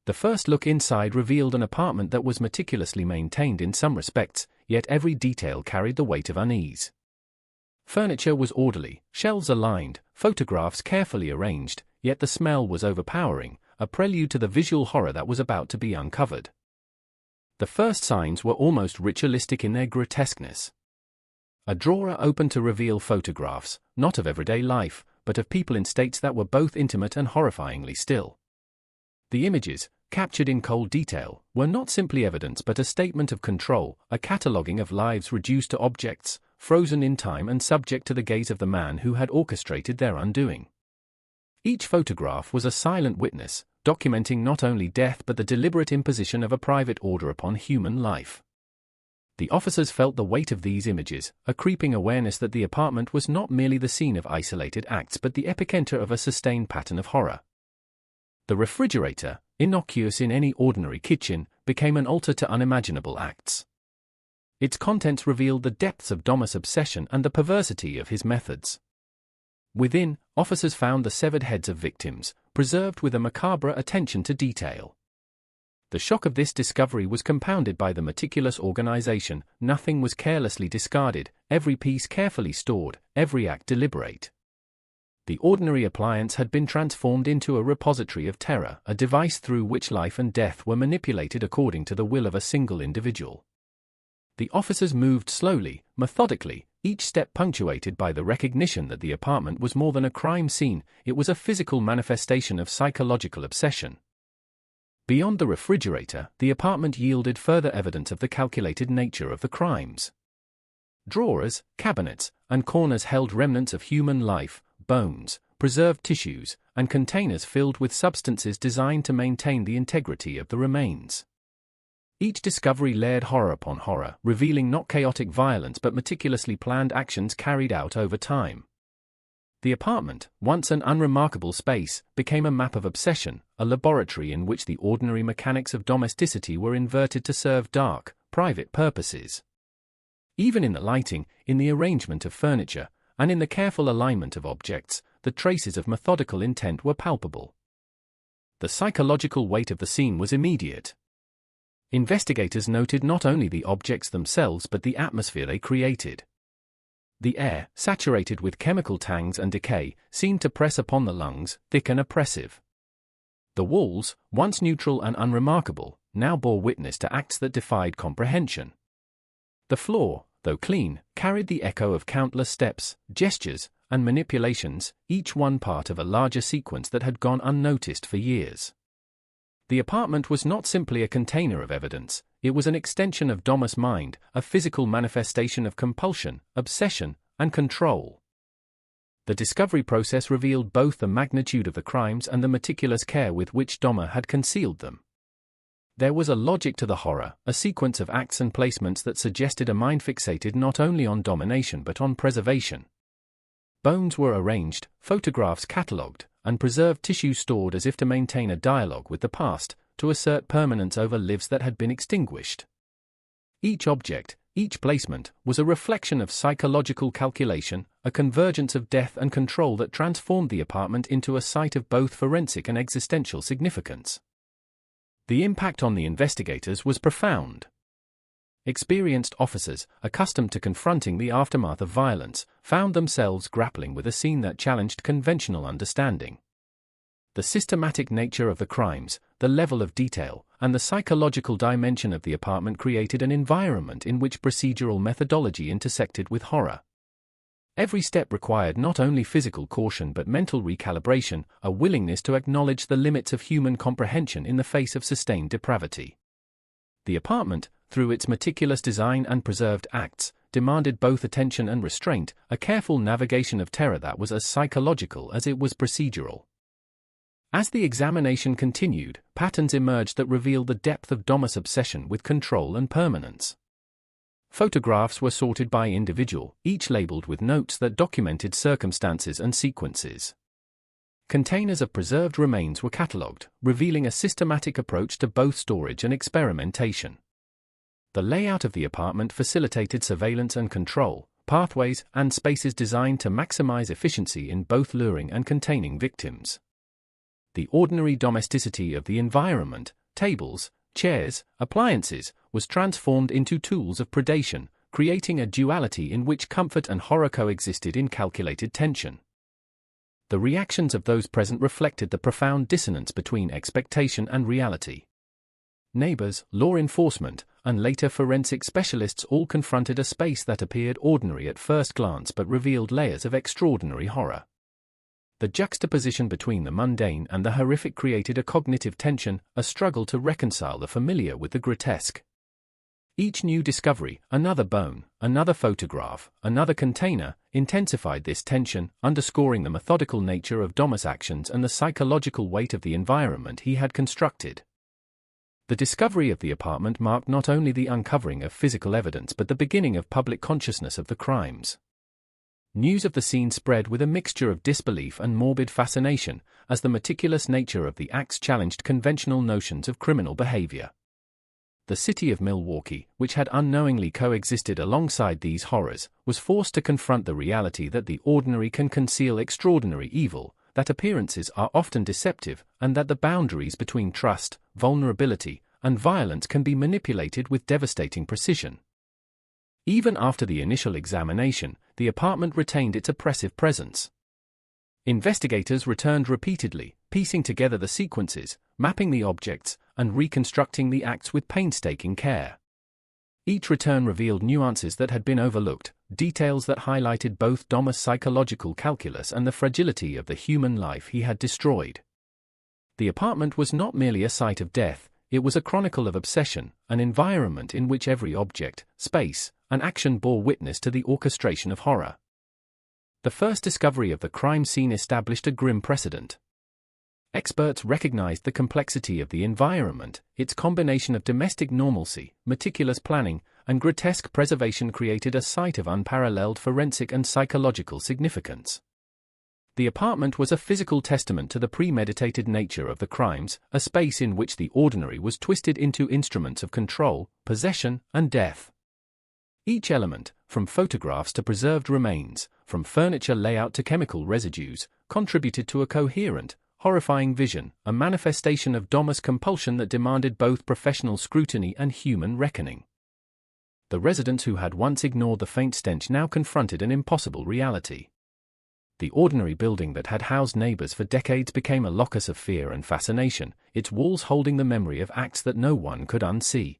The first look inside revealed an apartment that was meticulously maintained in some respects, yet every detail carried the weight of unease. Furniture was orderly, shelves aligned, photographs carefully arranged, yet the smell was overpowering, a prelude to the visual horror that was about to be uncovered. The first signs were almost ritualistic in their grotesqueness. A drawer opened to reveal photographs, not of everyday life, but of people in states that were both intimate and horrifyingly still. The images, captured in cold detail, were not simply evidence but a statement of control, a cataloguing of lives reduced to objects, frozen in time and subject to the gaze of the man who had orchestrated their undoing. Each photograph was a silent witness, documenting not only death but the deliberate imposition of a private order upon human life. The officers felt the weight of these images, a creeping awareness that the apartment was not merely the scene of isolated acts but the epicenter of a sustained pattern of horror. The refrigerator, innocuous in any ordinary kitchen, became an altar to unimaginable acts. Its contents revealed the depths of Domus' obsession and the perversity of his methods. Within, officers found the severed heads of victims, preserved with a macabre attention to detail. The shock of this discovery was compounded by the meticulous organization. Nothing was carelessly discarded, every piece carefully stored, every act deliberate. The ordinary appliance had been transformed into a repository of terror, a device through which life and death were manipulated according to the will of a single individual. The officers moved slowly, methodically, each step punctuated by the recognition that the apartment was more than a crime scene, it was a physical manifestation of psychological obsession. Beyond the refrigerator, the apartment yielded further evidence of the calculated nature of the crimes. Drawers, cabinets, and corners held remnants of human life, bones, preserved tissues, and containers filled with substances designed to maintain the integrity of the remains. Each discovery layered horror upon horror, revealing not chaotic violence but meticulously planned actions carried out over time. The apartment, once an unremarkable space, became a map of obsession, a laboratory in which the ordinary mechanics of domesticity were inverted to serve dark, private purposes. Even in the lighting, in the arrangement of furniture, and in the careful alignment of objects, the traces of methodical intent were palpable. The psychological weight of the scene was immediate. Investigators noted not only the objects themselves but the atmosphere they created. The air, saturated with chemical tangs and decay, seemed to press upon the lungs, thick and oppressive. The walls, once neutral and unremarkable, now bore witness to acts that defied comprehension. The floor, though clean, carried the echo of countless steps, gestures, and manipulations, each one part of a larger sequence that had gone unnoticed for years. The apartment was not simply a container of evidence, it was an extension of Domus' mind, a physical manifestation of compulsion, obsession, and control. The discovery process revealed both the magnitude of the crimes and the meticulous care with which Doma had concealed them. There was a logic to the horror, a sequence of acts and placements that suggested a mind fixated not only on domination but on preservation. Bones were arranged, photographs catalogued, and preserved tissue stored as if to maintain a dialogue with the past, to assert permanence over lives that had been extinguished. Each object, each placement, was a reflection of psychological calculation, a convergence of death and control that transformed the apartment into a site of both forensic and existential significance. The impact on the investigators was profound. Experienced officers, accustomed to confronting the aftermath of violence, found themselves grappling with a scene that challenged conventional understanding. The systematic nature of the crimes, the level of detail, and the psychological dimension of the apartment created an environment in which procedural methodology intersected with horror. Every step required not only physical caution but mental recalibration, a willingness to acknowledge the limits of human comprehension in the face of sustained depravity. The apartment, through its meticulous design and preserved acts, demanded both attention and restraint, a careful navigation of terror that was as psychological as it was procedural. As the examination continued, patterns emerged that revealed the depth of Domus' obsession with control and permanence. Photographs were sorted by individual, each labeled with notes that documented circumstances and sequences. Containers of preserved remains were catalogued, revealing a systematic approach to both storage and experimentation. The layout of the apartment facilitated surveillance and control, pathways and spaces designed to maximize efficiency in both luring and containing victims. The ordinary domesticity of the environment, tables, chairs, appliances, was transformed into tools of predation, creating a duality in which comfort and horror coexisted in calculated tension. The reactions of those present reflected the profound dissonance between expectation and reality. Neighbors, law enforcement, and later forensic specialists all confronted a space that appeared ordinary at first glance but revealed layers of extraordinary horror. The juxtaposition between the mundane and the horrific created a cognitive tension, a struggle to reconcile the familiar with the grotesque. Each new discovery, another bone, another photograph, another container, intensified this tension, underscoring the methodical nature of Domus' actions and the psychological weight of the environment he had constructed. The discovery of the apartment marked not only the uncovering of physical evidence but the beginning of public consciousness of the crimes. News of the scene spread with a mixture of disbelief and morbid fascination, as the meticulous nature of the acts challenged conventional notions of criminal behavior. the city of Milwaukee, which had unknowingly coexisted alongside these horrors, was forced to confront the reality that the ordinary can conceal extraordinary evil, that appearances are often deceptive, and that the boundaries between trust, vulnerability, and violence can be manipulated with devastating precision. Even after the initial examination, the apartment retained its oppressive presence. Investigators returned repeatedly, piecing together the sequences, mapping the objects, and reconstructing the acts with painstaking care. Each return revealed nuances that had been overlooked, details that highlighted both Dahmer's psychological calculus and the fragility of the human life he had destroyed. The apartment was not merely a site of death, it was a chronicle of obsession, an environment in which every object, space, and action bore witness to the orchestration of horror. The first discovery of the crime scene established a grim precedent. Experts recognized the complexity of the environment, its combination of domestic normalcy, meticulous planning, and grotesque preservation created a site of unparalleled forensic and psychological significance. The apartment was a physical testament to the premeditated nature of the crimes, a space in which the ordinary was twisted into instruments of control, possession, and death. Each element, from photographs to preserved remains, from furniture layout to chemical residues, contributed to a coherent, horrifying vision, a manifestation of Dahmer's compulsion that demanded both professional scrutiny and human reckoning. The residents who had once ignored the faint stench now confronted an impossible reality. The ordinary building that had housed neighbors for decades became a locus of fear and fascination, its walls holding the memory of acts that no one could unsee.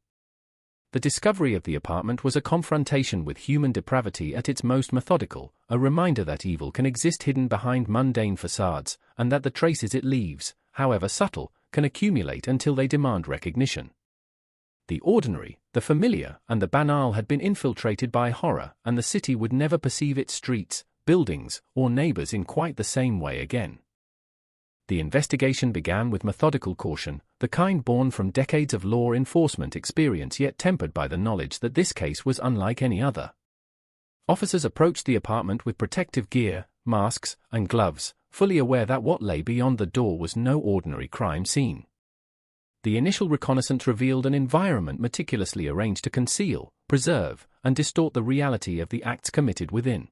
The discovery of the apartment was a confrontation with human depravity at its most methodical, a reminder that evil can exist hidden behind mundane facades, and that the traces it leaves, however subtle, can accumulate until they demand recognition. The ordinary, the familiar, and the banal had been infiltrated by horror, and the city would never perceive its streets, buildings, or neighbors in quite the same way again. The investigation began with methodical caution, the kind born from decades of law enforcement experience yet tempered by the knowledge that this case was unlike any other. Officers approached the apartment with protective gear, masks, and gloves, fully aware that what lay beyond the door was no ordinary crime scene. The initial reconnaissance revealed an environment meticulously arranged to conceal, preserve, and distort the reality of the acts committed within.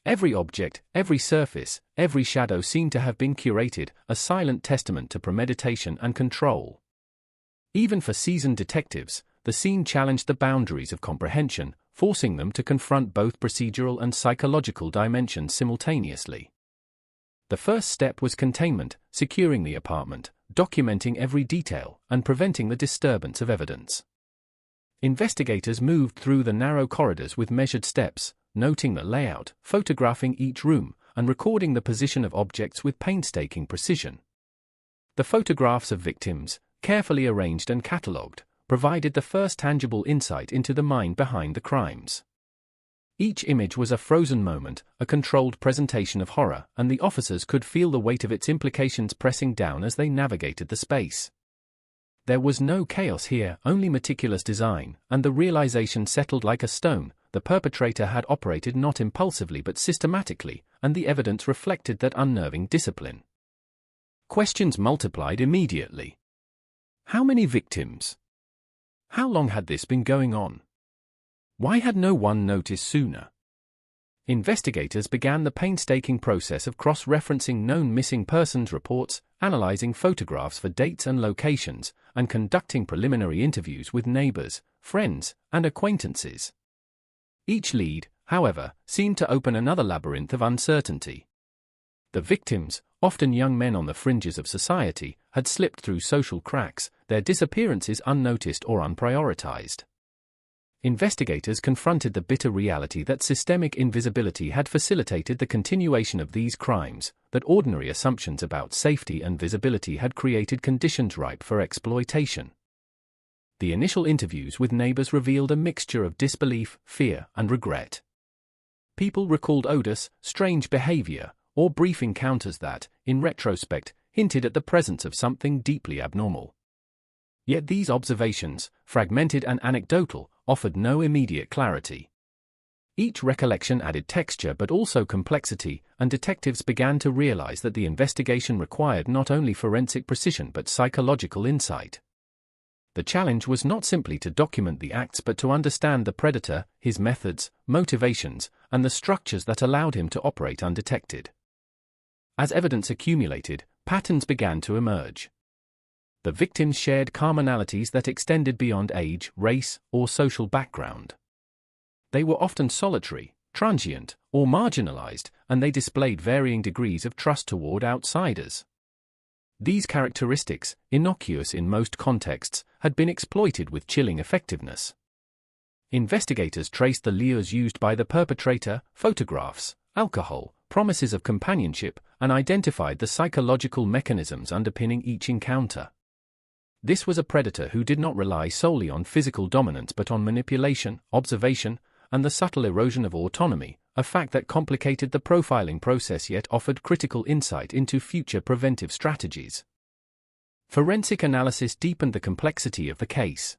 Every object, every surface, every shadow seemed to have been curated, a silent testament to premeditation and control. Even for seasoned detectives, the scene challenged the boundaries of comprehension, forcing them to confront both procedural and psychological dimensions simultaneously. The first step was containment, securing the apartment, documenting every detail, and preventing the disturbance of evidence. Investigators moved through the narrow corridors with measured steps, noting the layout, photographing each room, and recording the position of objects with painstaking precision. The photographs of victims, carefully arranged and catalogued, provided the first tangible insight into the mind behind the crimes. Each image was a frozen moment, a controlled presentation of horror, and the officers could feel the weight of its implications pressing down as they navigated the space. There was no chaos here, only meticulous design, and the realization settled like a stone. The perpetrator had operated not impulsively but systematically, and the evidence reflected that unnerving discipline. Questions multiplied immediately. How many victims? How long had this been going on? Why had no one noticed sooner? Investigators began the painstaking process of cross-referencing known missing persons reports, analyzing photographs for dates and locations, and conducting preliminary interviews with neighbors, friends, and acquaintances. Each lead, however, seemed to open another labyrinth of uncertainty. The victims, often young men on the fringes of society, had slipped through social cracks, their disappearances unnoticed or unprioritized. Investigators confronted the bitter reality that systemic invisibility had facilitated the continuation of these crimes, that ordinary assumptions about safety and visibility had created conditions ripe for exploitation. The initial interviews with neighbors revealed a mixture of disbelief, fear, and regret. People recalled odors, strange behavior, or brief encounters that, in retrospect, hinted at the presence of something deeply abnormal. Yet these observations, fragmented and anecdotal, offered no immediate clarity. Each recollection added texture but also complexity, and detectives began to realize that the investigation required not only forensic precision but psychological insight. The challenge was not simply to document the acts but to understand the predator, his methods, motivations, and the structures that allowed him to operate undetected. As evidence accumulated, patterns began to emerge. The victims shared commonalities that extended beyond age, race, or social background. They were often solitary, transient, or marginalized, and they displayed varying degrees of trust toward outsiders. These characteristics, innocuous in most contexts, had been exploited with chilling effectiveness. Investigators traced the lures used by the perpetrator, photographs, alcohol, promises of companionship, and identified the psychological mechanisms underpinning each encounter. This was a predator who did not rely solely on physical dominance but on manipulation, observation, and the subtle erosion of autonomy, a fact that complicated the profiling process yet offered critical insight into future preventive strategies. Forensic analysis deepened the complexity of the case.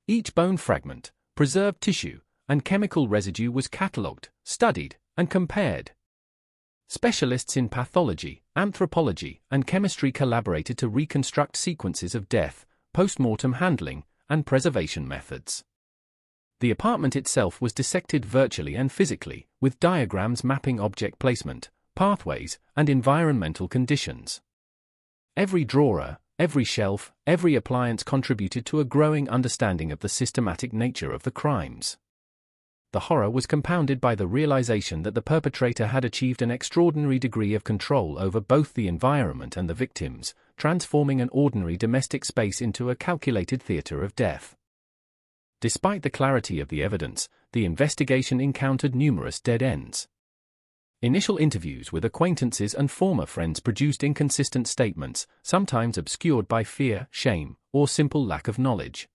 Each bone fragment, preserved tissue, and chemical residue was catalogued, studied, and compared. Specialists in pathology, anthropology, and chemistry collaborated to reconstruct sequences of death, post-mortem handling, and preservation methods. The apartment itself was dissected virtually and physically, with diagrams mapping object placement, pathways, and environmental conditions. Every drawer, every shelf, every appliance contributed to a growing understanding of the systematic nature of the crimes. The horror was compounded by the realization that the perpetrator had achieved an extraordinary degree of control over both the environment and the victims, transforming an ordinary domestic space into a calculated theater of death. Despite the clarity of the evidence, the investigation encountered numerous dead ends. Initial interviews with acquaintances and former friends produced inconsistent statements, sometimes obscured by fear, shame, or simple lack of knowledge.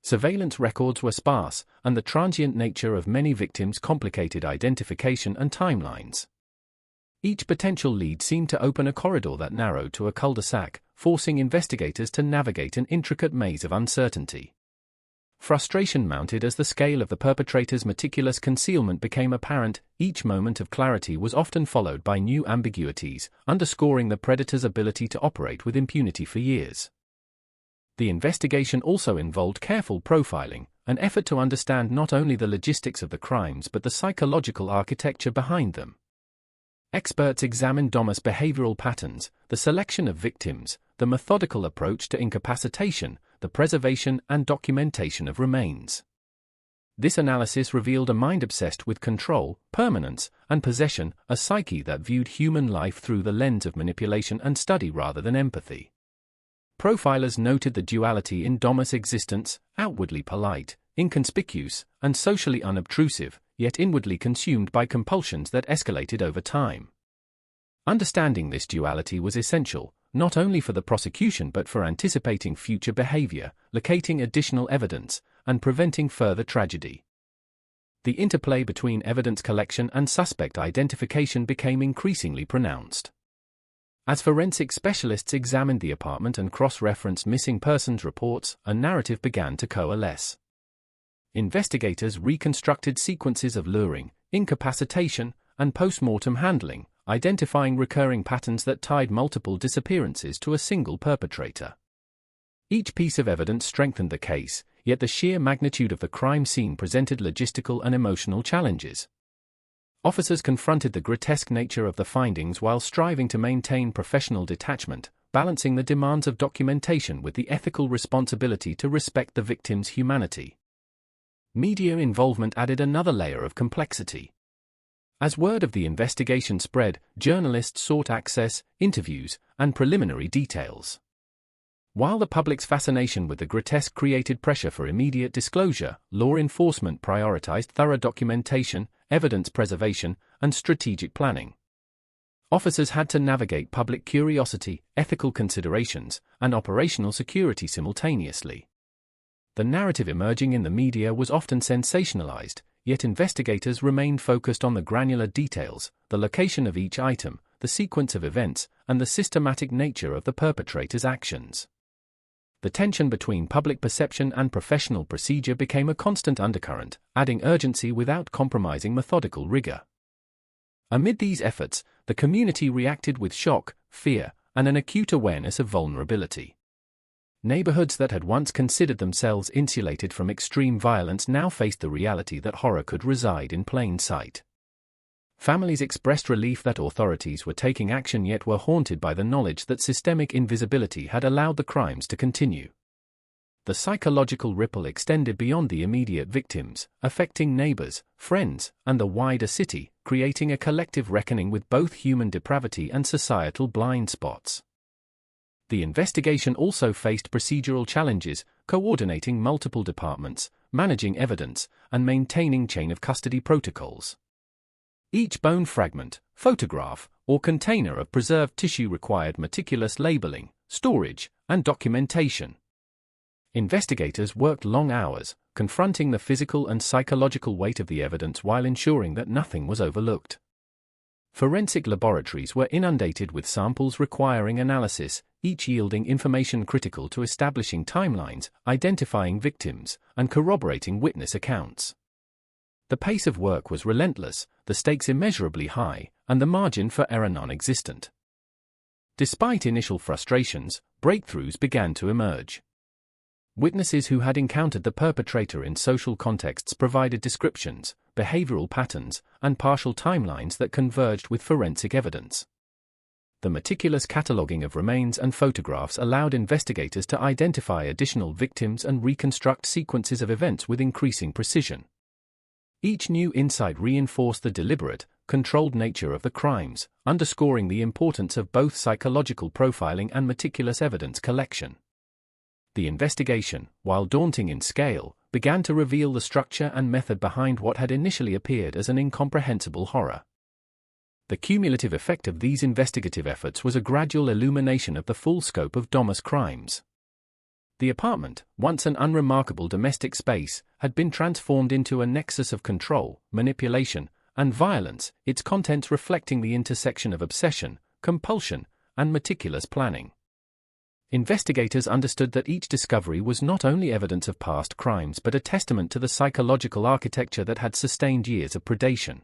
Surveillance records were sparse, and the transient nature of many victims complicated identification and timelines. Each potential lead seemed to open a corridor that narrowed to a cul-de-sac, forcing investigators to navigate an intricate maze of uncertainty. Frustration mounted as the scale of the perpetrator's meticulous concealment became apparent. Each moment of clarity was often followed by new ambiguities, underscoring the predator's ability to operate with impunity for years. The investigation also involved careful profiling, an effort to understand not only the logistics of the crimes but the psychological architecture behind them. Experts examined Dahmer's behavioral patterns, the selection of victims, the methodical approach to incapacitation, the preservation and documentation of remains. This analysis revealed a mind obsessed with control, permanence, and possession, a psyche that viewed human life through the lens of manipulation and study rather than empathy. Profilers noted the duality in Dahmer's existence, outwardly polite, inconspicuous, and socially unobtrusive, yet inwardly consumed by compulsions that escalated over time. Understanding this duality was essential, not only for the prosecution but for anticipating future behavior, locating additional evidence, and preventing further tragedy. The interplay between evidence collection and suspect identification became increasingly pronounced. As forensic specialists examined the apartment and cross-referenced missing persons reports, a narrative began to coalesce. Investigators reconstructed sequences of luring, incapacitation, and post-mortem handling, identifying recurring patterns that tied multiple disappearances to a single perpetrator. Each piece of evidence strengthened the case, yet the sheer magnitude of the crime scene presented logistical and emotional challenges. Officers confronted the grotesque nature of the findings while striving to maintain professional detachment, balancing the demands of documentation with the ethical responsibility to respect the victim's humanity. Media involvement added another layer of complexity. As word of the investigation spread, journalists sought access, interviews, and preliminary details. While the public's fascination with the grotesque created pressure for immediate disclosure, law enforcement prioritized thorough documentation, evidence preservation, and strategic planning. Officers had to navigate public curiosity, ethical considerations, and operational security simultaneously. The narrative emerging in the media was often sensationalized, yet investigators remained focused on the granular details, the location of each item, the sequence of events, and the systematic nature of the perpetrator's actions. The tension between public perception and professional procedure became a constant undercurrent, adding urgency without compromising methodical rigor. Amid these efforts, the community reacted with shock, fear, and an acute awareness of vulnerability. Neighborhoods that had once considered themselves insulated from extreme violence now faced the reality that horror could reside in plain sight. Families expressed relief that authorities were taking action, yet were haunted by the knowledge that systemic invisibility had allowed the crimes to continue. The psychological ripple extended beyond the immediate victims, affecting neighbors, friends, and the wider city, creating a collective reckoning with both human depravity and societal blind spots. The investigation also faced procedural challenges, coordinating multiple departments, managing evidence, and maintaining chain of custody protocols. Each bone fragment, photograph, or container of preserved tissue required meticulous labeling, storage, and documentation. Investigators worked long hours, confronting the physical and psychological weight of the evidence while ensuring that nothing was overlooked. Forensic laboratories were inundated with samples requiring analysis, each yielding information critical to establishing timelines, identifying victims, and corroborating witness accounts. The pace of work was relentless, the stakes immeasurably high, and the margin for error non-existent. Despite initial frustrations, breakthroughs began to emerge. Witnesses who had encountered the perpetrator in social contexts provided descriptions, behavioral patterns, and partial timelines that converged with forensic evidence. The meticulous cataloging of remains and photographs allowed investigators to identify additional victims and reconstruct sequences of events with increasing precision. Each new insight reinforced the deliberate, controlled nature of the crimes, underscoring the importance of both psychological profiling and meticulous evidence collection. The investigation, while daunting in scale, began to reveal the structure and method behind what had initially appeared as an incomprehensible horror. The cumulative effect of these investigative efforts was a gradual illumination of the full scope of Dahmer's crimes. The apartment, once an unremarkable domestic space, had been transformed into a nexus of control, manipulation, and violence, its contents reflecting the intersection of obsession, compulsion, and meticulous planning. Investigators understood that each discovery was not only evidence of past crimes but a testament to the psychological architecture that had sustained years of predation.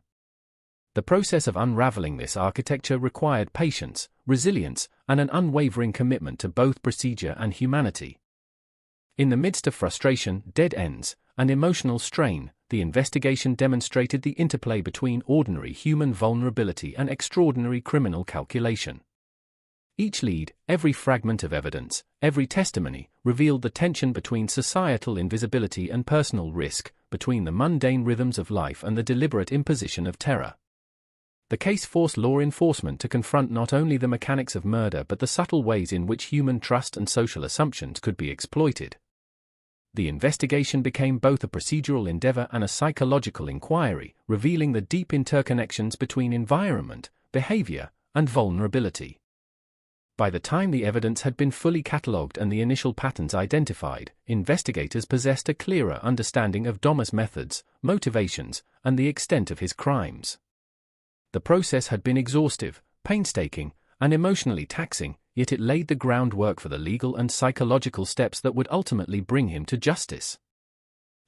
The process of unraveling this architecture required patience, resilience, and an unwavering commitment to both procedure and humanity. In the midst of frustration, dead ends, and emotional strain, the investigation demonstrated the interplay between ordinary human vulnerability and extraordinary criminal calculation. Each lead, every fragment of evidence, every testimony, revealed the tension between societal invisibility and personal risk, between the mundane rhythms of life and the deliberate imposition of terror. The case forced law enforcement to confront not only the mechanics of murder but the subtle ways in which human trust and social assumptions could be exploited. The investigation became both a procedural endeavor and a psychological inquiry, revealing the deep interconnections between environment, behavior, and vulnerability. By the time the evidence had been fully catalogued and the initial patterns identified, investigators possessed a clearer understanding of Dahmer's methods, motivations, and the extent of his crimes. The process had been exhaustive, painstaking, and emotionally taxing, yet it laid the groundwork for the legal and psychological steps that would ultimately bring him to justice.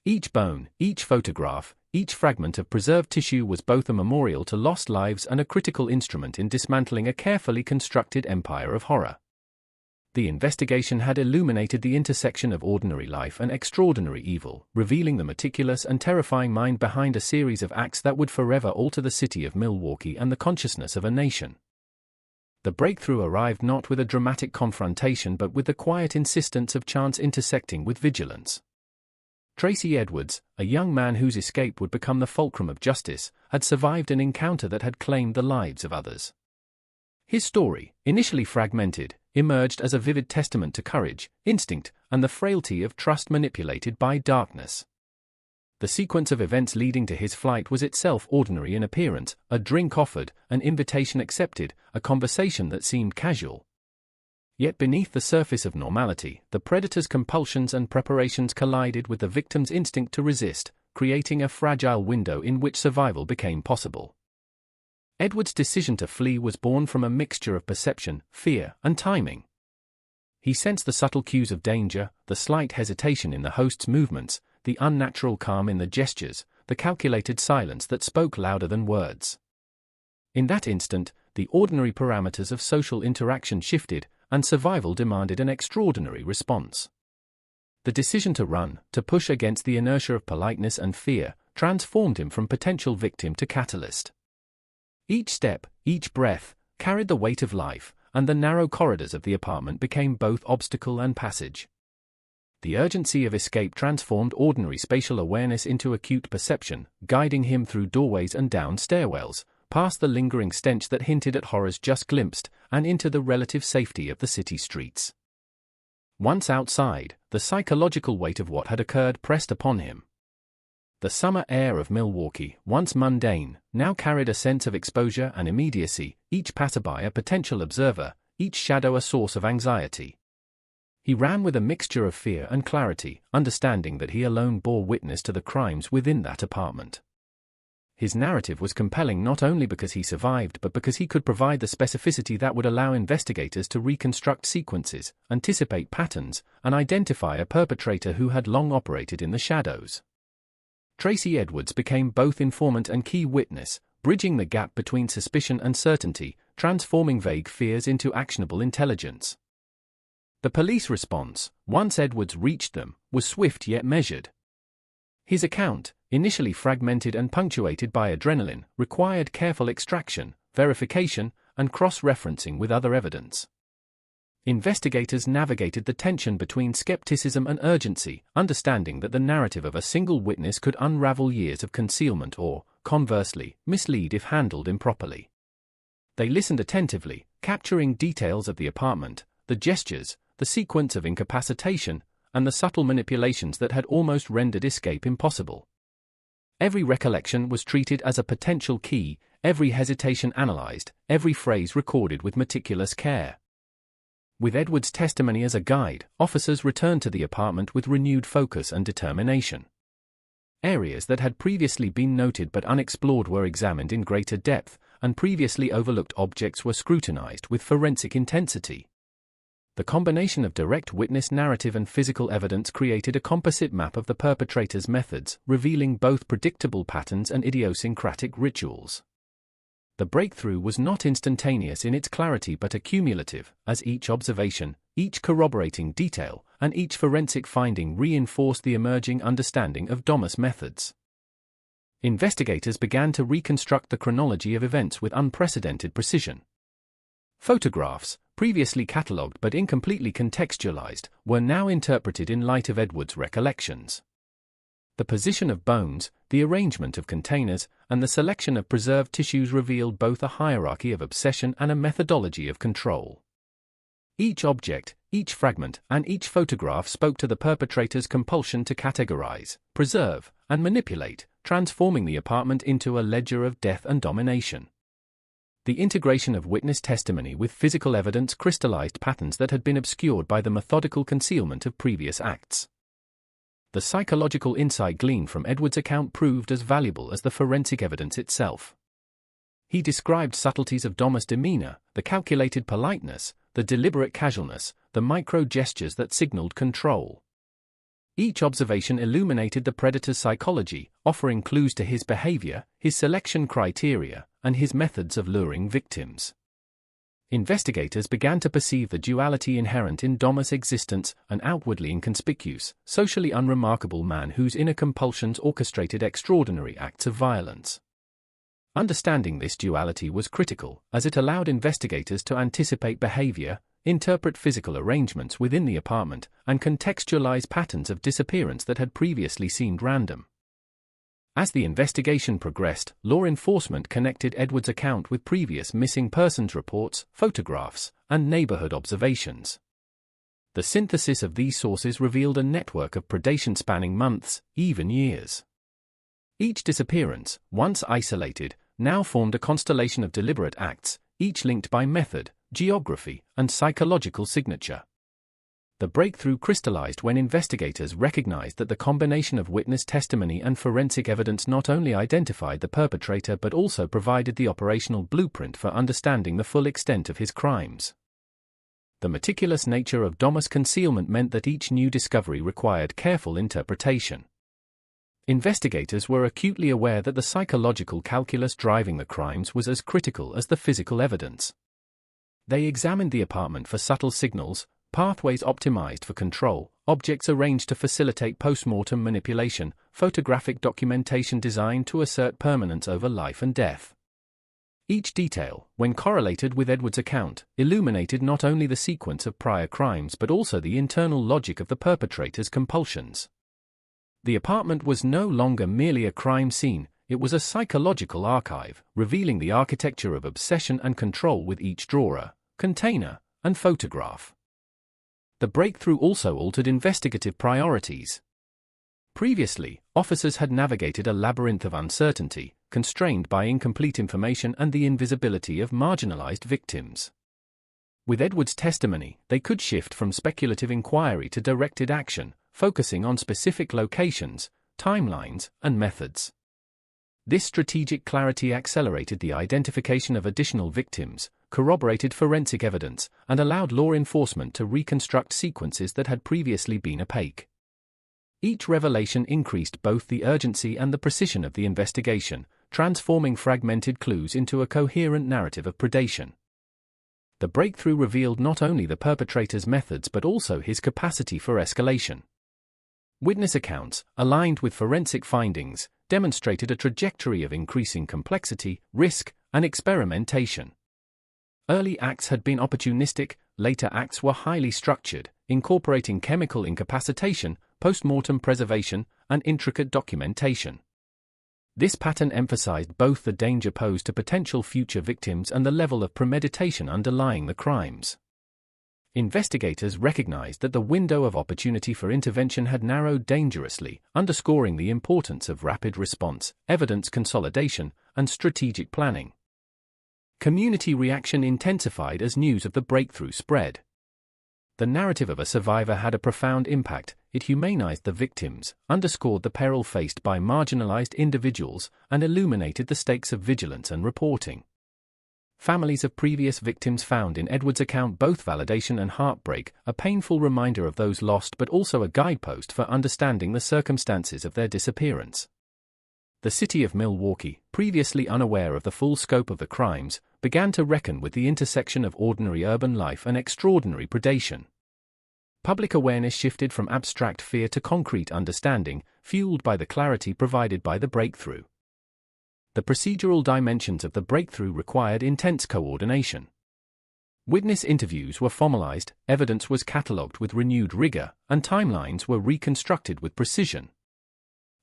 Each bone, each photograph, each fragment of preserved tissue was both a memorial to lost lives and a critical instrument in dismantling a carefully constructed empire of horror. The investigation had illuminated the intersection of ordinary life and extraordinary evil, revealing the meticulous and terrifying mind behind a series of acts that would forever alter the city of Milwaukee and the consciousness of a nation. The breakthrough arrived not with a dramatic confrontation but with the quiet insistence of chance intersecting with vigilance. Tracy Edwards, a young man whose escape would become the fulcrum of justice, had survived an encounter that had claimed the lives of others. His story, initially fragmented, emerged as a vivid testament to courage, instinct, and the frailty of trust manipulated by darkness. The sequence of events leading to his flight was itself ordinary in appearance: a drink offered, an invitation accepted, a conversation that seemed casual. Yet beneath the surface of normality, the predator's compulsions and preparations collided with the victim's instinct to resist, creating a fragile window in which survival became possible. Edward's decision to flee was born from a mixture of perception, fear, and timing. He sensed the subtle cues of danger, the slight hesitation in the host's movements, the unnatural calm in the gestures, the calculated silence that spoke louder than words. In that instant, the ordinary parameters of social interaction shifted, and survival demanded an extraordinary response. The decision to run, to push against the inertia of politeness and fear, transformed him from potential victim to catalyst. Each step, each breath, carried the weight of life, and the narrow corridors of the apartment became both obstacle and passage. The urgency of escape transformed ordinary spatial awareness into acute perception, guiding him through doorways and down stairwells, past the lingering stench that hinted at horrors just glimpsed, and into the relative safety of the city streets. Once outside, the psychological weight of what had occurred pressed upon him. The summer air of Milwaukee, once mundane, now carried a sense of exposure and immediacy, each passerby a potential observer, each shadow a source of anxiety. He ran with a mixture of fear and clarity, understanding that he alone bore witness to the crimes within that apartment. His narrative was compelling not only because he survived but because he could provide the specificity that would allow investigators to reconstruct sequences, anticipate patterns, and identify a perpetrator who had long operated in the shadows. Tracy Edwards became both informant and key witness, bridging the gap between suspicion and certainty, transforming vague fears into actionable intelligence. The police response, once Edwards reached them, was swift yet measured. His account, initially fragmented and punctuated by adrenaline, required careful extraction, verification, and cross-referencing with other evidence. Investigators navigated the tension between skepticism and urgency, understanding that the narrative of a single witness could unravel years of concealment or, conversely, mislead if handled improperly. They listened attentively, capturing details of the apartment, the gestures, the sequence of incapacitation, and the subtle manipulations that had almost rendered escape impossible. Every recollection was treated as a potential key, every hesitation analyzed, every phrase recorded with meticulous care. With Edwards' testimony as a guide, officers returned to the apartment with renewed focus and determination. Areas that had previously been noted but unexplored were examined in greater depth, and previously overlooked objects were scrutinized with forensic intensity. The combination of direct witness narrative and physical evidence created a composite map of the perpetrator's methods, revealing both predictable patterns and idiosyncratic rituals. The breakthrough was not instantaneous in its clarity but accumulative, as each observation, each corroborating detail, and each forensic finding reinforced the emerging understanding of Domus methods. Investigators began to reconstruct the chronology of events with unprecedented precision. Photographs, previously catalogued but incompletely contextualized, were now interpreted in light of Edwards' recollections. The position of bones, the arrangement of containers, and the selection of preserved tissues revealed both a hierarchy of obsession and a methodology of control. Each object, each fragment, and each photograph spoke to the perpetrator's compulsion to categorize, preserve, and manipulate, transforming the apartment into a ledger of death and domination. The integration of witness testimony with physical evidence crystallized patterns that had been obscured by the methodical concealment of previous acts. The psychological insight gleaned from Edwards' account proved as valuable as the forensic evidence itself. He described subtleties of Domus' demeanor, the calculated politeness, the deliberate casualness, the micro-gestures that signaled control. Each observation illuminated the predator's psychology, offering clues to his behavior, his selection criteria, and his methods of luring victims. Investigators began to perceive the duality inherent in Domus' existence, an outwardly inconspicuous, socially unremarkable man whose inner compulsions orchestrated extraordinary acts of violence. Understanding this duality was critical, as it allowed investigators to anticipate behavior, interpret physical arrangements within the apartment, and contextualize patterns of disappearance that had previously seemed random. As the investigation progressed, law enforcement connected Edwards' account with previous missing persons reports, photographs, and neighborhood observations. The synthesis of these sources revealed a network of predation spanning months, even years. Each disappearance, once isolated, now formed a constellation of deliberate acts, each linked by method, geography, and psychological signature. The breakthrough crystallized when investigators recognized that the combination of witness testimony and forensic evidence not only identified the perpetrator but also provided the operational blueprint for understanding the full extent of his crimes. The meticulous nature of Domus' concealment meant that each new discovery required careful interpretation. Investigators were acutely aware that the psychological calculus driving the crimes was as critical as the physical evidence. They examined the apartment for subtle signals, pathways optimized for control, objects arranged to facilitate post-mortem manipulation, photographic documentation designed to assert permanence over life and death. Each detail, when correlated with Edward's account, illuminated not only the sequence of prior crimes but also the internal logic of the perpetrator's compulsions. The apartment was no longer merely a crime scene, it was a psychological archive, revealing the architecture of obsession and control with each drawer, container, and photograph. The breakthrough also altered investigative priorities. Previously, officers had navigated a labyrinth of uncertainty, constrained by incomplete information and the invisibility of marginalized victims. With Edward's testimony, they could shift from speculative inquiry to directed action, focusing on specific locations, timelines, and methods. This strategic clarity accelerated the identification of additional victims, corroborated forensic evidence, and allowed law enforcement to reconstruct sequences that had previously been opaque. Each revelation increased both the urgency and the precision of the investigation, transforming fragmented clues into a coherent narrative of predation. The breakthrough revealed not only the perpetrator's methods but also his capacity for escalation. Witness accounts, aligned with forensic findings, demonstrated a trajectory of increasing complexity, risk, and experimentation. Early acts had been opportunistic, later acts were highly structured, incorporating chemical incapacitation, post-mortem preservation, and intricate documentation. This pattern emphasized both the danger posed to potential future victims and the level of premeditation underlying the crimes. Investigators recognized that the window of opportunity for intervention had narrowed dangerously, underscoring the importance of rapid response, evidence consolidation, and strategic planning. Community reaction intensified as news of the breakthrough spread. The narrative of a survivor had a profound impact. It humanized the victims, underscored the peril faced by marginalized individuals, and illuminated the stakes of vigilance and reporting. Families of previous victims found in Edward's account both validation and heartbreak, a painful reminder of those lost but also a guidepost for understanding the circumstances of their disappearance. The city of Milwaukee, previously unaware of the full scope of the crimes, began to reckon with the intersection of ordinary urban life and extraordinary predation. Public awareness shifted from abstract fear to concrete understanding, fueled by the clarity provided by the breakthrough. The procedural dimensions of the breakthrough required intense coordination. Witness interviews were formalized, evidence was catalogued with renewed rigor, and timelines were reconstructed with precision.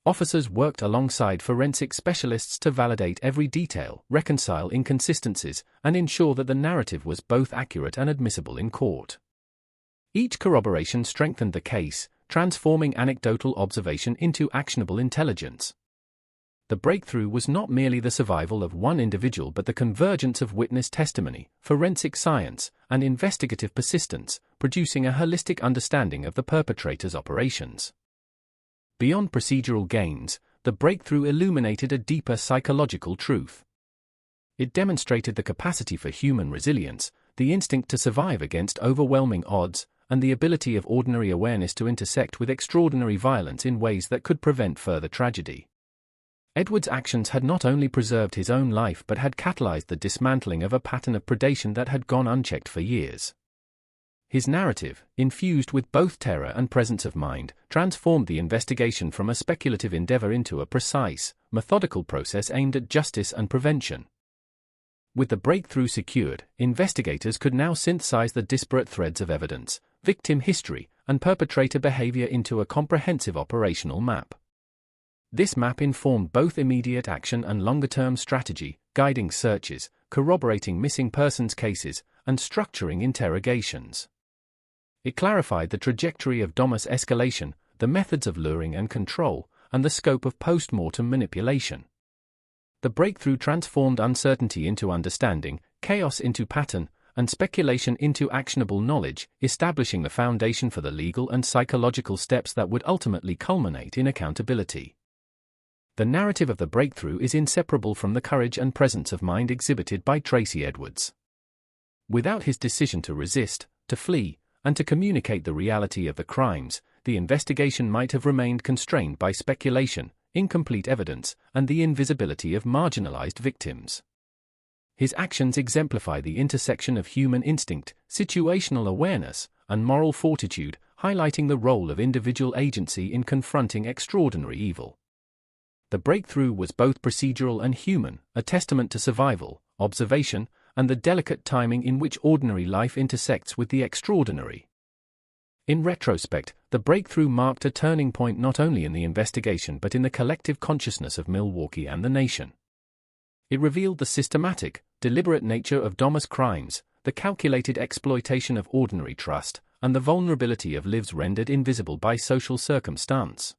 Officers worked alongside forensic specialists to validate every detail, reconcile inconsistencies, and ensure that the narrative was both accurate and admissible in court. Each corroboration strengthened the case, transforming anecdotal observation into actionable intelligence. The breakthrough was not merely the survival of one individual but the convergence of witness testimony, forensic science, and investigative persistence, producing a holistic understanding of the perpetrator's operations. Beyond procedural gains, the breakthrough illuminated a deeper psychological truth. It demonstrated the capacity for human resilience, the instinct to survive against overwhelming odds, and the ability of ordinary awareness to intersect with extraordinary violence in ways that could prevent further tragedy. Edward's actions had not only preserved his own life but had catalyzed the dismantling of a pattern of predation that had gone unchecked for years. His narrative, infused with both terror and presence of mind, transformed the investigation from a speculative endeavor into a precise, methodical process aimed at justice and prevention. With the breakthrough secured, investigators could now synthesize the disparate threads of evidence, victim history, and perpetrator behavior into a comprehensive operational map. This map informed both immediate action and longer-term strategy, guiding searches, corroborating missing persons cases, and structuring interrogations. It clarified the trajectory of DOMAS escalation, the methods of luring and control, and the scope of post-mortem manipulation. The breakthrough transformed uncertainty into understanding, chaos into pattern, and speculation into actionable knowledge, establishing the foundation for the legal and psychological steps that would ultimately culminate in accountability. The narrative of the breakthrough is inseparable from the courage and presence of mind exhibited by Tracy Edwards. Without his decision to resist, to flee, and to communicate the reality of the crimes, the investigation might have remained constrained by speculation, incomplete evidence, and the invisibility of marginalized victims. His actions exemplify the intersection of human instinct, situational awareness, and moral fortitude, highlighting the role of individual agency in confronting extraordinary evil. The breakthrough was both procedural and human, a testament to survival, observation, and the delicate timing in which ordinary life intersects with the extraordinary. In retrospect, the breakthrough marked a turning point not only in the investigation but in the collective consciousness of Milwaukee and the nation. It revealed the systematic, deliberate nature of Dahmer's crimes, the calculated exploitation of ordinary trust, and the vulnerability of lives rendered invisible by social circumstance.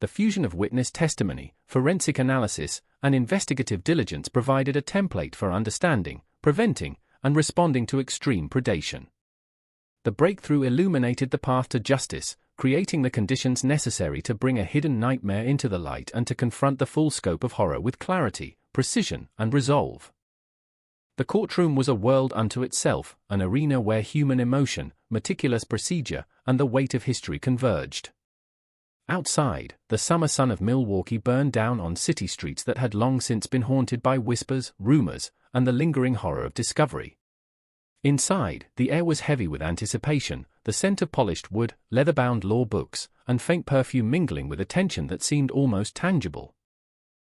The fusion of witness testimony, forensic analysis, and investigative diligence provided a template for understanding, preventing, and responding to extreme predation. The breakthrough illuminated the path to justice, creating the conditions necessary to bring a hidden nightmare into the light and to confront the full scope of horror with clarity, precision, and resolve. The courtroom was a world unto itself, an arena where human emotion, meticulous procedure, and the weight of history converged. Outside, the summer sun of Milwaukee burned down on city streets that had long since been haunted by whispers, rumors, and the lingering horror of discovery. Inside, the air was heavy with anticipation, the scent of polished wood, leather-bound law books, and faint perfume mingling with a tension that seemed almost tangible.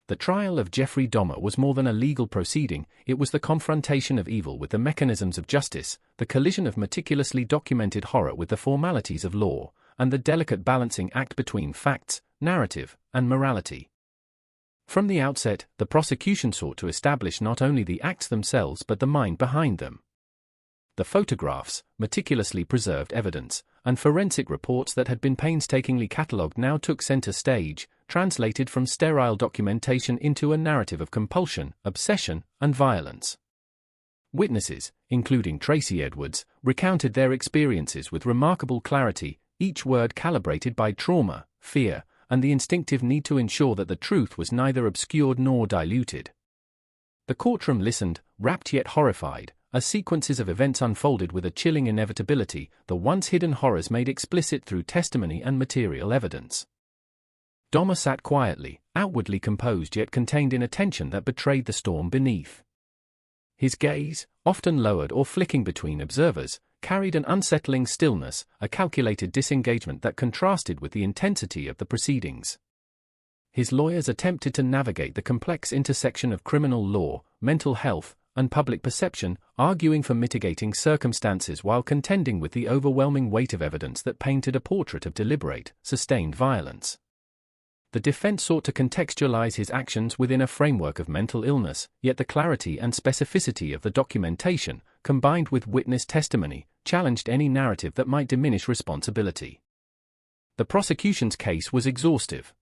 The trial of Jeffrey Dahmer was more than a legal proceeding, it was the confrontation of evil with the mechanisms of justice, the collision of meticulously documented horror with the formalities of law, and the delicate balancing act between facts, narrative, and morality. From the outset, the prosecution sought to establish not only the acts themselves but the mind behind them. The photographs, meticulously preserved evidence, and forensic reports that had been painstakingly catalogued now took center stage, translated from sterile documentation into a narrative of compulsion, obsession, and violence. Witnesses, including Tracy Edwards, recounted their experiences with remarkable clarity, each word calibrated by trauma, fear, and the instinctive need to ensure that the truth was neither obscured nor diluted. The courtroom listened, rapt yet horrified, as sequences of events unfolded with a chilling inevitability, the once hidden horrors made explicit through testimony and material evidence. Dahmer sat quietly, outwardly composed yet contained in a tension that betrayed the storm beneath. His gaze, often lowered or flicking between observers, carried an unsettling stillness, a calculated disengagement that contrasted with the intensity of the proceedings. His lawyers attempted to navigate the complex intersection of criminal law, mental health, and public perception, arguing for mitigating circumstances while contending with the overwhelming weight of evidence that painted a portrait of deliberate, sustained violence. The defense sought to contextualize his actions within a framework of mental illness, yet the clarity and specificity of the documentation, combined with witness testimony, challenged any narrative that might diminish responsibility. The prosecution's case was exhaustive.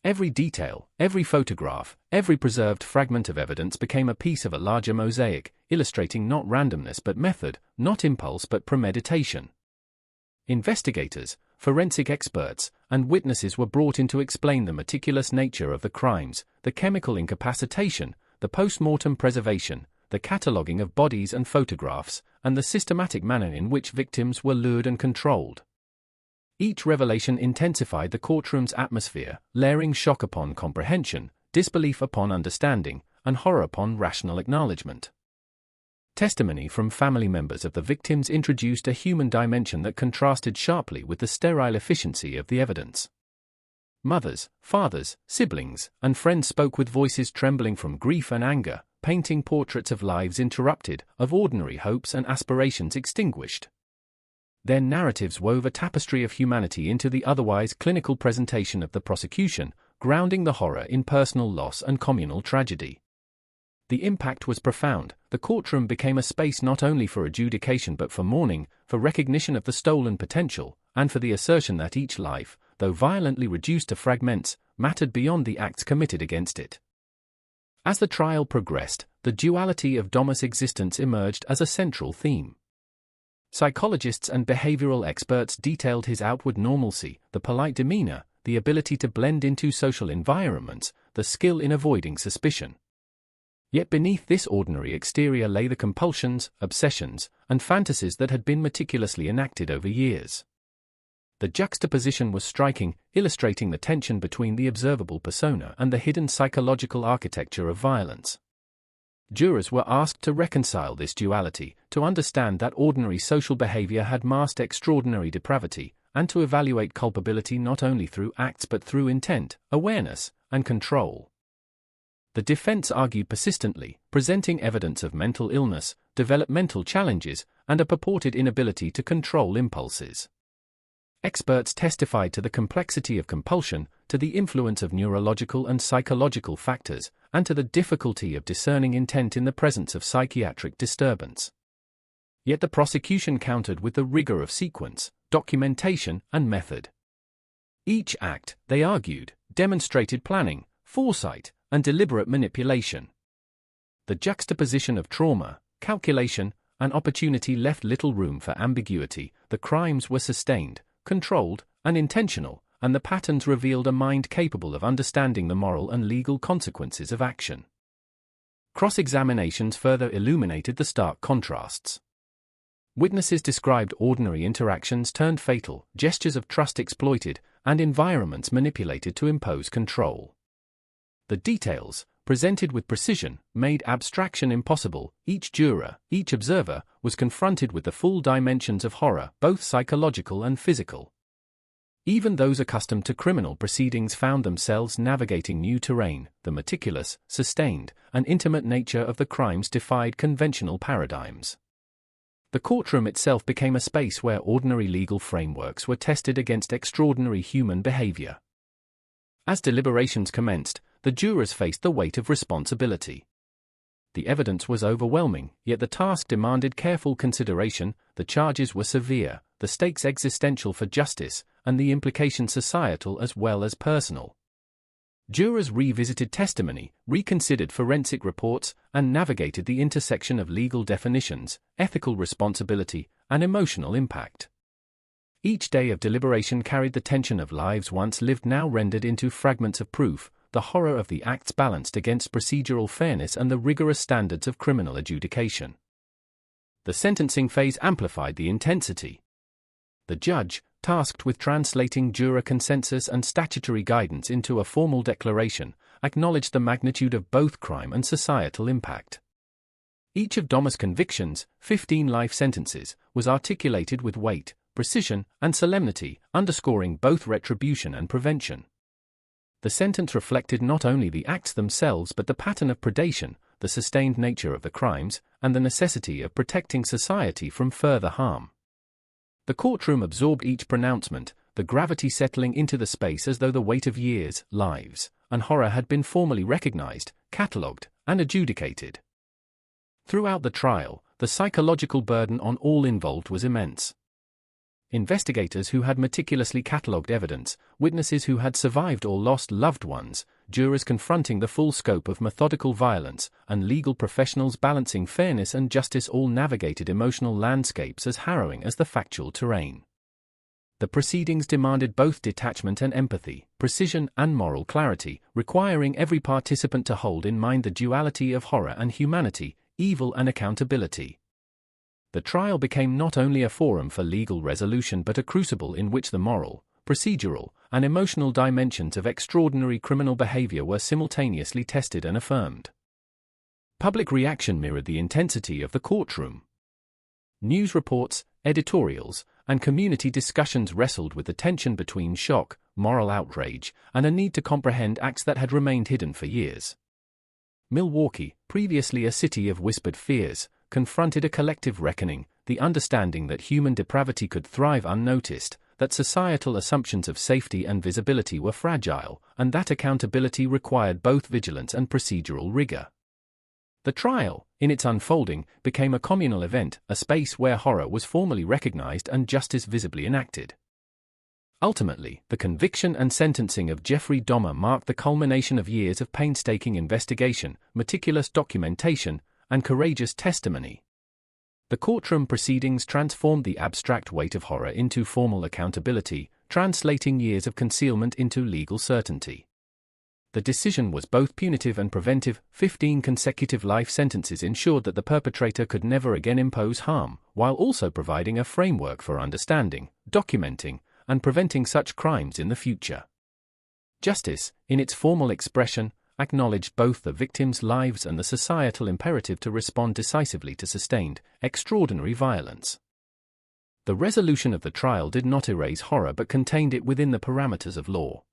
Every detail, every photograph, every preserved fragment of evidence became a piece of a larger mosaic, illustrating not randomness but method, not impulse but premeditation. Investigators, forensic experts, and witnesses were brought in to explain the meticulous nature of the crimes, the chemical incapacitation, the post-mortem preservation, the cataloguing of bodies and photographs, and the systematic manner in which victims were lured and controlled. Each revelation intensified the courtroom's atmosphere, layering shock upon comprehension, disbelief upon understanding, and horror upon rational acknowledgement. Testimony from family members of the victims introduced a human dimension that contrasted sharply with the sterile efficiency of the evidence. Mothers, fathers, siblings, and friends spoke with voices trembling from grief and anger, painting portraits of lives interrupted, of ordinary hopes and aspirations extinguished. Their narratives wove a tapestry of humanity into the otherwise clinical presentation of the prosecution, grounding the horror in personal loss and communal tragedy. The impact was profound. The courtroom became a space not only for adjudication but for mourning, for recognition of the stolen potential, and for the assertion that each life, though violently reduced to fragments, mattered beyond the acts committed against it. As the trial progressed, the duality of Dahmer's existence emerged as a central theme. Psychologists and behavioral experts detailed his outward normalcy, the polite demeanor, the ability to blend into social environments, the skill in avoiding suspicion. Yet beneath this ordinary exterior lay the compulsions, obsessions, and fantasies that had been meticulously enacted over years. The juxtaposition was striking, illustrating the tension between the observable persona and the hidden psychological architecture of violence. Jurors were asked to reconcile this duality, to understand that ordinary social behavior had masked extraordinary depravity, and to evaluate culpability not only through acts but through intent, awareness, and control. The defense argued persistently, presenting evidence of mental illness, developmental challenges, and a purported inability to control impulses. Experts testified to the complexity of compulsion, to the influence of neurological and psychological factors, and to the difficulty of discerning intent in the presence of psychiatric disturbance. Yet the prosecution countered with the rigor of sequence, documentation, and method. Each act, they argued, demonstrated planning, foresight, and deliberate manipulation. The juxtaposition of trauma, calculation, and opportunity left little room for ambiguity. The crimes were sustained, controlled, and intentional, and the patterns revealed a mind capable of understanding the moral and legal consequences of action. Cross-examinations further illuminated the stark contrasts. Witnesses described ordinary interactions turned fatal, gestures of trust exploited, and environments manipulated to impose control. The details, presented with precision, made abstraction impossible. Each juror, each observer, was confronted with the full dimensions of horror, both psychological and physical. Even those accustomed to criminal proceedings found themselves navigating new terrain. The meticulous, sustained, and intimate nature of the crimes defied conventional paradigms. The courtroom itself became a space where ordinary legal frameworks were tested against extraordinary human behavior. As deliberations commenced, the jurors faced the weight of responsibility. The evidence was overwhelming, yet the task demanded careful consideration. The charges were severe, the stakes existential for justice, and the implications societal as well as personal. Jurors revisited testimony, reconsidered forensic reports, and navigated the intersection of legal definitions, ethical responsibility, and emotional impact. Each day of deliberation carried the tension of lives once lived now rendered into fragments of proof, the horror of the acts balanced against procedural fairness and the rigorous standards of criminal adjudication. The sentencing phase amplified the intensity. The judge, tasked with translating juror consensus and statutory guidance into a formal declaration, acknowledged the magnitude of both crime and societal impact. Each of Dahmer's convictions, 15 life sentences, was articulated with weight, precision, and solemnity, underscoring both retribution and prevention. The sentence reflected not only the acts themselves but the pattern of predation, the sustained nature of the crimes, and the necessity of protecting society from further harm. The courtroom absorbed each pronouncement, the gravity settling into the space as though the weight of years, lives, and horror had been formally recognized, catalogued, and adjudicated. Throughout the trial, the psychological burden on all involved was immense. Investigators who had meticulously catalogued evidence, witnesses who had survived or lost loved ones, jurors confronting the full scope of methodical violence, and legal professionals balancing fairness and justice all navigated emotional landscapes as harrowing as the factual terrain. The proceedings demanded both detachment and empathy, precision and moral clarity, requiring every participant to hold in mind the duality of horror and humanity, evil and accountability. The trial became not only a forum for legal resolution but a crucible in which the moral, procedural, and emotional dimensions of extraordinary criminal behavior were simultaneously tested and affirmed. Public reaction mirrored the intensity of the courtroom. News reports, editorials, and community discussions wrestled with the tension between shock, moral outrage, and a need to comprehend acts that had remained hidden for years. Milwaukee, previously a city of whispered fears, confronted a collective reckoning, the understanding that human depravity could thrive unnoticed, that societal assumptions of safety and visibility were fragile, and that accountability required both vigilance and procedural rigor. The trial, in its unfolding, became a communal event, a space where horror was formally recognized and justice visibly enacted. Ultimately, the conviction and sentencing of Jeffrey Dahmer marked the culmination of years of painstaking investigation, meticulous documentation, and courageous testimony. The courtroom proceedings transformed the abstract weight of horror into formal accountability, translating years of concealment into legal certainty. The decision was both punitive and preventive. 15 consecutive life sentences ensured that the perpetrator could never again impose harm, while also providing a framework for understanding, documenting, and preventing such crimes in the future. Justice, in its formal expression, acknowledged both the victims' lives and the societal imperative to respond decisively to sustained, extraordinary violence. The resolution of the trial did not erase horror but contained it within the parameters of law.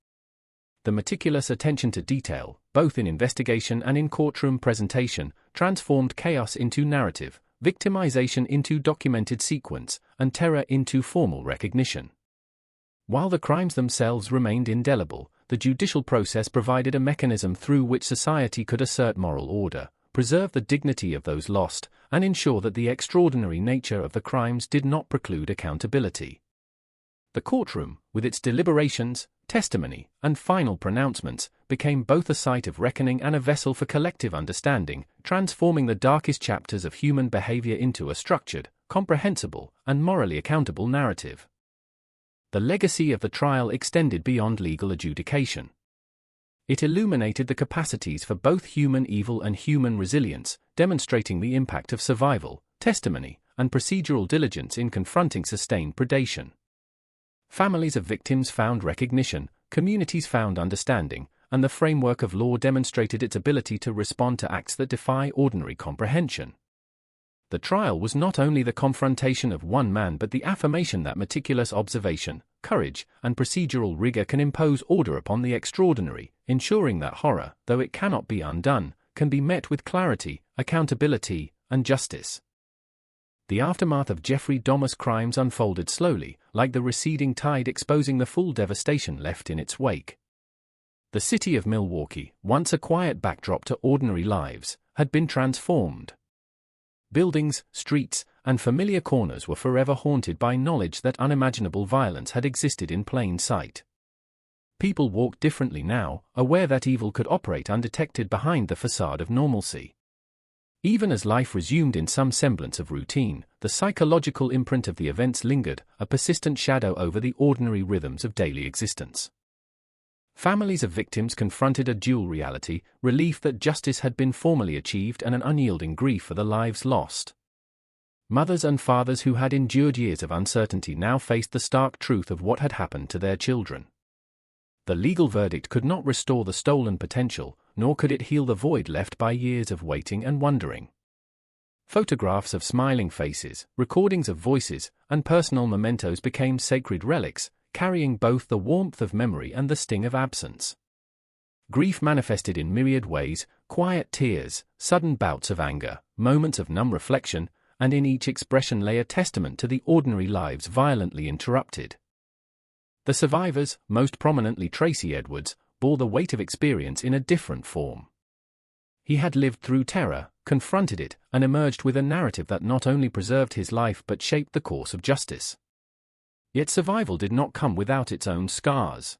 The meticulous attention to detail, both in investigation and in courtroom presentation, transformed chaos into narrative, victimization into documented sequence, and terror into formal recognition. While the crimes themselves remained indelible, the judicial process provided a mechanism through which society could assert moral order, preserve the dignity of those lost, and ensure that the extraordinary nature of the crimes did not preclude accountability. The courtroom, with its deliberations, testimony, and final pronouncements, became both a site of reckoning and a vessel for collective understanding, transforming the darkest chapters of human behavior into a structured, comprehensible, and morally accountable narrative. The legacy of the trial extended beyond legal adjudication. It illuminated the capacities for both human evil and human resilience, demonstrating the impact of survival, testimony, and procedural diligence in confronting sustained predation. Families of victims found recognition, communities found understanding, and the framework of law demonstrated its ability to respond to acts that defy ordinary comprehension. The trial was not only the confrontation of one man but the affirmation that meticulous observation, courage, and procedural rigor can impose order upon the extraordinary, ensuring that horror, though it cannot be undone, can be met with clarity, accountability, and justice. The aftermath of Jeffrey Dahmer's crimes unfolded slowly, like the receding tide exposing the full devastation left in its wake. The city of Milwaukee, once a quiet backdrop to ordinary lives, had been transformed. Buildings, streets, and familiar corners were forever haunted by knowledge that unimaginable violence had existed in plain sight. People walked differently now, aware that evil could operate undetected behind the facade of normalcy. Even as life resumed in some semblance of routine, the psychological imprint of the events lingered, a persistent shadow over the ordinary rhythms of daily existence. Families of victims confronted a dual reality, relief that justice had been formally achieved and an unyielding grief for the lives lost. Mothers and fathers who had endured years of uncertainty now faced the stark truth of what had happened to their children. The legal verdict could not restore the stolen potential, nor could it heal the void left by years of waiting and wondering. Photographs of smiling faces, recordings of voices, and personal mementos became sacred relics, carrying both the warmth of memory and the sting of absence. Grief manifested in myriad ways, quiet tears, sudden bouts of anger, moments of numb reflection, and in each expression lay a testament to the ordinary lives violently interrupted. The survivors, most prominently Tracy Edwards, bore the weight of experience in a different form. He had lived through terror, confronted it, and emerged with a narrative that not only preserved his life but shaped the course of justice. Yet survival did not come without its own scars.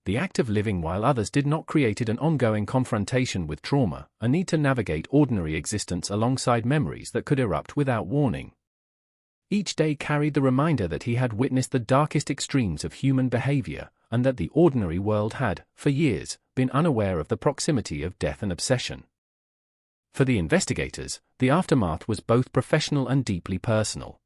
The act of living while others did not created an ongoing confrontation with trauma, a need to navigate ordinary existence alongside memories that could erupt without warning. Each day carried the reminder that he had witnessed the darkest extremes of human behavior, and that the ordinary world had, for years, been unaware of the proximity of death and obsession. For the investigators, the aftermath was both professional and deeply personal.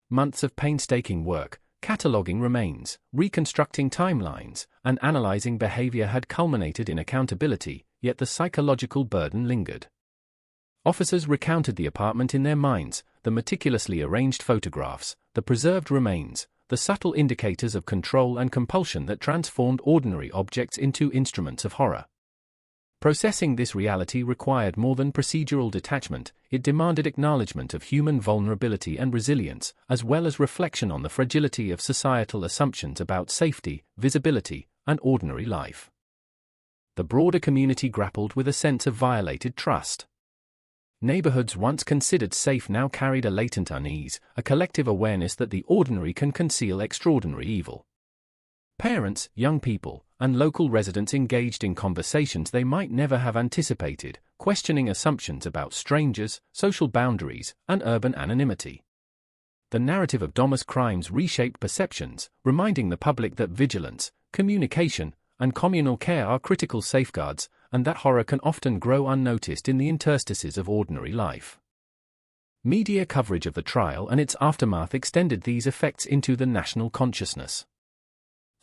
Months of painstaking work, cataloging remains, reconstructing timelines, and analyzing behavior had culminated in accountability, yet the psychological burden lingered. Officers recounted the apartment in their minds, the meticulously arranged photographs, the preserved remains, the subtle indicators of control and compulsion that transformed ordinary objects into instruments of horror. Processing this reality required more than procedural detachment, it demanded acknowledgement of human vulnerability and resilience, as well as reflection on the fragility of societal assumptions about safety, visibility, and ordinary life. The broader community grappled with a sense of violated trust. Neighborhoods once considered safe now carried a latent unease, a collective awareness that the ordinary can conceal extraordinary evil. Parents, young people, and local residents engaged in conversations they might never have anticipated, questioning assumptions about strangers, social boundaries, and urban anonymity. The narrative of Dahmer's crimes reshaped perceptions, reminding the public that vigilance, communication, and communal care are critical safeguards, and that horror can often grow unnoticed in the interstices of ordinary life. Media coverage of the trial and its aftermath extended these effects into the national consciousness.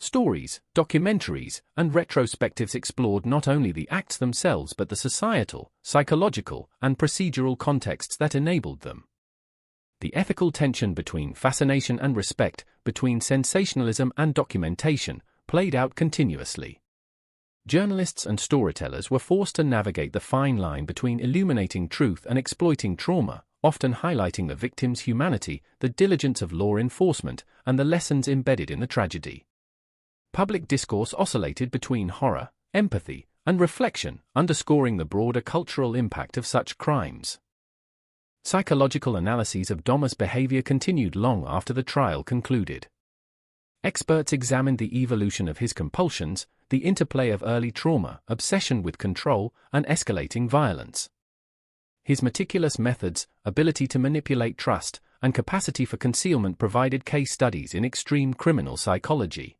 Stories, documentaries, and retrospectives explored not only the acts themselves but the societal, psychological, and procedural contexts that enabled them. The ethical tension between fascination and respect, between sensationalism and documentation, played out continuously. Journalists and storytellers were forced to navigate the fine line between illuminating truth and exploiting trauma, often highlighting the victim's humanity, the diligence of law enforcement, and the lessons embedded in the tragedy. Public discourse oscillated between horror, empathy, and reflection, underscoring the broader cultural impact of such crimes. Psychological analyses of Dahmer's behavior continued long after the trial concluded. Experts examined the evolution of his compulsions, the interplay of early trauma, obsession with control, and escalating violence. His meticulous methods, ability to manipulate trust, and capacity for concealment provided case studies in extreme criminal psychology.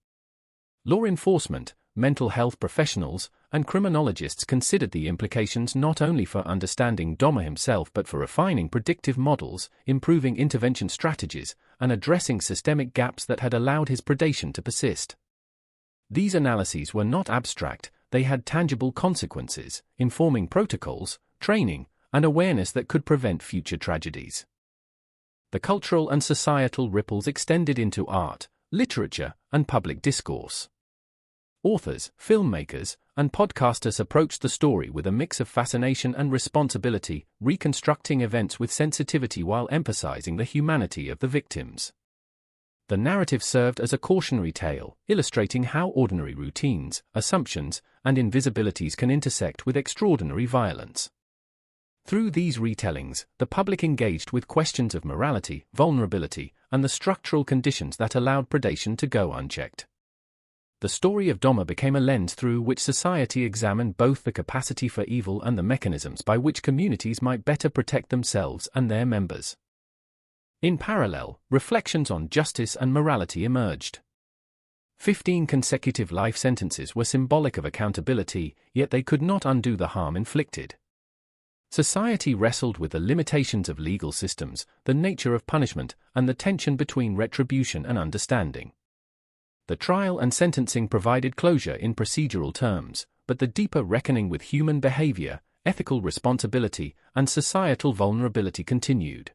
Law enforcement, mental health professionals, and criminologists considered the implications not only for understanding Dahmer himself but for refining predictive models, improving intervention strategies, and addressing systemic gaps that had allowed his predation to persist. These analyses were not abstract, they had tangible consequences, informing protocols, training, and awareness that could prevent future tragedies. The cultural and societal ripples extended into art, literature, and public discourse. Authors, filmmakers, and podcasters approached the story with a mix of fascination and responsibility, reconstructing events with sensitivity while emphasizing the humanity of the victims. The narrative served as a cautionary tale, illustrating how ordinary routines, assumptions, and invisibilities can intersect with extraordinary violence. Through these retellings, the public engaged with questions of morality, vulnerability, and the structural conditions that allowed predation to go unchecked. The story of Dahmer became a lens through which society examined both the capacity for evil and the mechanisms by which communities might better protect themselves and their members. In parallel, reflections on justice and morality emerged. 15 consecutive life sentences were symbolic of accountability, yet they could not undo the harm inflicted. Society wrestled with the limitations of legal systems, the nature of punishment, and the tension between retribution and understanding. The trial and sentencing provided closure in procedural terms, but the deeper reckoning with human behavior, ethical responsibility, and societal vulnerability continued.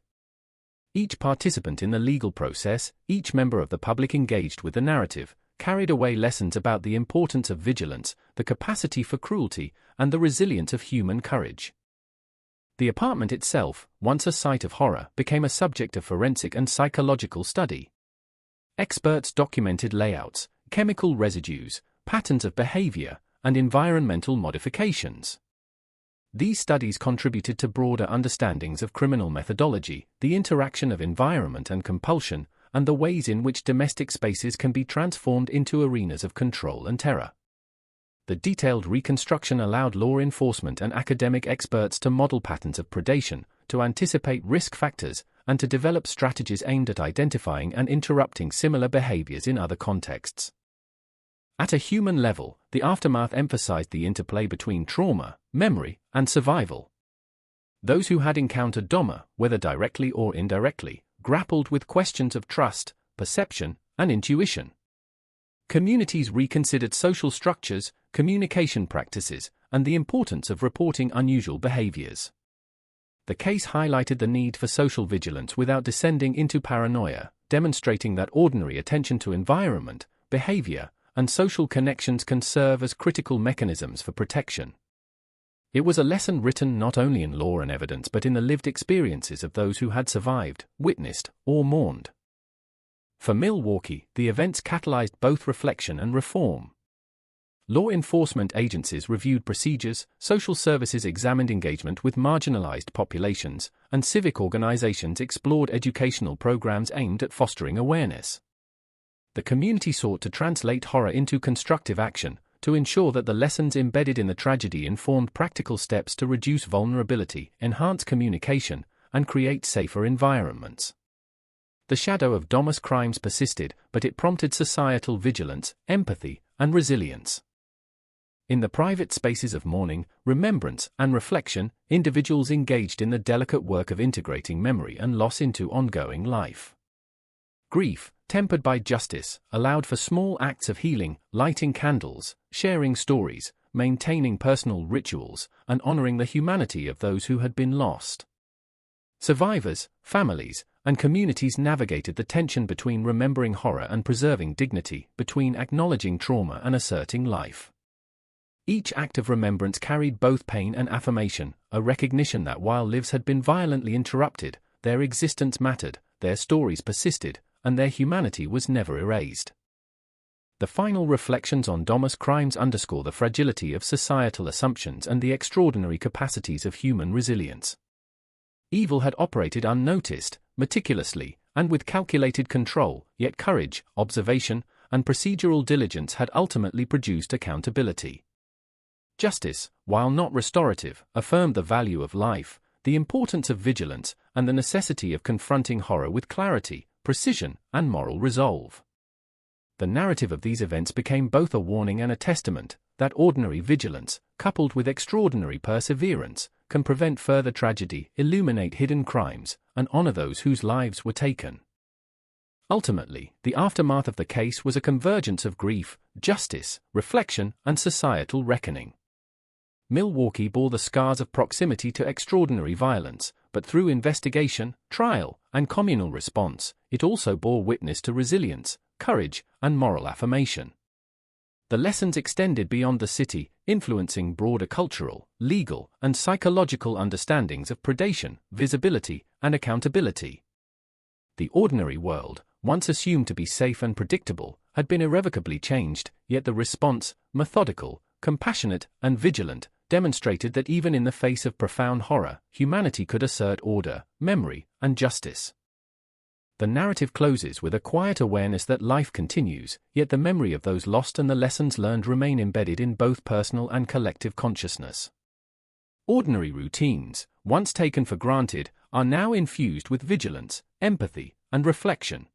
Each participant in the legal process, each member of the public engaged with the narrative, carried away lessons about the importance of vigilance, the capacity for cruelty, and the resilience of human courage. The apartment itself, once a site of horror, became a subject of forensic and psychological study. Experts documented layouts, chemical residues, patterns of behavior, and environmental modifications. These studies contributed to broader understandings of criminal methodology, the interaction of environment and compulsion, and the ways in which domestic spaces can be transformed into arenas of control and terror. The detailed reconstruction allowed law enforcement and academic experts to model patterns of predation, to anticipate risk factors, and to develop strategies aimed at identifying and interrupting similar behaviors in other contexts. At a human level, the aftermath emphasized the interplay between trauma, memory, and survival. Those who had encountered Dahmer, whether directly or indirectly, grappled with questions of trust, perception, and intuition. Communities reconsidered social structures, communication practices, and the importance of reporting unusual behaviors. The case highlighted the need for social vigilance without descending into paranoia, demonstrating that ordinary attention to environment, behavior, and social connections can serve as critical mechanisms for protection. It was a lesson written not only in law and evidence but in the lived experiences of those who had survived, witnessed, or mourned. For Milwaukee, the events catalyzed both reflection and reform. Law enforcement agencies reviewed procedures, social services examined engagement with marginalized populations, and civic organizations explored educational programs aimed at fostering awareness. The community sought to translate horror into constructive action, to ensure that the lessons embedded in the tragedy informed practical steps to reduce vulnerability, enhance communication, and create safer environments. The shadow of Dahmer's crimes persisted, but it prompted societal vigilance, empathy, and resilience. In the private spaces of mourning, remembrance, and reflection, individuals engaged in the delicate work of integrating memory and loss into ongoing life. Grief, tempered by justice, allowed for small acts of healing, lighting candles, sharing stories, maintaining personal rituals, and honoring the humanity of those who had been lost. Survivors, families, and communities navigated the tension between remembering horror and preserving dignity, between acknowledging trauma and asserting life. Each act of remembrance carried both pain and affirmation, a recognition that while lives had been violently interrupted, their existence mattered, their stories persisted, and their humanity was never erased. The final reflections on Dahmer's crimes underscore the fragility of societal assumptions and the extraordinary capacities of human resilience. Evil had operated unnoticed, meticulously, and with calculated control, yet courage, observation, and procedural diligence had ultimately produced accountability. Justice, while not restorative, affirmed the value of life, the importance of vigilance, and the necessity of confronting horror with clarity, precision, and moral resolve. The narrative of these events became both a warning and a testament that ordinary vigilance, coupled with extraordinary perseverance, can prevent further tragedy, illuminate hidden crimes, and honor those whose lives were taken. Ultimately, the aftermath of the case was a convergence of grief, justice, reflection, and societal reckoning. Milwaukee bore the scars of proximity to extraordinary violence, but through investigation, trial, and communal response, it also bore witness to resilience, courage, and moral affirmation. The lessons extended beyond the city, influencing broader cultural, legal, and psychological understandings of predation, visibility, and accountability. The ordinary world, once assumed to be safe and predictable, had been irrevocably changed, yet the response, methodical, compassionate, and vigilant, demonstrated that even in the face of profound horror, humanity could assert order, memory, and justice. The narrative closes with a quiet awareness that life continues, yet the memory of those lost and the lessons learned remain embedded in both personal and collective consciousness. Ordinary routines, once taken for granted, are now infused with vigilance, empathy, and reflection.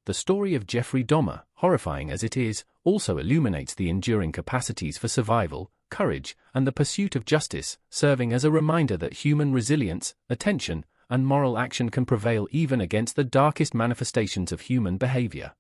The story of Jeffrey Dahmer, horrifying as it is, also illuminates the enduring capacities for survival, courage, and the pursuit of justice, serving as a reminder that human resilience, attention, and moral action can prevail even against the darkest manifestations of human behavior.